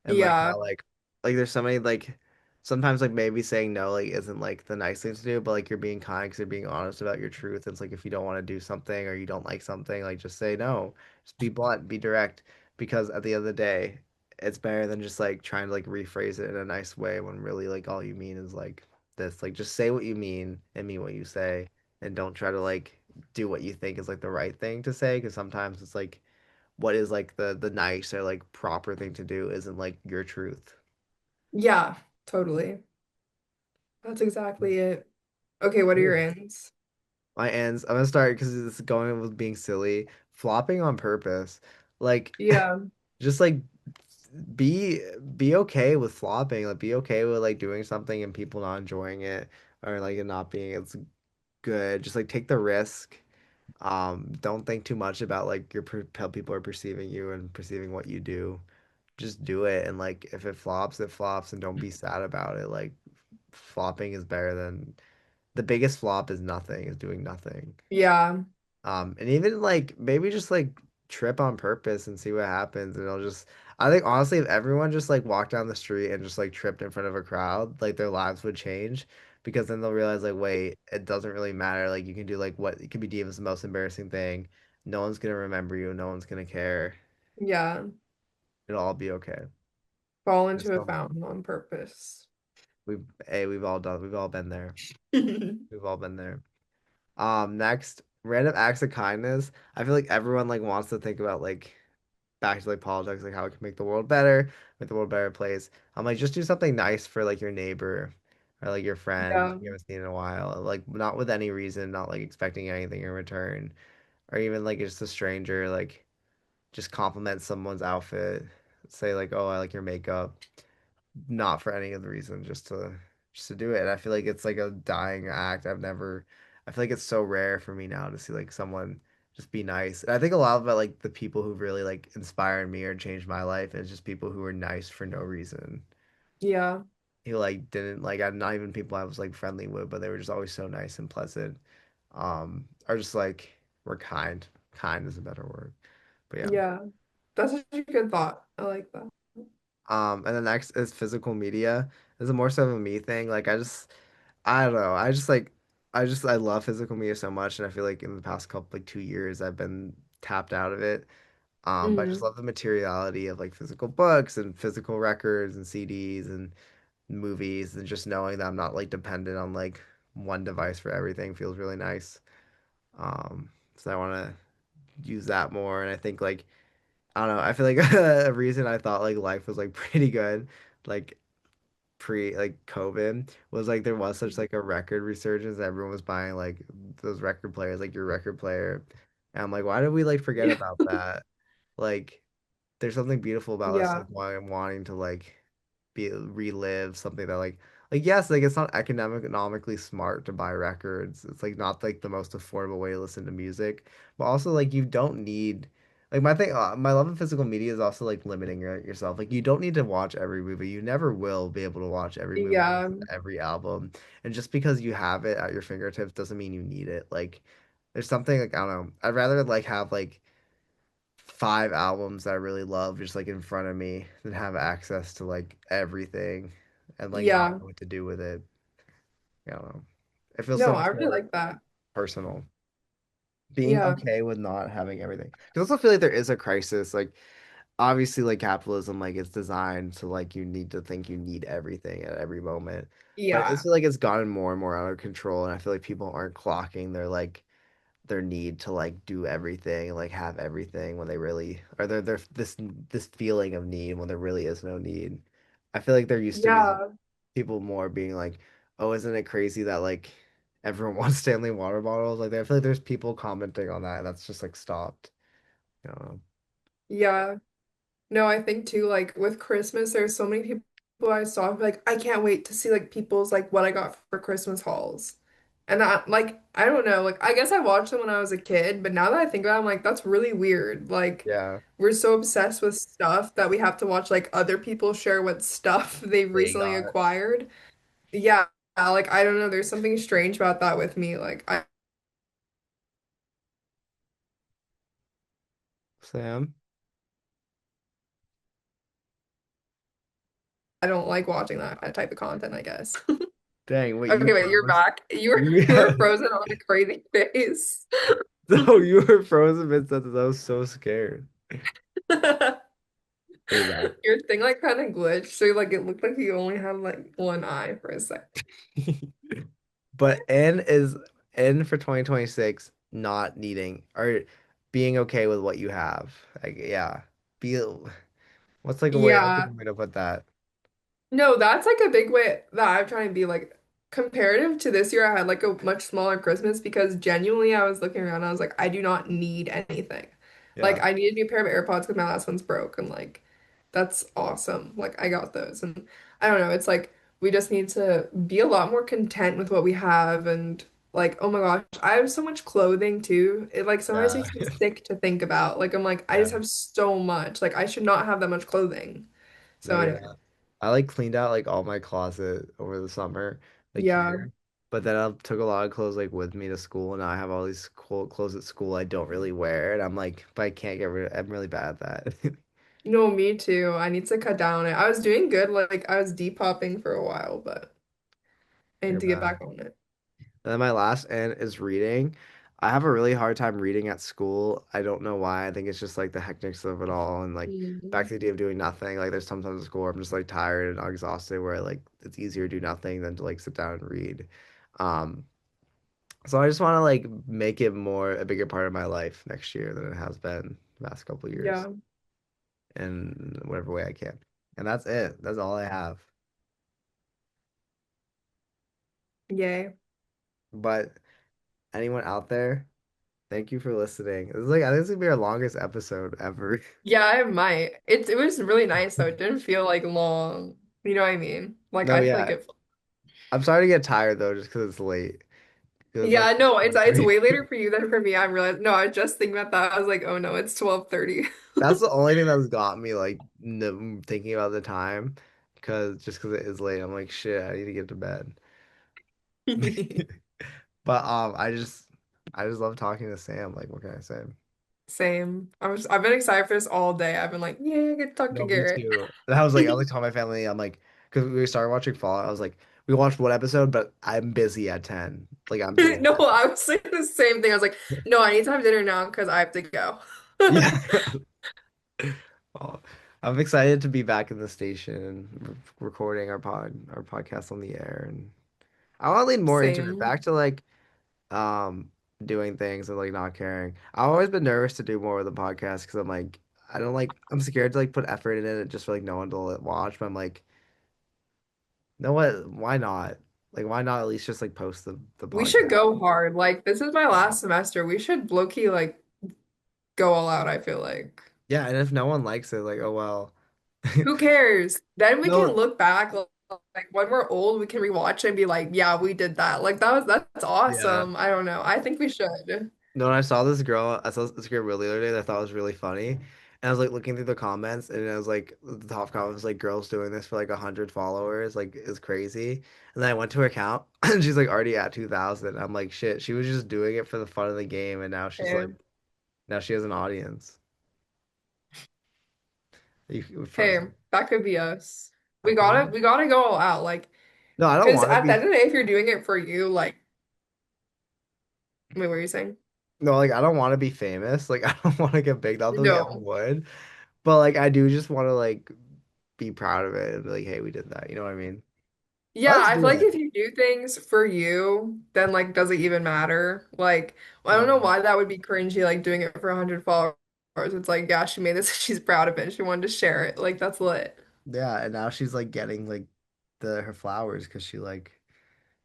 and like Yeah. how like there's so many like sometimes like maybe saying no like isn't like the nice thing to do, but like you're being kind because you're being honest about your truth. It's like if you don't want to do something or you don't like something, like just say no. Just be blunt, be direct, because at the end of the day, it's better than just like trying to like rephrase it in a nice way when really like all you mean is like this. Like just say what you mean and mean what you say, and don't try to like do what you think is like the right thing to say, because sometimes it's like what is like the nice or like proper thing to do isn't like your truth. Yeah, totally. That's exactly it. Okay, what are your Cool. ends? My ends. I'm gonna start because it's going with being silly, flopping on purpose. Like, Yeah, just like be be okay with flopping. Like, be okay with like doing something and people not enjoying it or like it not being as good. Just like take the risk. Don't think too much about like how people are perceiving you and perceiving what you do. Just do it, and like if it flops, and don't be sad about it. Like, flopping is better than the biggest flop is nothing, is doing nothing. yeah, And even like maybe just like trip on purpose and see what happens. And it'll just, I think honestly, if everyone just like walked down the street and just like tripped in front of a crowd, like their lives would change because then they'll realize like, wait, it doesn't really matter. Like you can do like what it could be deemed as the most embarrassing thing. No one's gonna remember you. No one's gonna care. yeah. It'll all be okay. Fall Just into a don't. fountain on purpose. We've all done. We've all been there. We've all been there. Next, random acts of kindness. I feel like everyone like wants to think about like back to like politics, like how it can make the world better, make the world a better place. I'm like, just do something nice for like your neighbor or like your friend Yeah, you haven't seen in a while. Like not with any reason, not like expecting anything in return. Or even like just a stranger, like just compliment someone's outfit. Say like, oh, I like your makeup. Not for any other reason, just to do it. I feel like it's like a dying act. I feel like it's so rare for me now to see like someone just be nice. And I think a lot about like the people who really like inspired me or changed my life is just people who were nice for no reason. yeah, He like didn't like I'm not even people I was like friendly with, but they were just always so nice and pleasant. Or just like were kind. Kind is a better word. But yeah. yeah. That's such a good thought. I like that. And the next is physical media. This is more so of a me thing. Like I don't know. I love physical media so much, and I feel like in the past couple like 2 years I've been tapped out of it. But I just Hmm. love the materiality of like physical books and physical records and CDs and movies, and just knowing that I'm not like dependent on like one device for everything feels really nice. So I want to use that more, and I think like I don't know. I feel like a reason I thought like life was like pretty good, like pre like COVID, was like there was such like a record resurgence. Everyone was buying like those record players, like your record player. And I'm like, why did we like forget Yeah, about that? Like, there's something beautiful about us yeah, like wanting to like be relive something that like yes, like it's not economically smart to buy records. It's like not like the most affordable way to listen to music, but also like you don't need like my thing my love of physical media is also like limiting yourself. Like you don't need to watch every movie. You never will be able to watch every movie, yeah, listen to every album. And just because you have it at your fingertips doesn't mean you need it. Like there's something like I don't know. I'd rather like have like 5 albums that I really love just like in front of me and have access to like everything and like not yeah. know what to do with it. I don't know. It feels so No, much I really more like that. personal. Being Yeah, okay with not having everything. 'Cause I also feel like there is a crisis. Like obviously like capitalism like it's designed to like you need to think you need everything at every moment. But I just yeah, feel like it's gotten more and more out of control and I feel like people aren't clocking their need to like do everything, like have everything when they really or they're this feeling of need when there really is no need. I feel like there used to be like, yeah, people more being like, "Oh, isn't it crazy that like everyone wants Stanley water bottles?" Like I feel like there's people commenting on that, and that's just like stopped. You know? yeah. No, I think too, like with Christmas, there's so many people I saw like, I can't wait to see like people's like what I got for Christmas hauls. And I don't know, like I guess I watched them when I was a kid, but now that I think about it, I'm like, that's really weird. Like Yeah, we're so obsessed with stuff that we have to watch like other people share what stuff they've they recently got acquired. Yeah, like I don't know, there's something strange about that with me. Like Sam. I don't like watching that type of content, I guess. Dang, wait, you Okay, wait, you're froze? back. You were You you were frozen on a crazy face. no, you were frozen mid sentence. I was so scared. You're back. Your thing like kind of glitched, so like it looked like you only had like one eye for a sec. But N for 2026 not needing or being okay with what you have. Like yeah. Be what's a Yeah. good way to put that? No, that's like a big way that I'm trying to be like comparative to this year. I had like a much smaller Christmas because genuinely I was looking around and I was like, I do not need anything. Like Yeah. I need a new pair of AirPods because my last one's broke and like that's awesome. Like I got those and I don't know, it's like we just need to be a lot more content with what we have and like oh my gosh, I have so much clothing too. It like sometimes Yeah. makes me sick to think about. Like I'm like I Yeah. just have so much. Like I should not have that much clothing. No, So anyway, yeah. I like cleaned out like all my closet over the summer, like yeah. here. But then I took a lot of clothes like with me to school, and now I have all these cool clothes at school I don't really wear, and I'm like, but I can't get rid of. I'm really bad at that. No, me too. I need to cut down on it. I was doing good, like I was depopping for a while, but I need You're to get bad. back on it. And then my last N is reading. I have a really hard time reading at school. I don't know why. I think it's just like the hectics of it all and like back Mm. to the idea of doing nothing. Like there's sometimes at school where I'm just like tired and exhausted where like it's easier to do nothing than to like sit down and read. Um, so I just want to like make it more a bigger part of my life next year than it has been the past couple of years Yeah. in whatever way I can. And that's it. That's all I have. Yay. But anyone out there, thank you for listening. This is like I think this is gonna be our longest episode ever. Yeah, I might. It was really nice though. It didn't feel like long. You know what I mean? Like No, I feel like yeah. it. I'm sorry to get tired though, just because it's late. It was like Yeah, no, it's 12:30. way later for you than for me. I realized. No, I was just thinking about that. I was like, oh no, it's 12:30. That's the only thing that's got me like thinking about the time, because it is late. I'm like, shit, I need to get to bed. But I just love talking to Sam. Like, what can I say? Same. I've been excited for this all day. I've been like, yeah, I get to talk to No, me Garrett. too. And I was like telling my family, I'm like, because we started watching Fallout. I was like, we watched one episode, but I'm busy at 10. Like, I'm busy. No, I was saying the same thing. I was like, no, I need to have dinner now because I have to go. Yeah. Oh, I'm excited to be back in the station and recording our podcast on the air, and I want to lean more into it. Same. Back to like um doing things and like not caring. I've always been nervous to do more with the podcast because I'm like I don't like I'm scared to like put effort in it just for like no one to watch. But I'm like, you know what? Why not? Like, why not at least just like post the We should podcast? go hard. Like, this is my last semester. We should low-key like go all out, I feel like. Yeah, and if no one likes it, like, oh well. Who cares? Then we can No, look back like when we're old, we can rewatch it and be like, yeah, we did that. Like that's yeah. awesome. I don't know. I think we should. No, and I saw this girl really the other day that I thought was really funny. And I was like looking through the comments and I was like the top comment was like girls doing this for like 100 followers, like is crazy. And then I went to her account and she's like already at 2,000. I'm like, shit, she was just doing it for the fun of the game and Okay. now she has an audience. Hey, that could be us. I'm We gotta go all out. Like, no, I don't because want to at the be end of the day, if you're doing it for you, like, wait, what were you saying? no, like I don't want to be famous. Like I don't want to get big. Not that we ever No. would. But like I do just want to like be proud of it and be like, hey, we did that. You know what I mean? Yeah, Let's I do feel like it. if you do things for you, then like does it even matter? Like, I don't know No. why that would be cringy, like doing it for 100 followers. It's like, yeah, she made this, she's proud of it, and she wanted to share it. Like, that's lit. Yeah, and now she's like getting like the her flowers because she like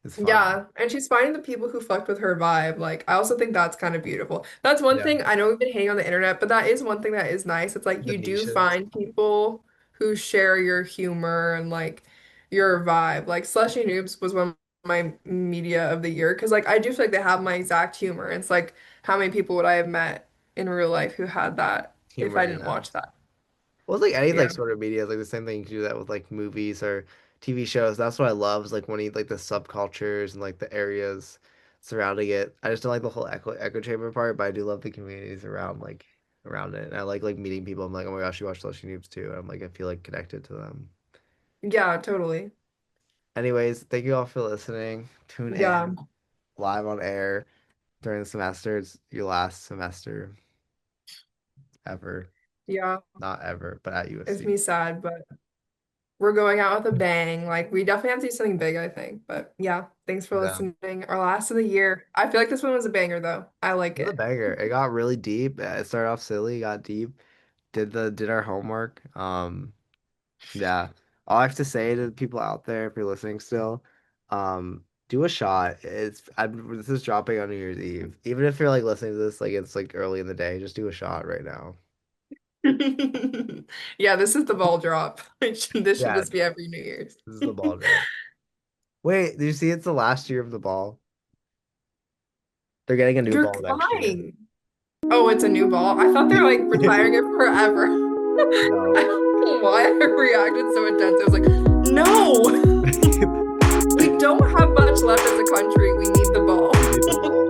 is funny. Yeah, and she's finding the people who fucked with her vibe. Like, I also think that's kind of beautiful. That's one Yeah. thing I know we've been hating on the internet, but that is one thing that is nice. It's like The you do niches. find people who share your humor and like your vibe. Like, Slushy Noobs was one of my media of the year because like I do feel like they have my exact humor. It's like how many people would I have met in real life who had that if Humor, I didn't yeah. watch that? Well, it's like any Yeah. like sort of media, it's like the same thing you can do that with like movies or TV shows. That's what I love is like when you like the subcultures and like the areas surrounding it. I just don't like the whole echo chamber part, but I do love the communities around it. And I like meeting people. I'm like, oh my gosh, you watch Slushy Noobs too. And I'm like, I feel like connected to them. Yeah, totally. Anyways, thank you all for listening. Tune Yeah. in live on air during the semester. It's your last semester ever. Yeah. Not ever, but at It's USC. me sad, but we're going out with a bang. Like we definitely have to do something big, I think. But yeah, thanks for Yeah. listening. Our last of the year. I feel like this one was a banger though. I like It was a it. banger. It got really deep. It started off silly, got deep. Did our homework. Yeah. All I have to say to the people out there, if you're listening still, do a shot. This is dropping on New Year's Eve. Even if you're like listening to this, like it's like early in the day, just do a shot right now. Yeah, this is the ball drop. This should Yeah, just be every New Year's. this is the ball drop. Wait, do you see it's the last year of the ball? They're getting a new You're ball next year. lying. Oh, it's a new ball. I thought they were like retiring it forever. I No. don't know why I reacted so intense. I was like, no, we don't have much left as a country. We need the ball. We need the ball.